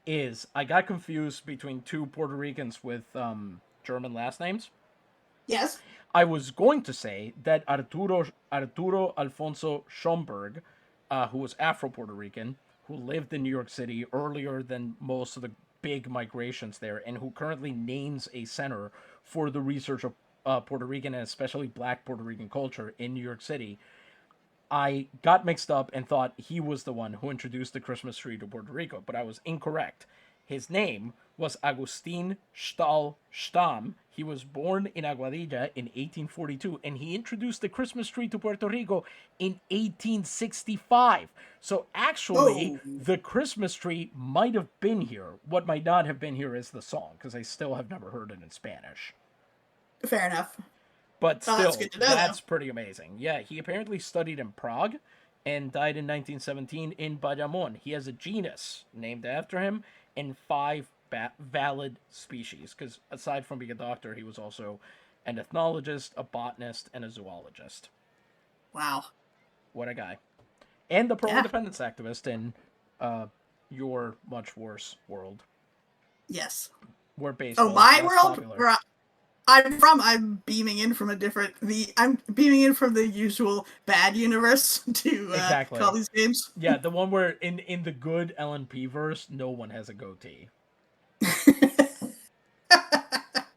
is I got confused between 2 Puerto Ricans with German last names. Yes. I was going to say that Arturo Alfonso Schomburg, who was Afro-Puerto Rican, who lived in New York City earlier than most of the big migrations there, and who currently names a center for the research of Puerto Rican and especially Black Puerto Rican culture in New York City, I got mixed up and thought he was the one who introduced the Christmas tree to Puerto Rico, but I was incorrect. His name was Agustin Stahl Stamm. He was born in Aguadilla in 1842, and he introduced the Christmas tree to Puerto Rico in 1865. So actually, the Christmas tree might have been here. What might not have been here is the song, because I still have never heard it in Spanish. Fair enough. But still, that's pretty amazing. Yeah, he apparently studied in Prague and died in 1917 in Bayamon. He has a genus named after him and 5 valid species, because aside from being a doctor, he was also an ethnologist, a botanist, and a zoologist. Wow. What a guy. And the pro-independence activist in your much worse world. Yes. Where baseball my world? Popular. I'm beaming in from I'm beaming in from the usual bad universe to call these games. Yeah, the one where in the good LNP verse, no one has a goatee.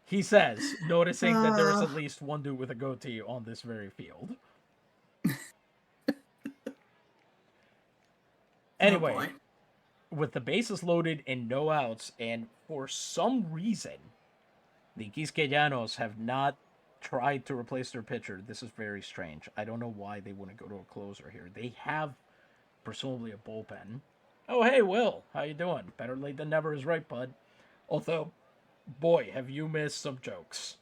He says, noticing that there is at least one dude with a goatee on this very field. Anyway, with the bases loaded and no outs, and for some reason, the Quisqueyanos have not tried to replace their pitcher. This is very strange. I don't know why they wouldn't go to a closer here. They have presumably a bullpen. Oh, hey, Will. How you doing? Better late than never is right, bud. Although, boy, have you missed some jokes.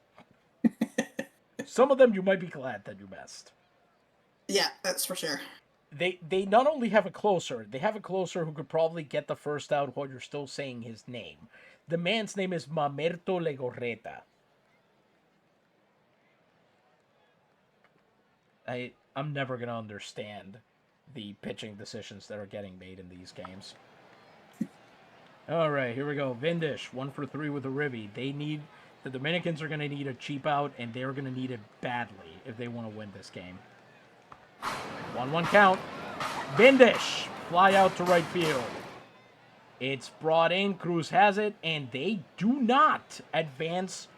Some of them you might be glad that you missed. Yeah, that's for sure. They not only have a closer, they have a closer who could probably get the first out while you're still saying his name. The man's name is Mamerto Legorreta. I'm never going to understand the pitching decisions that are getting made in these games. All right, here we go. Vindish, 1 for 3 with a ribby. The Dominicans are going to need a cheap out, and they're going to need it badly if they want to win this game. 1-1 count. Vindish, fly out to right field. It's brought in. Cruz has it, and they do not advance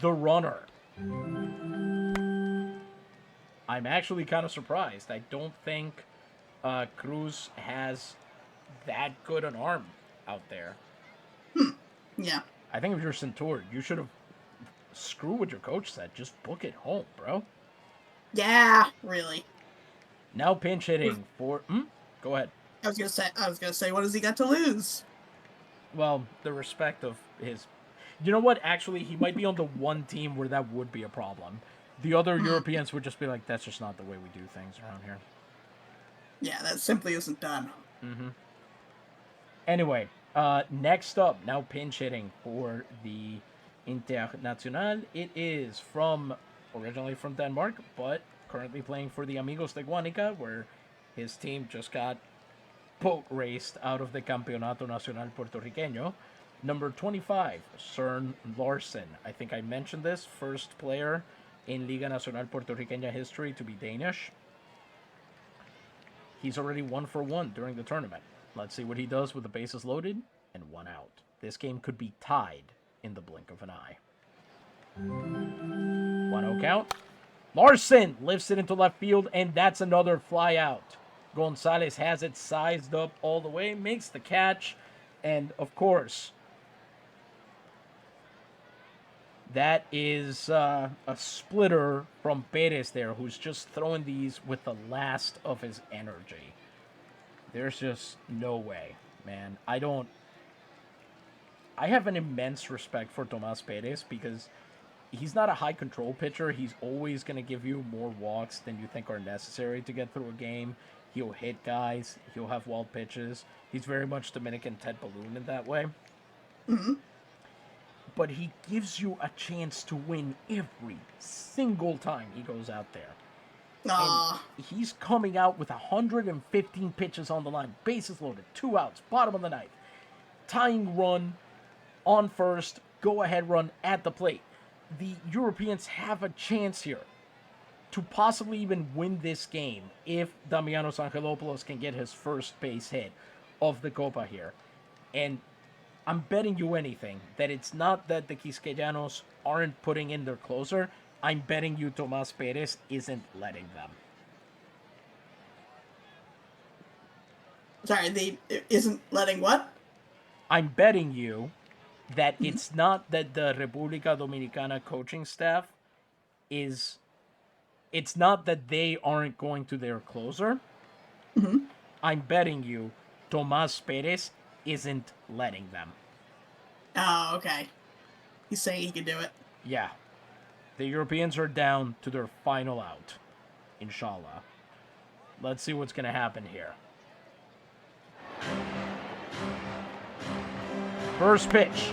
the runner. I'm actually kind of surprised. I don't think Cruz has that good an arm out there. Yeah. I think if you're Centur, you should have screw what your coach said. Just book it home, bro. Yeah, really. Now pinch hitting for... Go ahead. I was gonna say, what has he got to lose? Well, the respect of his... You know what? Actually, he might be on the one team where that would be a problem. The other Europeans would just be like, that's just not the way we do things around here. Yeah, that simply isn't done. Anyway, next up, now pinch hitting for the Internacional. It is originally from Denmark, but currently playing for the Amigos de Guanica, where his team just got boat raced out of the Campeonato Nacional Puertorriqueño. Number 25, Cern Larsen. I think I mentioned this. First player in Liga Nacional Puertorriqueña history to be Danish. He's already 1 for 1 during the tournament. Let's see what he does with the bases loaded and 1 out. This game could be tied in the blink of an eye. 1-0 count. Larson lifts it into left field, and that's another fly out. Gonzalez has it sized up all the way, makes the catch, and of course, that is a splitter from Perez there, who's just throwing these with the last of his energy. There's just no way, man. I have an immense respect for Tomas Perez because he's not a high control pitcher. He's always going to give you more walks than you think are necessary to get through a game. He'll hit guys. He'll have wild pitches. He's very much Dominican Ted Balloon in that way. But he gives you a chance to win every single time he goes out there. And he's coming out with 115 pitches on the line, bases loaded, 2 outs, bottom of the ninth, tying run on first, go-ahead run at the plate. The Europeans have a chance here to possibly even win this game if Damianos Angelopoulos can get his first base hit of the Copa here. And I'm betting you anything that it's not that the Quisqueyanos aren't putting in their closer. I'm betting you Tomas Perez isn't letting them. Sorry, isn't letting what? I'm betting you that it's not that the República Dominicana coaching staff it's not that they aren't going to their closer. I'm betting you Tomas Perez isn't letting them. Oh, okay. He's saying he can do it. Yeah. The Europeans are down to their final out. Inshallah. Let's see what's going to happen here. First pitch.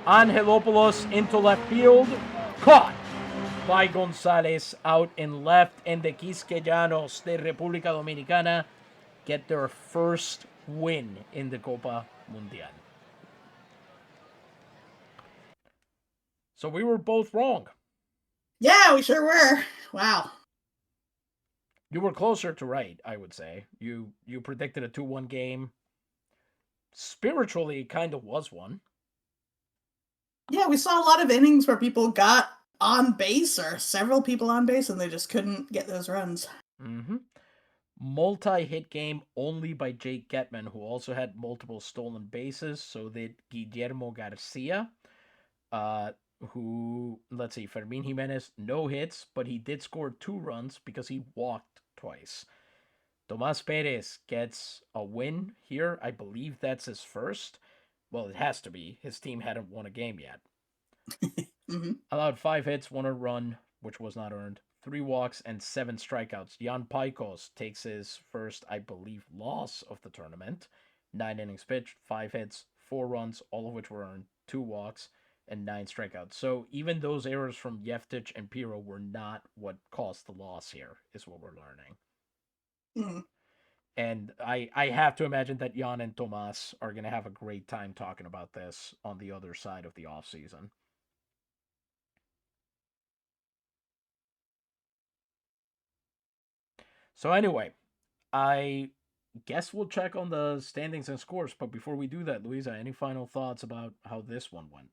Angelopoulos into left field. Caught by Gonzalez out in left. And the Quisqueyanos de República Dominicana get their first win in the Copa Mundial. So we were both wrong. Yeah, we sure were. Wow. You were closer to right, I would say. You predicted a 2-1 game. Spiritually, it kind of was one. Yeah, we saw a lot of innings where people got on base, or several people on base, and they just couldn't get those runs. Multi-hit game only by Jake Getman, who also had multiple stolen bases. So did Guillermo Garcia. who, let's see, Fermin Jimenez, no hits, but he did score 2 runs because he walked twice. Tomas Perez gets a win here. I believe that's his first. Well, it has to be. His team hadn't won a game yet. Mm-hmm. Allowed 5 hits, 1 run, which was not earned, 3 walks, and 7 strikeouts. Jan Paikos takes his first, I believe, loss of the tournament. 9 innings pitched, 5 hits, 4 runs, all of which were earned, 2 walks, and 9 strikeouts. So even those errors from Yeftich and Piro were not what caused the loss here, is what we're learning. Mm-hmm. And I have to imagine that Jan and Tomas are going to have a great time talking about this on the other side of the offseason. So anyway, I guess we'll check on the standings and scores. But before we do that, Louisa, any final thoughts about how this one went?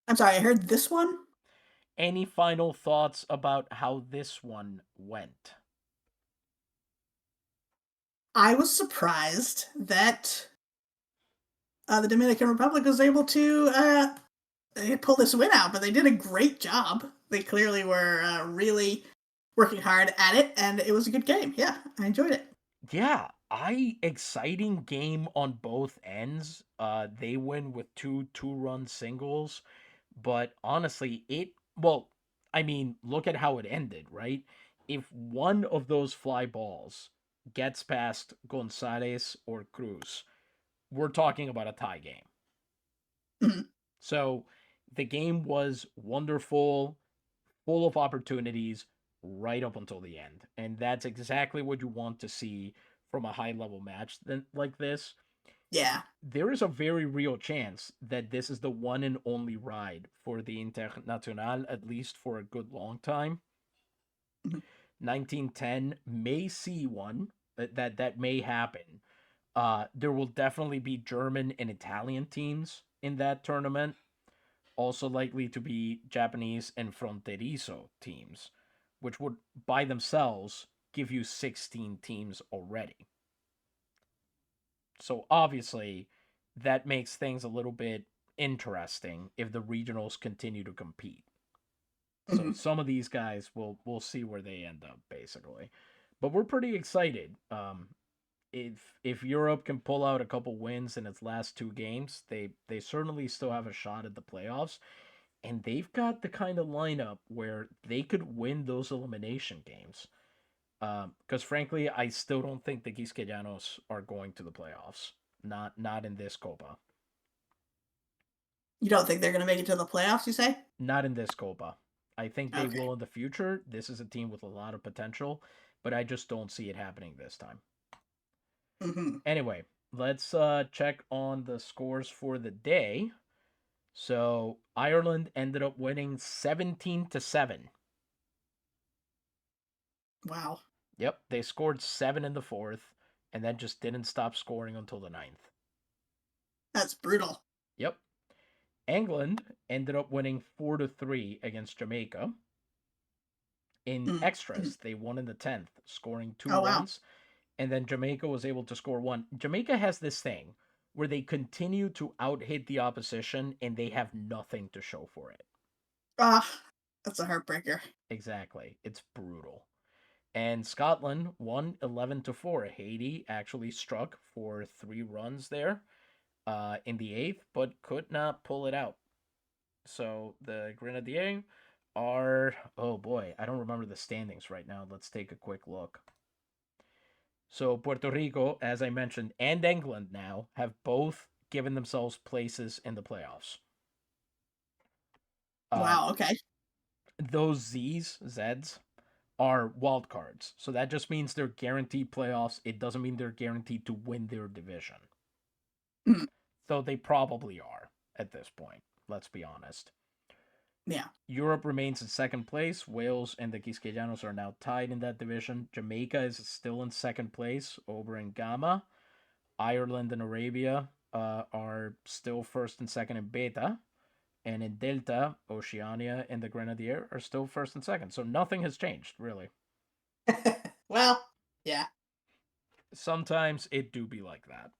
I'm sorry, I heard this one. Any final thoughts about how this one went? I was surprised that the Dominican Republic was able to pull this win out, but they did a great job. They clearly were really working hard at it, and it was a good game. Yeah, I enjoyed it. Yeah, exciting game on both ends. They win with two-run singles, but honestly, I mean, look at how it ended, right? If one of those fly balls gets past Gonzalez or Cruz, we're talking about a tie game. Mhm. So the game was wonderful, full of opportunities right up until the end. And that's exactly what you want to see from a high level match like this. Yeah. There is a very real chance that this is the one and only ride for the Internacional, at least for a good long time. Mhm. 1910 may see one that may happen. There will definitely be German and Italian teams in that tournament. Also likely to be Japanese and fronterizo teams, which would by themselves give you 16 teams already. So obviously, that makes things a little bit interesting if the regionals continue to compete. So Mhm. some of these guys we'll see where they end up basically, but we're pretty excited. If Europe can pull out a couple wins in its last 2 games, they certainly still have a shot at the playoffs, and they've got the kind of lineup where they could win those elimination games. Because frankly, I still don't think the Quisqueyanos are going to the playoffs. Not in this Copa. You don't think they're going to make it to the playoffs, you say? Not in this Copa. I think they Okay. will in the future. This is a team with a lot of potential, but I just don't see it happening this time. Mm-hmm. Anyway, let's check on the scores for the day. So Ireland ended up winning 17-7. Wow. Yep, they scored 7 in the fourth, and then just didn't stop scoring until the ninth. That's brutal. Yep. England ended up winning 4-3 against Jamaica. In Mm-hmm. extras, they won in the 10th, scoring two Oh, wow. runs, and then Jamaica was able to score one. Jamaica has this thing where they continue to out-hit the opposition and they have nothing to show for it. Ah, that's a heartbreaker. Exactly. It's brutal. And Scotland won 11-4. Haiti actually struck for 3 runs there in the eighth, but could not pull it out. So the Grenadiers are, oh boy, I don't remember the standings right now. Let's take a quick look. So Puerto Rico, as I mentioned, and England now have both given themselves places in the playoffs. Uh, Wow, okay. those Zeds, are wild cards. So that just means they're guaranteed playoffs. It doesn't mean they're guaranteed to win their division. Mm, Though they probably are at this point. Let's be honest. yeah. Europe remains in second place. Wales and the Quisqueyanos are now tied in that division. Jamaica is still in second place over in Gamma. Ireland and Arabia are still first and second in Beta. And in Delta, Oceania and the Grenadier are still first and second. So nothing has changed, really. Well, yeah, Sometimes it do be like that.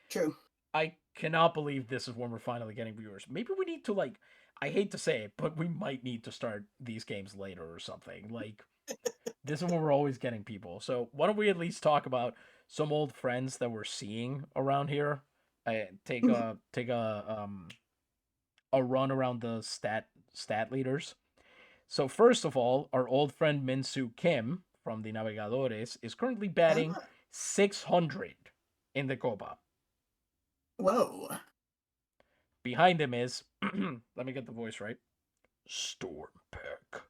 true. I Cannot believe this is when we're finally getting viewers. Maybe we need to, like, I hate to say it, but we might need to start these games later or something. Like, this is when we're always getting people. So why don't we at least talk about some old friends that we're seeing around here? I take a run around the stat leaders. So first of all, our old friend Minsu Kim from the Navegadores is currently batting Ah, 600 in the Copa. whoa. Behind him is, let me get the voice right, Storm Peck,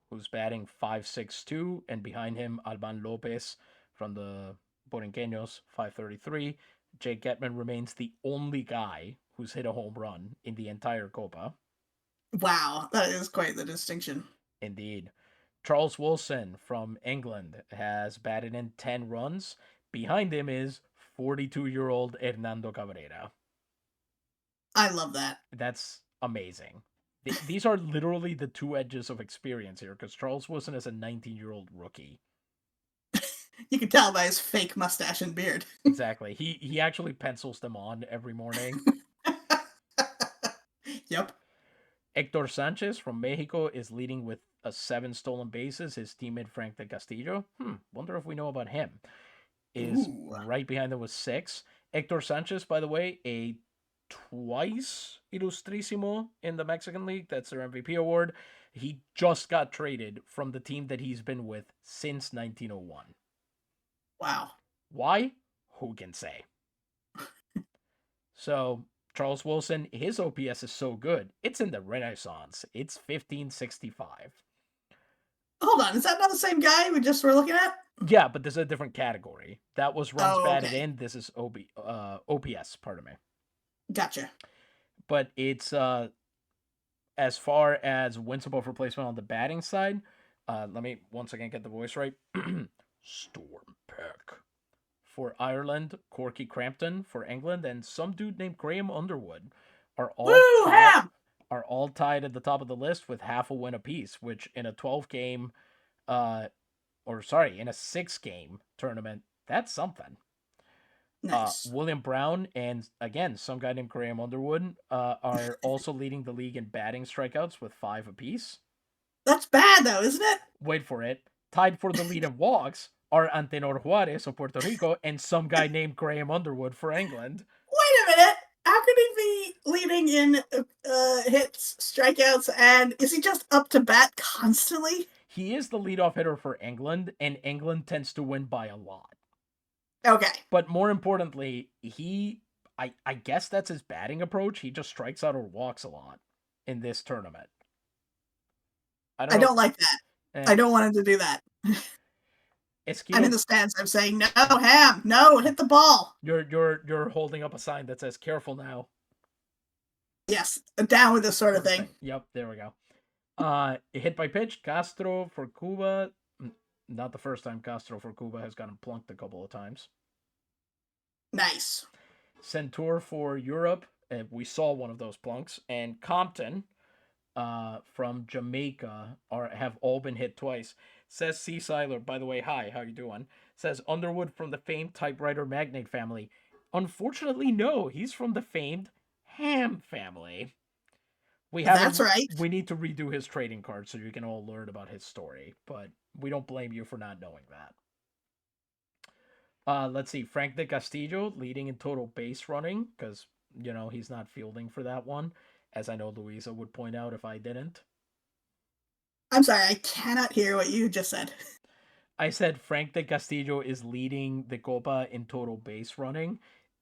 who's batting 562, and behind him, Alban Lopez from the Borinqueños, 533. Jake Getman remains the only guy who's hit a home run in the entire Copa. Wow, that is quite the distinction. Indeed. Charles Wilson from England has batted in 10 runs. Behind him is 42-year-old Hernando Cabrera. I love that. That's amazing. These are literally the two edges of experience here, because Charles Wilson is a 19-year-old rookie. You can tell by his fake mustache and beard. Exactly. He actually pencils them on every morning. Yep. Hector Sanchez from Mexico is leading with 7 stolen bases. His teammate Frank de Castillo, wonder if we know about him, is Ooh. right behind them with 6. Hector Sanchez, by the way, a twice Ilustrísimo in the Mexican League. That's their MVP award. He just got traded from the team that he's been with since 1901. Wow. Why? Who can say? So, Charles Wilson, his OPS is so good, it's in the Renaissance. It's 1565. Hold on, is that not the same guy we just were looking at? Yeah, but this is a different category. That was runs batted okay. in. This is OPS, pardon me. Gotcha. But it's as far as wins above replacement on the batting side, let me once again get the voice right. Storm Peck for Ireland, Corky Crampton for England, and some dude named Graham Underwood are all Woo, ham! tied at the top of the list with half a win apiece, which in a 12-game in a 6-game tournament, that's something. Nice. William Brown and, again, some guy named Graham Underwood are also leading the league in batting strikeouts with 5 apiece. That's bad, though, isn't it? Wait for it. Tied for the lead in walks are Antenor Juarez of Puerto Rico and some guy named Graham Underwood for England. Wait a minute. How could he be leading in hits, strikeouts, and is he just up to bat constantly? He is the leadoff hitter for England, and England tends to win by a lot. Okay. But more importantly, I guess that's his batting approach. He just strikes out or walks a lot in this tournament. I don't like that. I don't want him to do that. Esquivel, I'm in the stands. I'm saying, no, ham, no, hit the ball. You're holding up a sign that says "Careful now." Yes, down with this sort of thing. Yep, there we go. Hit by pitch, Castro for Cuba. Not the first time Castro for Cuba has gotten plunked a couple of times. Nice. Centaur for Europe. We saw one of those plunks. And Compton from Jamaica have all been hit twice. Says C. Seiler, by the way, hi, how you doing? Says Underwood from the famed typewriter magnate family. Unfortunately, no, he's from the famed Ham family. That's right. We need to redo his trading card so you can all learn about his story, but we don't blame you for not knowing that. Let's see, Frank de Castillo leading in total base running, because, he's not fielding for that one, as I know Louisa would point out if I didn't. I'm sorry, I cannot hear what you just said. I said Frank de Castillo is leading the Copa in total base running,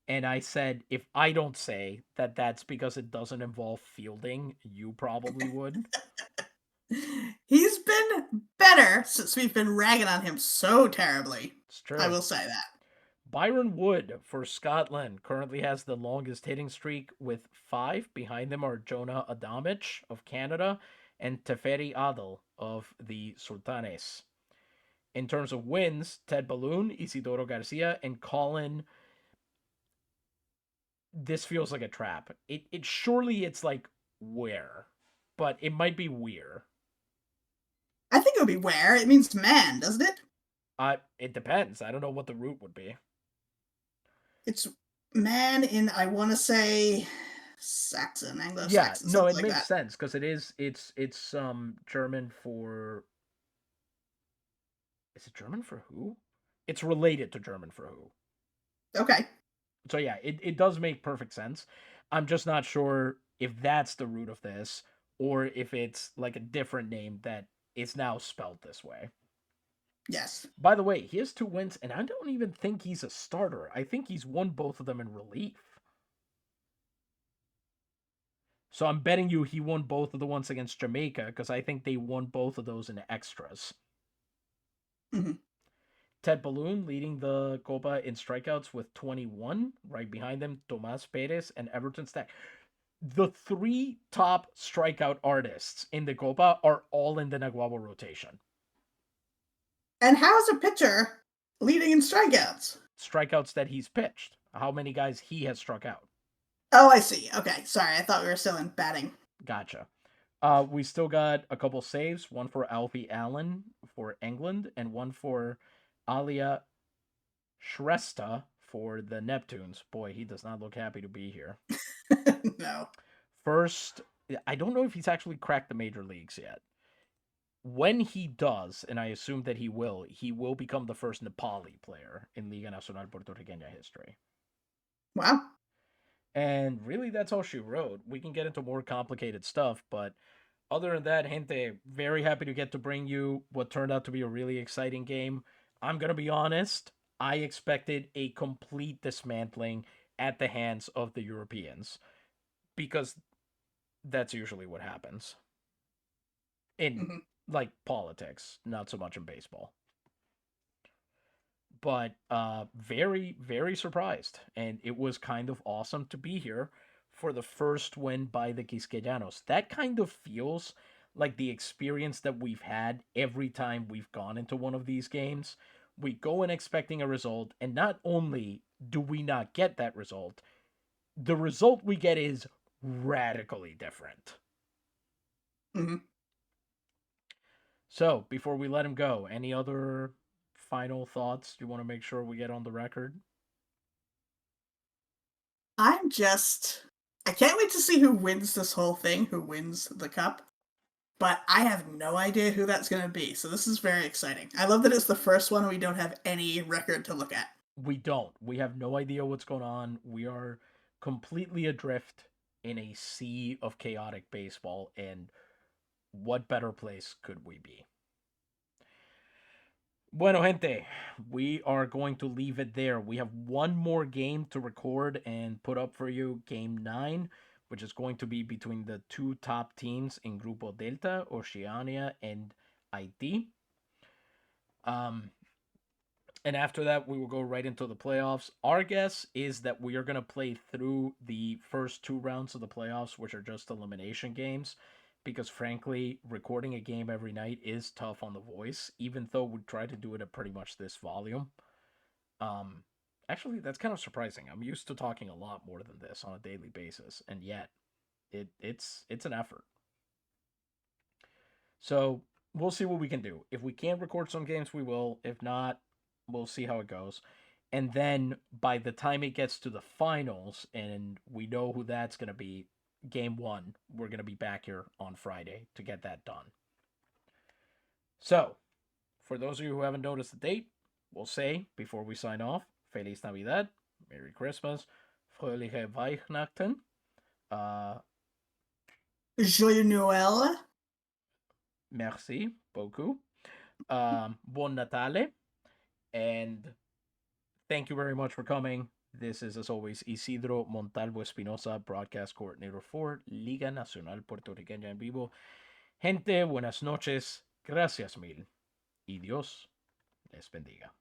and I said if I don't say that that's because it doesn't involve fielding, you probably would. He's been better since we've been ragging on him so terribly. It's true. I will say that. Byron Wood for Scotland currently has the longest hitting streak with 5. Behind them are Jonah Adamich of Canada and Teferi Adel of the Sultanes. In terms of wins, Ted Balloon, Isidoro Garcia, and Colin. This feels like a trap. It surely it's like where, but it might be where. I think it would be where. It means man, doesn't it? It depends. I don't know what the root would be. It's man in, I want to say, Saxon, Yeah, Anglo-Saxon, no, something it like makes that. sense because it's German for, is it German for who? It's related to German for who. Okay. So yeah, it does make perfect sense. I'm just not sure if that's the root of this or if it's like a different name that is now spelled this way. Yes. By the way, he has 2 wins, and I don't even think he's a starter. I think he's won both of them in relief. So I'm betting you he won both of the ones against Jamaica because I think they won both of those in extras. Hmm. Ted Balloon leading the Copa in strikeouts with 21. Right behind him, Tomas Perez and Everton Stack. The 3 top strikeout artists in the Copa are all in the Naguabo rotation. And how's a pitcher leading in strikeouts? Strikeouts that he's pitched. How many guys he has struck out. Oh, I see. Okay, sorry. I thought we were still in batting. Gotcha. We still got a couple saves. One for Alfie Allen for England, and one for Alia Shrestha for the Neptunes. Boy, he does not look happy to be here. No. First, I don't know if he's actually cracked the major leagues yet. When he does, and I assume that he will become the first Nepali player in Liga Nacional Puertorriqueña history. Wow. And really, that's all she wrote. We can get into more complicated stuff, but other than that, gente, very happy to get to bring you what turned out to be a really exciting game. I'm going to be honest, I expected a complete dismantling at the hands of the Europeans because that's usually what happens in Hmm. like politics, not so much in baseball. But very very surprised, and it was kind of awesome to be here for the first win by the Quisqueyanos. That kind of feels like the experience that we've had every time we've gone into one of these games. We go in expecting a result, and not only do we not get that result, the result we get is radically different. Hmm. So, before we let him go, any other final thoughts you want to make sure we get on the record? I'm just. I can't wait to see who wins this whole thing, who wins the cup. But I have no idea who that's going to be. So this is very exciting. I love that it's the first one we don't have any record to look at. We don't. We have no idea what's going on. We are completely adrift in a sea of chaotic baseball, and what better place could we be? Bueno, gente, we are going to leave it there. We have one more game to record and put up for you, Game 9, which is going to be between the 2 top teams in Grupo Delta, Oceania and Haiti. Um, And after that, we will go right into the playoffs. Our guess is that we are going to play through the first 2 rounds of the playoffs, which are just elimination games, because frankly, recording a game every night is tough on the voice, even though we try to do it at pretty much this volume. Um, Actually, that's kind of surprising. I'm used to talking a lot more than this on a daily basis, and yet it's an effort. So we'll see what we can do. If we can record some games, we will. If not, we'll see how it goes. And then by the time it gets to the finals and we know who that's going to be, game 1, we're going to be back here on Friday to get that done. So, for those of you who haven't noticed the date, we'll say before we sign off, Feliz Navidad, Merry Christmas, Fröhliche Weihnachten, uh, Joyeux Noël. merci beaucoup, Buon Natale, and thank you very much for coming. This is, as always, Isidro Montalvo Espinosa, broadcast coordinator for Liga Nacional Puertorriqueña en Vivo. Gente, buenas noches, gracias mil, y Dios les bendiga.